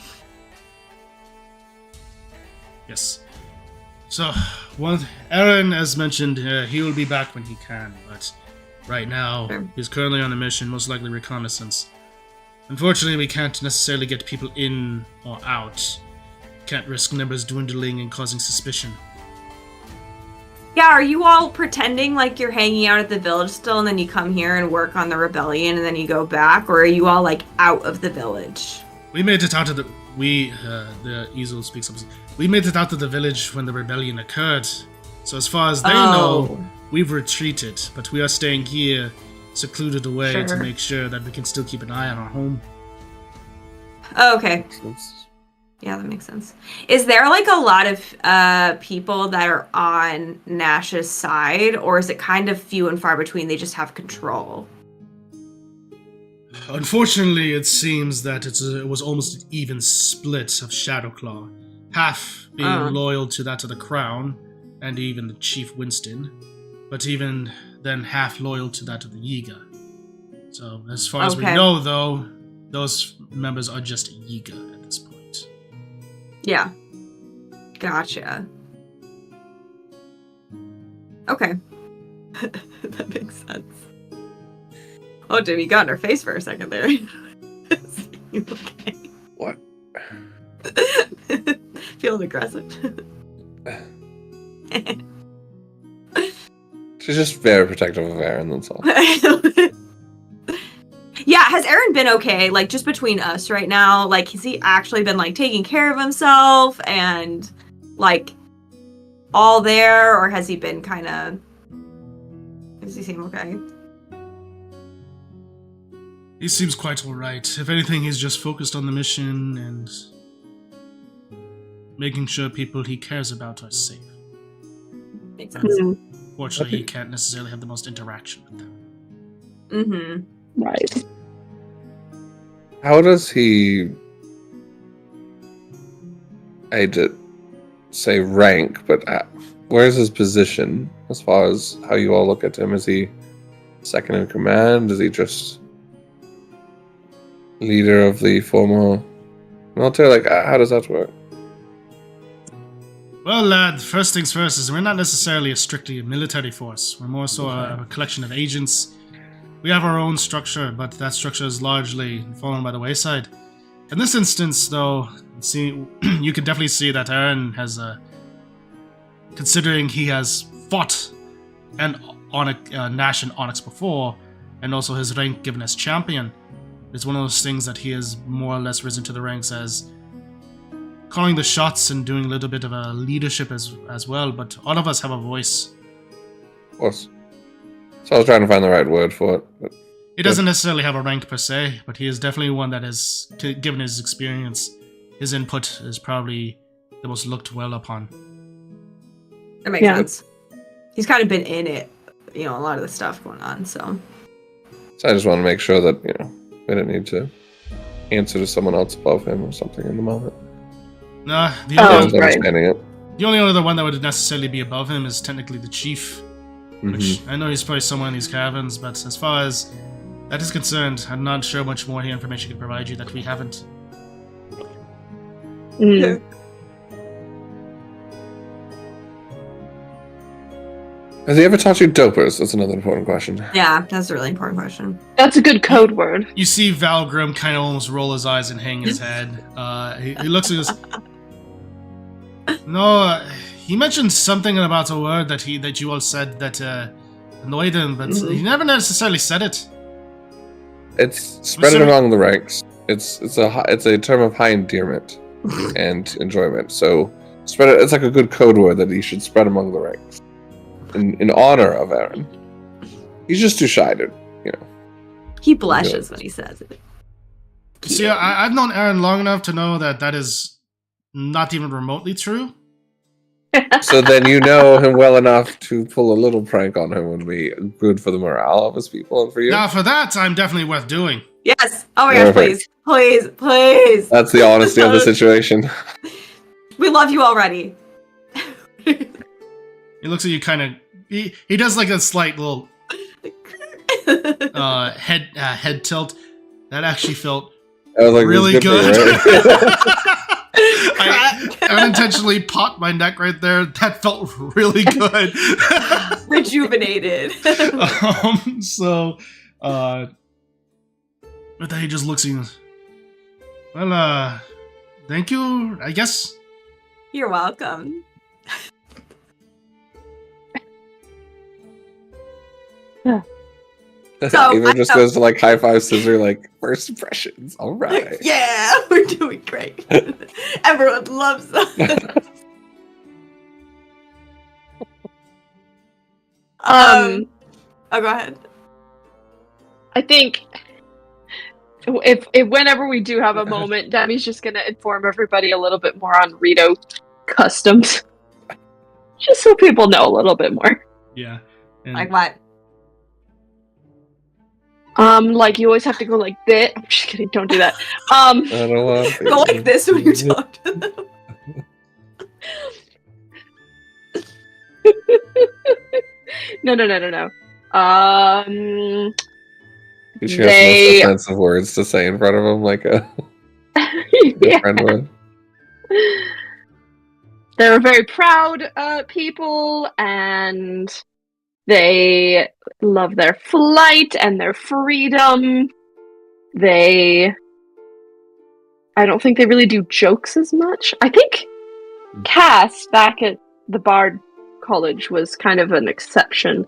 Yes. So, Aaron, as mentioned, he will be back when he can, but right now, he's currently on a mission, most likely reconnaissance. Unfortunately, we can't necessarily get people in or out. Can't risk numbers dwindling and causing suspicion. Yeah, are you all pretending like you're hanging out at the village still, and then you come here and work on the rebellion, and then you go back, or are you all, like, out of the village? We made it out of the... the easel speaks up. We made it out of the village when the rebellion occurred. So as far as they know, we've retreated, but we are staying here, secluded away, to make sure that we can still keep an eye on our home. Oh, okay. Yeah, that makes sense. Is there like a lot of people that are on Nash's side, or is it kind of few and far between? They just have control. Unfortunately, it seems that it was almost an even split of Shadowclaw. Half being loyal to that of the Crown, and even the Chief Winston, but even then half loyal to that of the Yiga. So, as far as we know, though, those members are just Yiga at this point. Yeah. Gotcha. Okay. That makes sense. Oh, Jimmy got in her face for a second there. You okay? What? Feeling aggressive. She's just very protective of Aaron, that's all. Yeah, has Aaron been okay? Like, just between us right now, like, has he actually been, like, taking care of himself and, like, all there? Or has he been kind of... Does he seem okay? He seems quite alright. If anything, he's just focused on the mission and making sure people he cares about are safe. Makes sense. Fortunately, he can't necessarily have the most interaction with them. Mm-hmm. Right. How does he... I hate to say rank, but where's his position as far as how you all look at him? Is he second in command? Is he just leader of the former military? Like, how does that work? Well, lad, first things first is we're not necessarily strictly a military force. We're more so a collection of agents. We have our own structure, but that structure is largely fallen by the wayside. In this instance, though, you can definitely see that Aaron has, considering he has fought and Nash and Onyx before, and also his rank given as champion, it's one of those things that he has more or less risen to the ranks as calling the shots and doing a little bit of a leadership as well, but all of us have a voice. Of course. So I was trying to find the right word for it. But he doesn't necessarily have a rank per se, but he is definitely one that is, given his experience, his input is probably the most looked well upon. That makes sense. He's kind of been in it, a lot of the stuff going on, so. So I just want to make sure that, we didn't need to answer to someone else above him or something in the moment. Nah, the only other one that would necessarily be above him is technically the chief. Which I know he's probably somewhere in these caverns, but as far as that is concerned, I'm not sure much more information he can provide you that we haven't. Mm. Has he ever taught you dopers? That's another important question. Yeah, that's a really important question. That's a good code word. You see Valgrim kind of almost roll his eyes and hang his head. He looks at us. No, he mentioned something about a word that you all said that annoyed him, but he never necessarily said it. It's spread it among the ranks. It's a term of high endearment and enjoyment. So spread it. It's like a good code word that he should spread among the ranks in honor of Aaron. He's just too shy to, He blushes when he says it. See, I've known Aaron long enough to know that is not even remotely true. So then you know him well enough to pull a little prank on him would be good for the morale of his people and for you. Now, for that, I'm definitely worth doing. Yes. Oh my gosh, Perfect. please. That's the honesty of the situation. We love you already. He looks at you kind of... He does like a slight little head tilt. That actually felt really good. I unintentionally popped my neck right there. That felt really good. Rejuvenated. But then he just looks at you. Well, thank you, I guess. You're welcome. So, Eva just goes to high five scissor, first impressions. All right. Yeah, we're doing great. Everyone loves us. Oh, go ahead. I think if whenever we do have a moment, Demi's just gonna inform everybody a little bit more on Rito customs, just so people know a little bit more. Yeah. And Like what? Like you always have to go like this. I'm just kidding. Don't do that. I don't want to. Go like this when you talk to them. No. You should have the most offensive words to say in front of them, like a Yeah. friend would. They're very proud people, and they love their flight and their freedom. I don't think they really do jokes as much. I think Cass back at the Bard College was kind of an exception.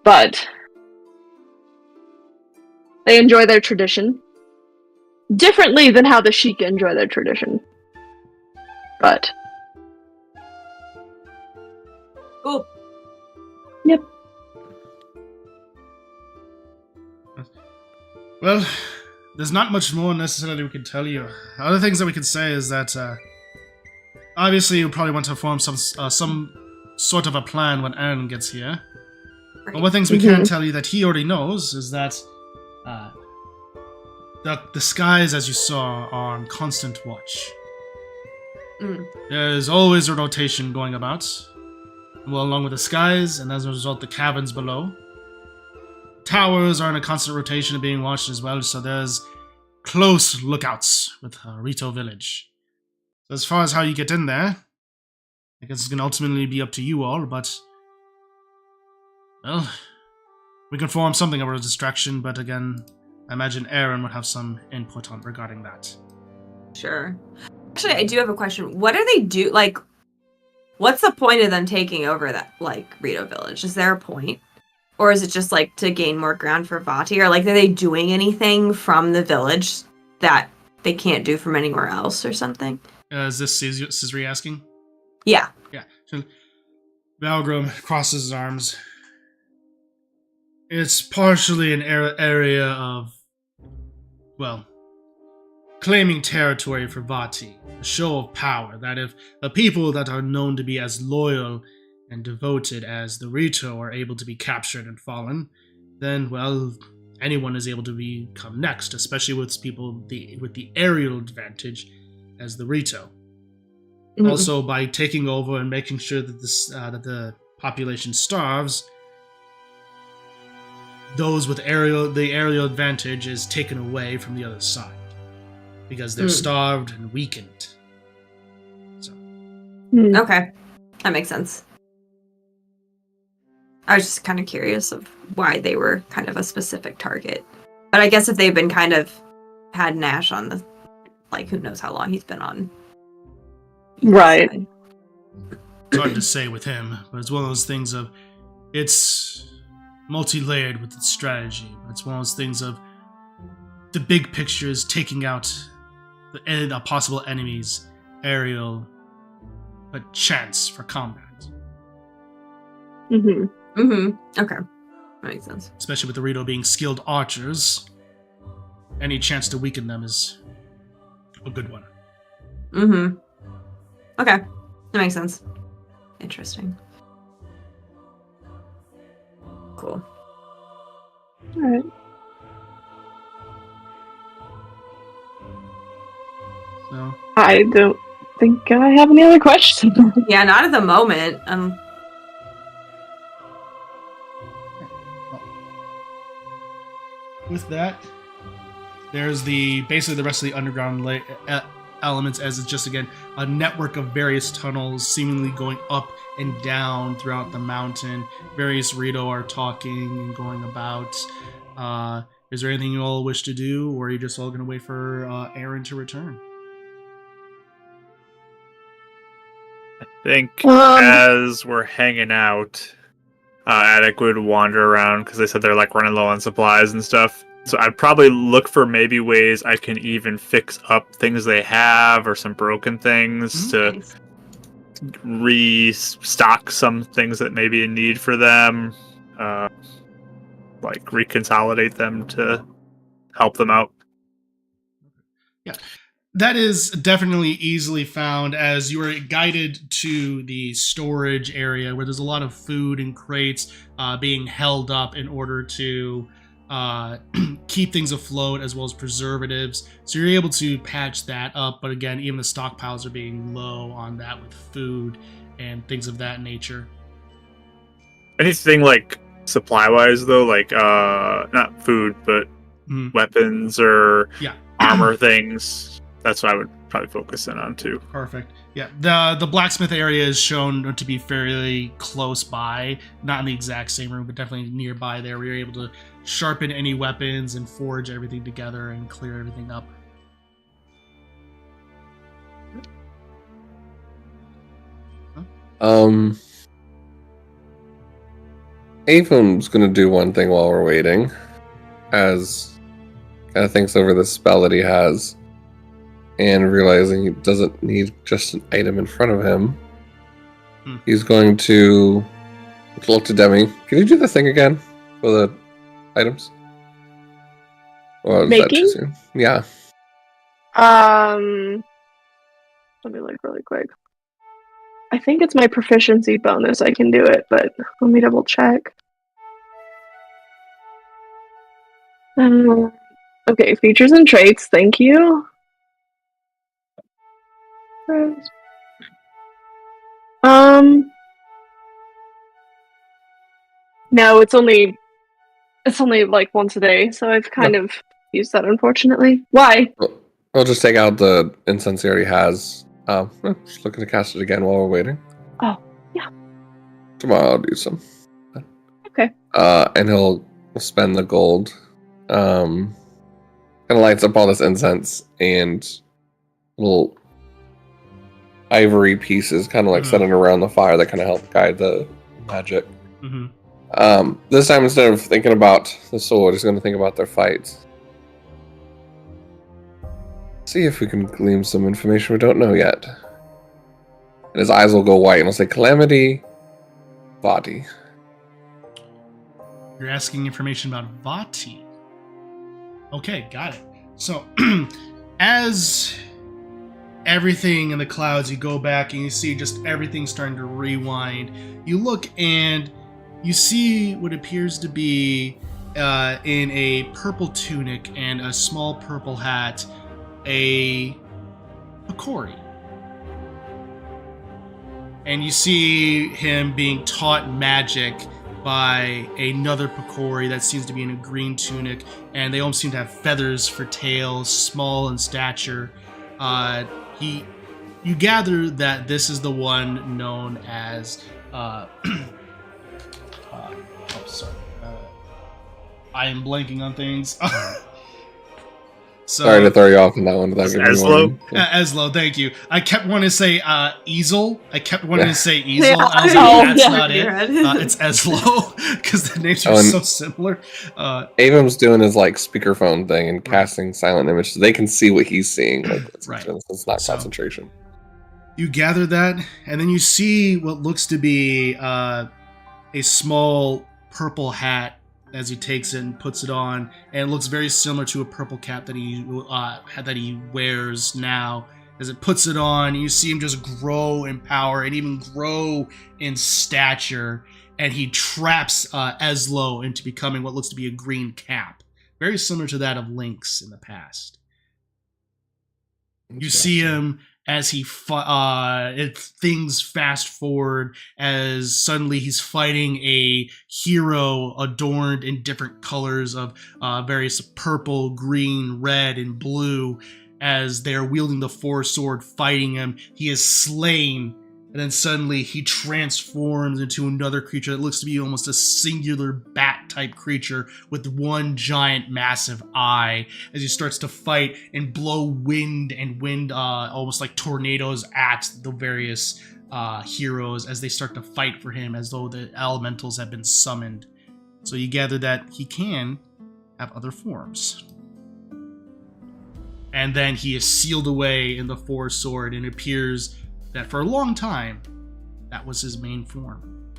But they enjoy their tradition differently than how the Sheik enjoy their tradition. But Cool. Yep. Well, there's not much more necessarily we can tell you. Other things that we can say is that obviously you probably want to form some sort of a plan when Aaron gets here. Right. One of the things we can tell you that he already knows is that the skies, as you saw, are on constant watch. There's always a rotation going about, well, along with the skies, and as a result, the caverns below. Towers are in a constant rotation of being watched as well, so there's close lookouts with Rito Village. So as far as how you get in there, I guess it's going to ultimately be up to you all, but well, we can form something of a distraction, but again, I imagine Aaron would have some input on regarding that. Sure. Actually, I do have a question. What do they do? Like, what's the point of them taking over that, like, Rito Village? Is there a point? Or is it just, like, to gain more ground for Vaati? Or, like, are they doing anything from the village that they can't do from anywhere else or something? Is this Scissory asking? Yeah. Yeah. So Valgrim crosses his arms. It's partially an area of, well, claiming territory for Vaati, a show of power, that if the people that are known to be as loyal and devoted as the Rito are able to be captured and fallen, then, well, anyone is able to become next, especially with people with the aerial advantage as the Rito. Mm-hmm. Also, by taking over and making sure that that the population starves, those with the aerial advantage is taken away from the other side because they're starved and weakened. So. Okay, that makes sense. I was just kind of curious of why they were kind of a specific target. But I guess if they've been kind of had Nash on the, like, who knows how long he's been on. Right. Side. It's hard to say with him, but it's one of those things of, it's multi-layered with its strategy. It's one of those things of the big picture is taking out the possible enemy's aerial but chance for combat. Okay. That makes sense. Especially with the Rito being skilled archers, any chance to weaken them is a good one. Okay. That makes sense. Interesting. Cool. Alright. So I don't think I have any other questions. Yeah, not at the moment. with that, there's basically the rest of the underground elements, as it's just, again, a network of various tunnels seemingly going up and down throughout the mountain. Various Rito are talking and going about. Is there anything you all wish to do, or are you just all going to wait for Aaron to return? I think as we're hanging out, Attic would wander around because they said they're like running low on supplies and stuff. So I'd probably look for maybe ways I can even fix up things they have or some broken things to restock some things that may be in need for them. Like reconsolidate them to help them out. That is definitely easily found, as you are guided to the storage area where there's a lot of food and crates being held up in order to keep things afloat, as well as preservatives. So you're able to patch that up, but again, even the stockpiles are being low on that with food and things of that nature. Anything like supply-wise, though, like not food, but weapons or armor things. That's what I would probably focus in on too. Perfect. Yeah, the blacksmith area is shown to be fairly close by, not in the exact same room, but definitely nearby there, where you're able to sharpen any weapons and forge everything together and clear everything up. Avon's gonna do one thing while we're waiting, as kind of thinks over the spell that he has, and realizing he doesn't need just an item in front of him. He's going to look to Demi. Can you do the thing again for the items? Or is that too Making? soon? Yeah. Let me look really quick. I think it's my proficiency bonus. I can do it, but let me double check. Okay, features and traits. Thank you. No, it's only like once a day, so I've kind of used that, unfortunately. Why? We'll just take out the incense he already has. Just looking to cast it again while we're waiting. Oh, yeah. Tomorrow I'll do some. Okay. And he'll spend the gold. Kind of lights up all this incense and little ivory pieces kind of like setting around the fire that kind of help guide the magic. This time, instead of thinking about the sword, he's going to think about their fights. See if we can glean some information we don't know yet. And his eyes will go white and he'll say, Calamity, Vaati. You're asking information about Vaati. Okay, got it. So, as everything in the clouds, you go back and you see just everything starting to rewind. You look and you see what appears to be in a purple tunic and a small purple hat, a Picori. And you see him being taught magic by another Picori that seems to be in a green tunic, and they almost seem to have feathers for tails, small in stature. You gather that this is the one known as I am blanking on things. Sorry to throw you off on that one. Eslo? Eslo, thank you. I kept wanting to say Easel. I kept wanting to say Easel. Yeah. I was like, that's not it. It's Eslo, because the names are so similar. Avon's doing his like speakerphone thing and casting silent image so they can see what he's seeing. Like, it's not concentration. You gather that, and then you see what looks to be a small purple hat as he takes it and puts it on, and it looks very similar to a purple cap that he wears now. As it puts it on, you see him just grow in power and even grow in stature, and he traps Eslo into becoming what looks to be a green cap, very similar to that of Link's in the past. You see him as things fast forward, as suddenly he's fighting a hero adorned in different colors of various purple, green, red, and blue. As they're wielding the four sword fighting him, he is slain, and then suddenly he transforms into another creature that looks to be almost a singular bat-type creature with one giant massive eye, as he starts to fight and blow wind almost like tornadoes at the various heroes as they start to fight for him, as though the elementals have been summoned. So you gather that he can have other forms. And then he is sealed away in the four sword, and it appears that for a long time, that was his main form.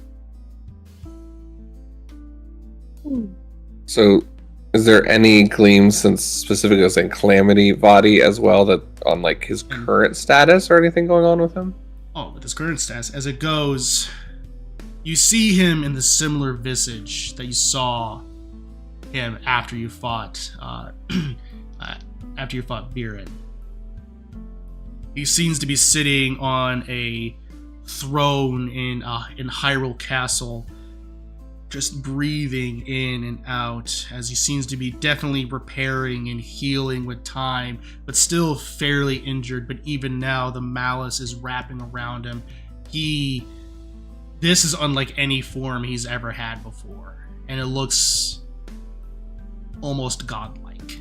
So, Is there any gleams, since specifically saying Calamity Vaati as well, that on like his current status or anything going on with him? Oh, with his current status, as it goes, you see him in the similar visage that you saw him after you fought Viren. He seems to be sitting on a throne in Hyrule Castle, just breathing in and out, as he seems to be definitely repairing and healing with time, but still fairly injured. But even now, the malice is wrapping around him. This is unlike any form he's ever had before, and it looks almost godlike,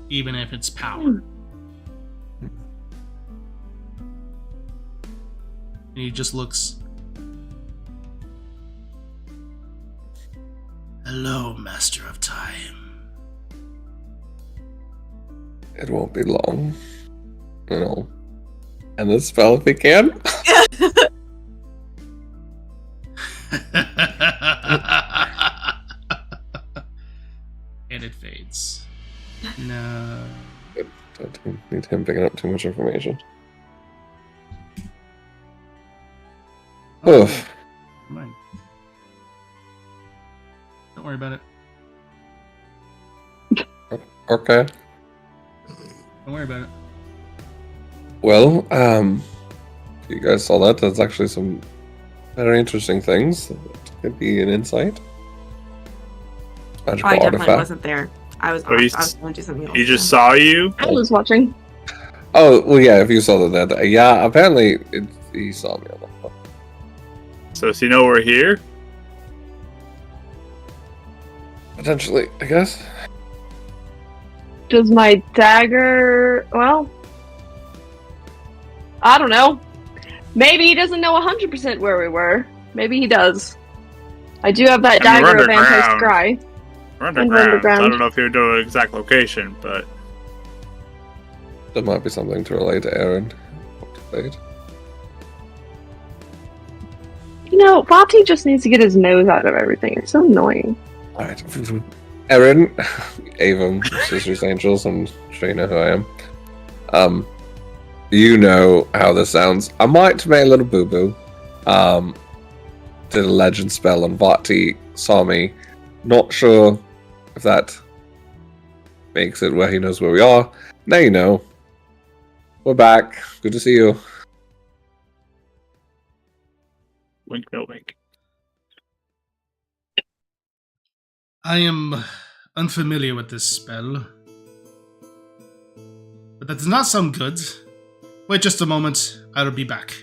even if it's power. And he just looks. Hello, Master of Time. It won't be long. And this spell if we can. And it fades. No. Don't need him picking up too much information. Oof. Come on. Don't worry about it. Okay. Don't worry about it. Well, if you guys saw that, there's actually some very interesting things. That could be an insight. Magical I definitely artifact. wasn't there. I was going to do something else. He just saw you? I was watching. Oh, well, yeah, if you saw that. Yeah, apparently he saw me on that one. So does he know we're here? Potentially, I guess. Does my dagger... Well... I don't know. Maybe he doesn't know 100% where we were. Maybe he does. I do have that I mean, dagger we're of anti-scry. We're And underground. underground. So I don't know if you know an exact location, but There might be something to relate to Aaron. You know, Vaati just needs to get his nose out of everything. It's so annoying. Alright. Aaron, Avon, Sisters Angels, I'm sure you know who I am. You know how this sounds. I might make a little boo-boo. Did a legend spell on Vaati, saw me. Not sure if that makes it where he knows where we are. Now you know. We're back. Good to see you. wink, no wink. I am unfamiliar with this spell, but that does not sound good. Wait just a moment, I'll be back.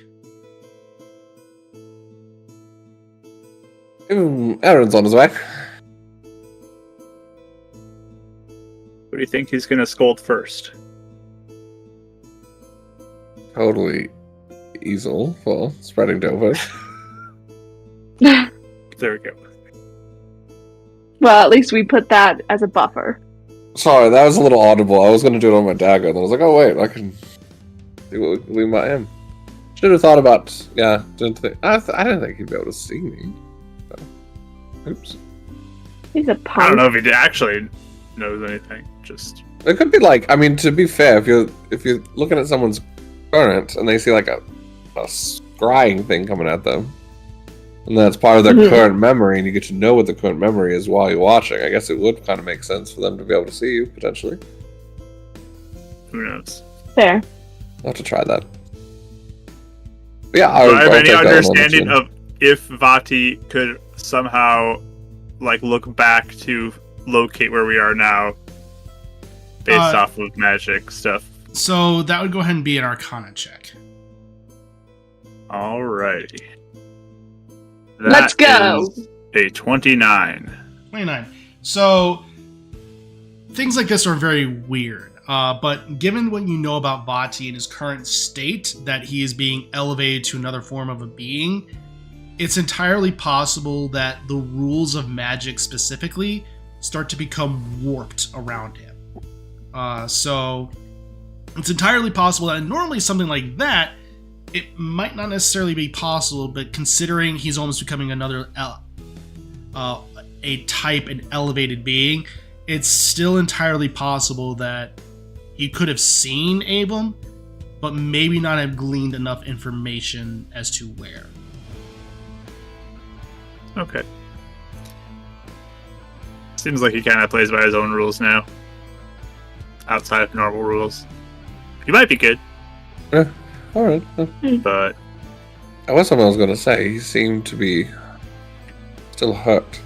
Aaron's on his way. Who do you think he's gonna scold first? Totally easel for spreading dovers. There we go. Well, at least we put that as a buffer. Sorry, that was a little audible. I was going to do it on my dagger, and I was like, oh wait, I can do what we might him. Should have thought about, yeah, I didn't think he'd be able to see me. So. Oops. He's a I punk. don't know if he actually knows anything. Just It could be like, I mean, to be fair, if you're looking at someone's current and they see like a scrying thing coming at them, and that's part of their current memory, and you get to know what the current memory is while you're watching, I guess it would kind of make sense for them to be able to see you, potentially. who knows? Fair. I'll have to try that. But yeah, Do I have I'll any take that one on the understanding chin. of if Vaati could somehow like look back to locate where we are now based off of magic stuff? So that would go ahead and be an Arcana check. Alrighty. Let's go. Is a 29. 29. So things like this are very weird. But given what you know about Vaati and his current state, that he is being elevated to another form of a being, it's entirely possible that the rules of magic specifically start to become warped around him. So it's entirely possible that normally something like that, it might not necessarily be possible, but considering he's almost becoming another a type, an elevated being, it's still entirely possible that he could have seen Abram, but maybe not have gleaned enough information as to where. Okay. Seems like he kind of plays by his own rules now. Outside of normal rules. He might be good, Alright. but That was something I was going to say. He seemed to be still hurt.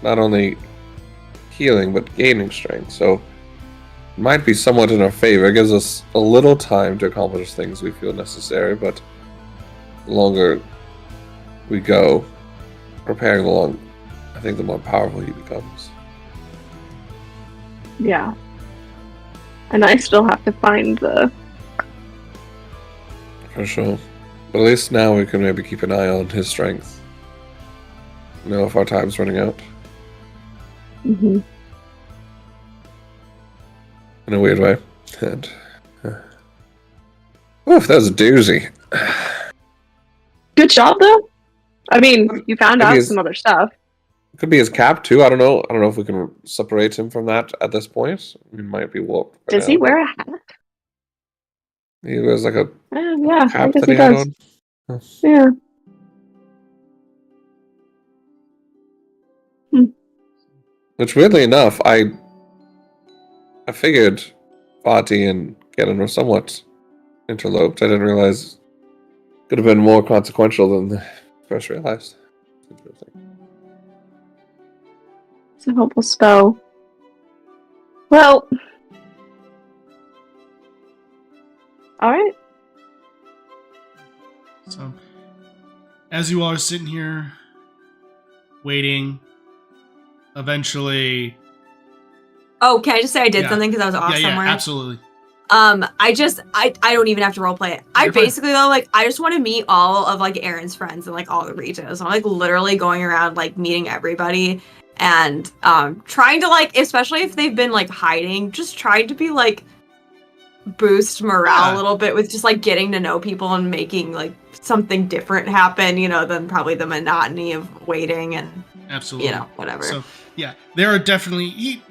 Not only healing, but gaining strength. So, it might be somewhat in our favor. It gives us a little time to accomplish things we feel necessary, but the longer we go preparing along, I think the more powerful he becomes. Yeah. And I still have to find the... For sure. But at least now we can maybe keep an eye on his strength. Know if our time's running out. Mm-hmm. In a weird way. And, oof, that was a doozy. Good job, though. I mean, you found Maybe out his- some other stuff. Could be his cap too. I don't know. I don't know if we can separate him from that at this point. He might be warped. by Does now. he wear a hat? He wears like a Yeah, I cap guess that he he had does. on. Yeah. Which, weirdly enough, I figured Vaati and Ganon were somewhat interloped. I didn't realize it could have been more consequential than I first realized. Interesting. It's a hopeful spell. Well. Alright. So, as you all are sitting here waiting, eventually, Oh, can I just say I did Yeah. something because I was off yeah, somewhere? absolutely. I don't even have to roleplay it. I You're fine. basically though, like, I just want to meet all of like Aaron's friends and like all the Ritos. I'm like literally going around like meeting everybody and trying to like, especially if they've been like hiding, just trying to be like boost morale Yeah. a little bit with just like getting to know people and making like something different happen, you know, than probably the monotony of waiting and Absolutely. you know, whatever. So, yeah, there are definitely...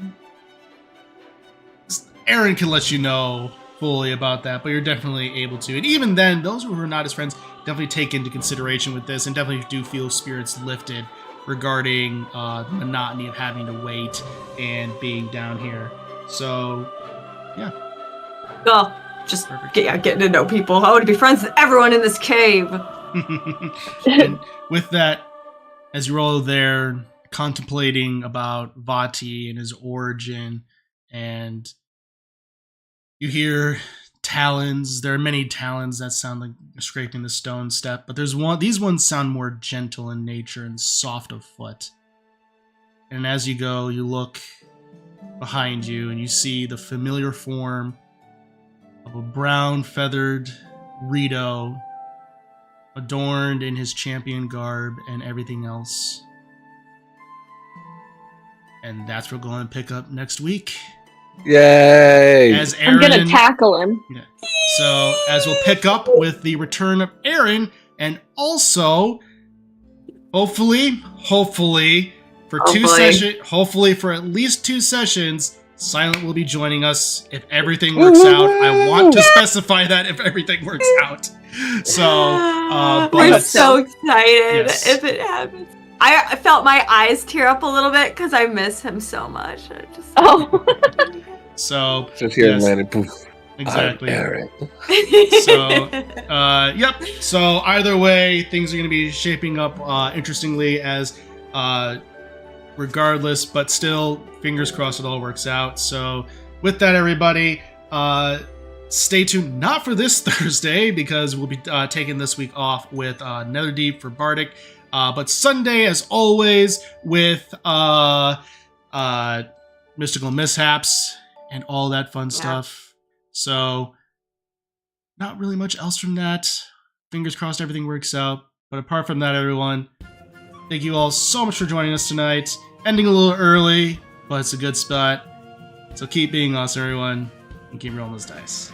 Aaron can let you know fully about that, but you're definitely able to. And even then, those who are not his friends definitely take into consideration with this and definitely do feel spirits lifted regarding the monotony of having to wait and being down here. So, Oh, just Perfect. getting to know people. I want to be friends with everyone in this cave. and with that, as you're all there contemplating about Vaati and his origin, and you hear talons. There are many talons that sound like scraping the stone step, but there's one. These ones sound more gentle in nature and soft of foot. And as you go, you look behind you and you see the familiar form of a brown feathered Rito, adorned in his champion garb and everything else. And that's what we're going to pick up next week. Yay! As I'm Aaron, gonna tackle him. Yeah. So as we'll pick up with the return of Aaron, and also, hopefully, for hopefully for at least 2 sessions, Silent will be joining us if everything works out. I want to specify that if everything works out. So, We're but so excited Yes. if it happens. I felt my eyes tear up a little bit because I miss him so much. I just Oh. so Just hearing yes. landing. Poof. exactly. I'm Aaron. So, yep. So either way, things are going to be shaping up interestingly as regardless, but still, fingers crossed it all works out. So with that, everybody, stay tuned, not for this Thursday, because we'll be taking this week off with Netherdeep for Bardic, but Sunday, as always, with Mystical Mishaps and all that fun stuff. So, not really much else from that. Fingers crossed everything works out. But apart from that, everyone, thank you all so much for joining us tonight. Ending a little early, but it's a good spot. So keep being awesome, everyone, and keep rolling those dice.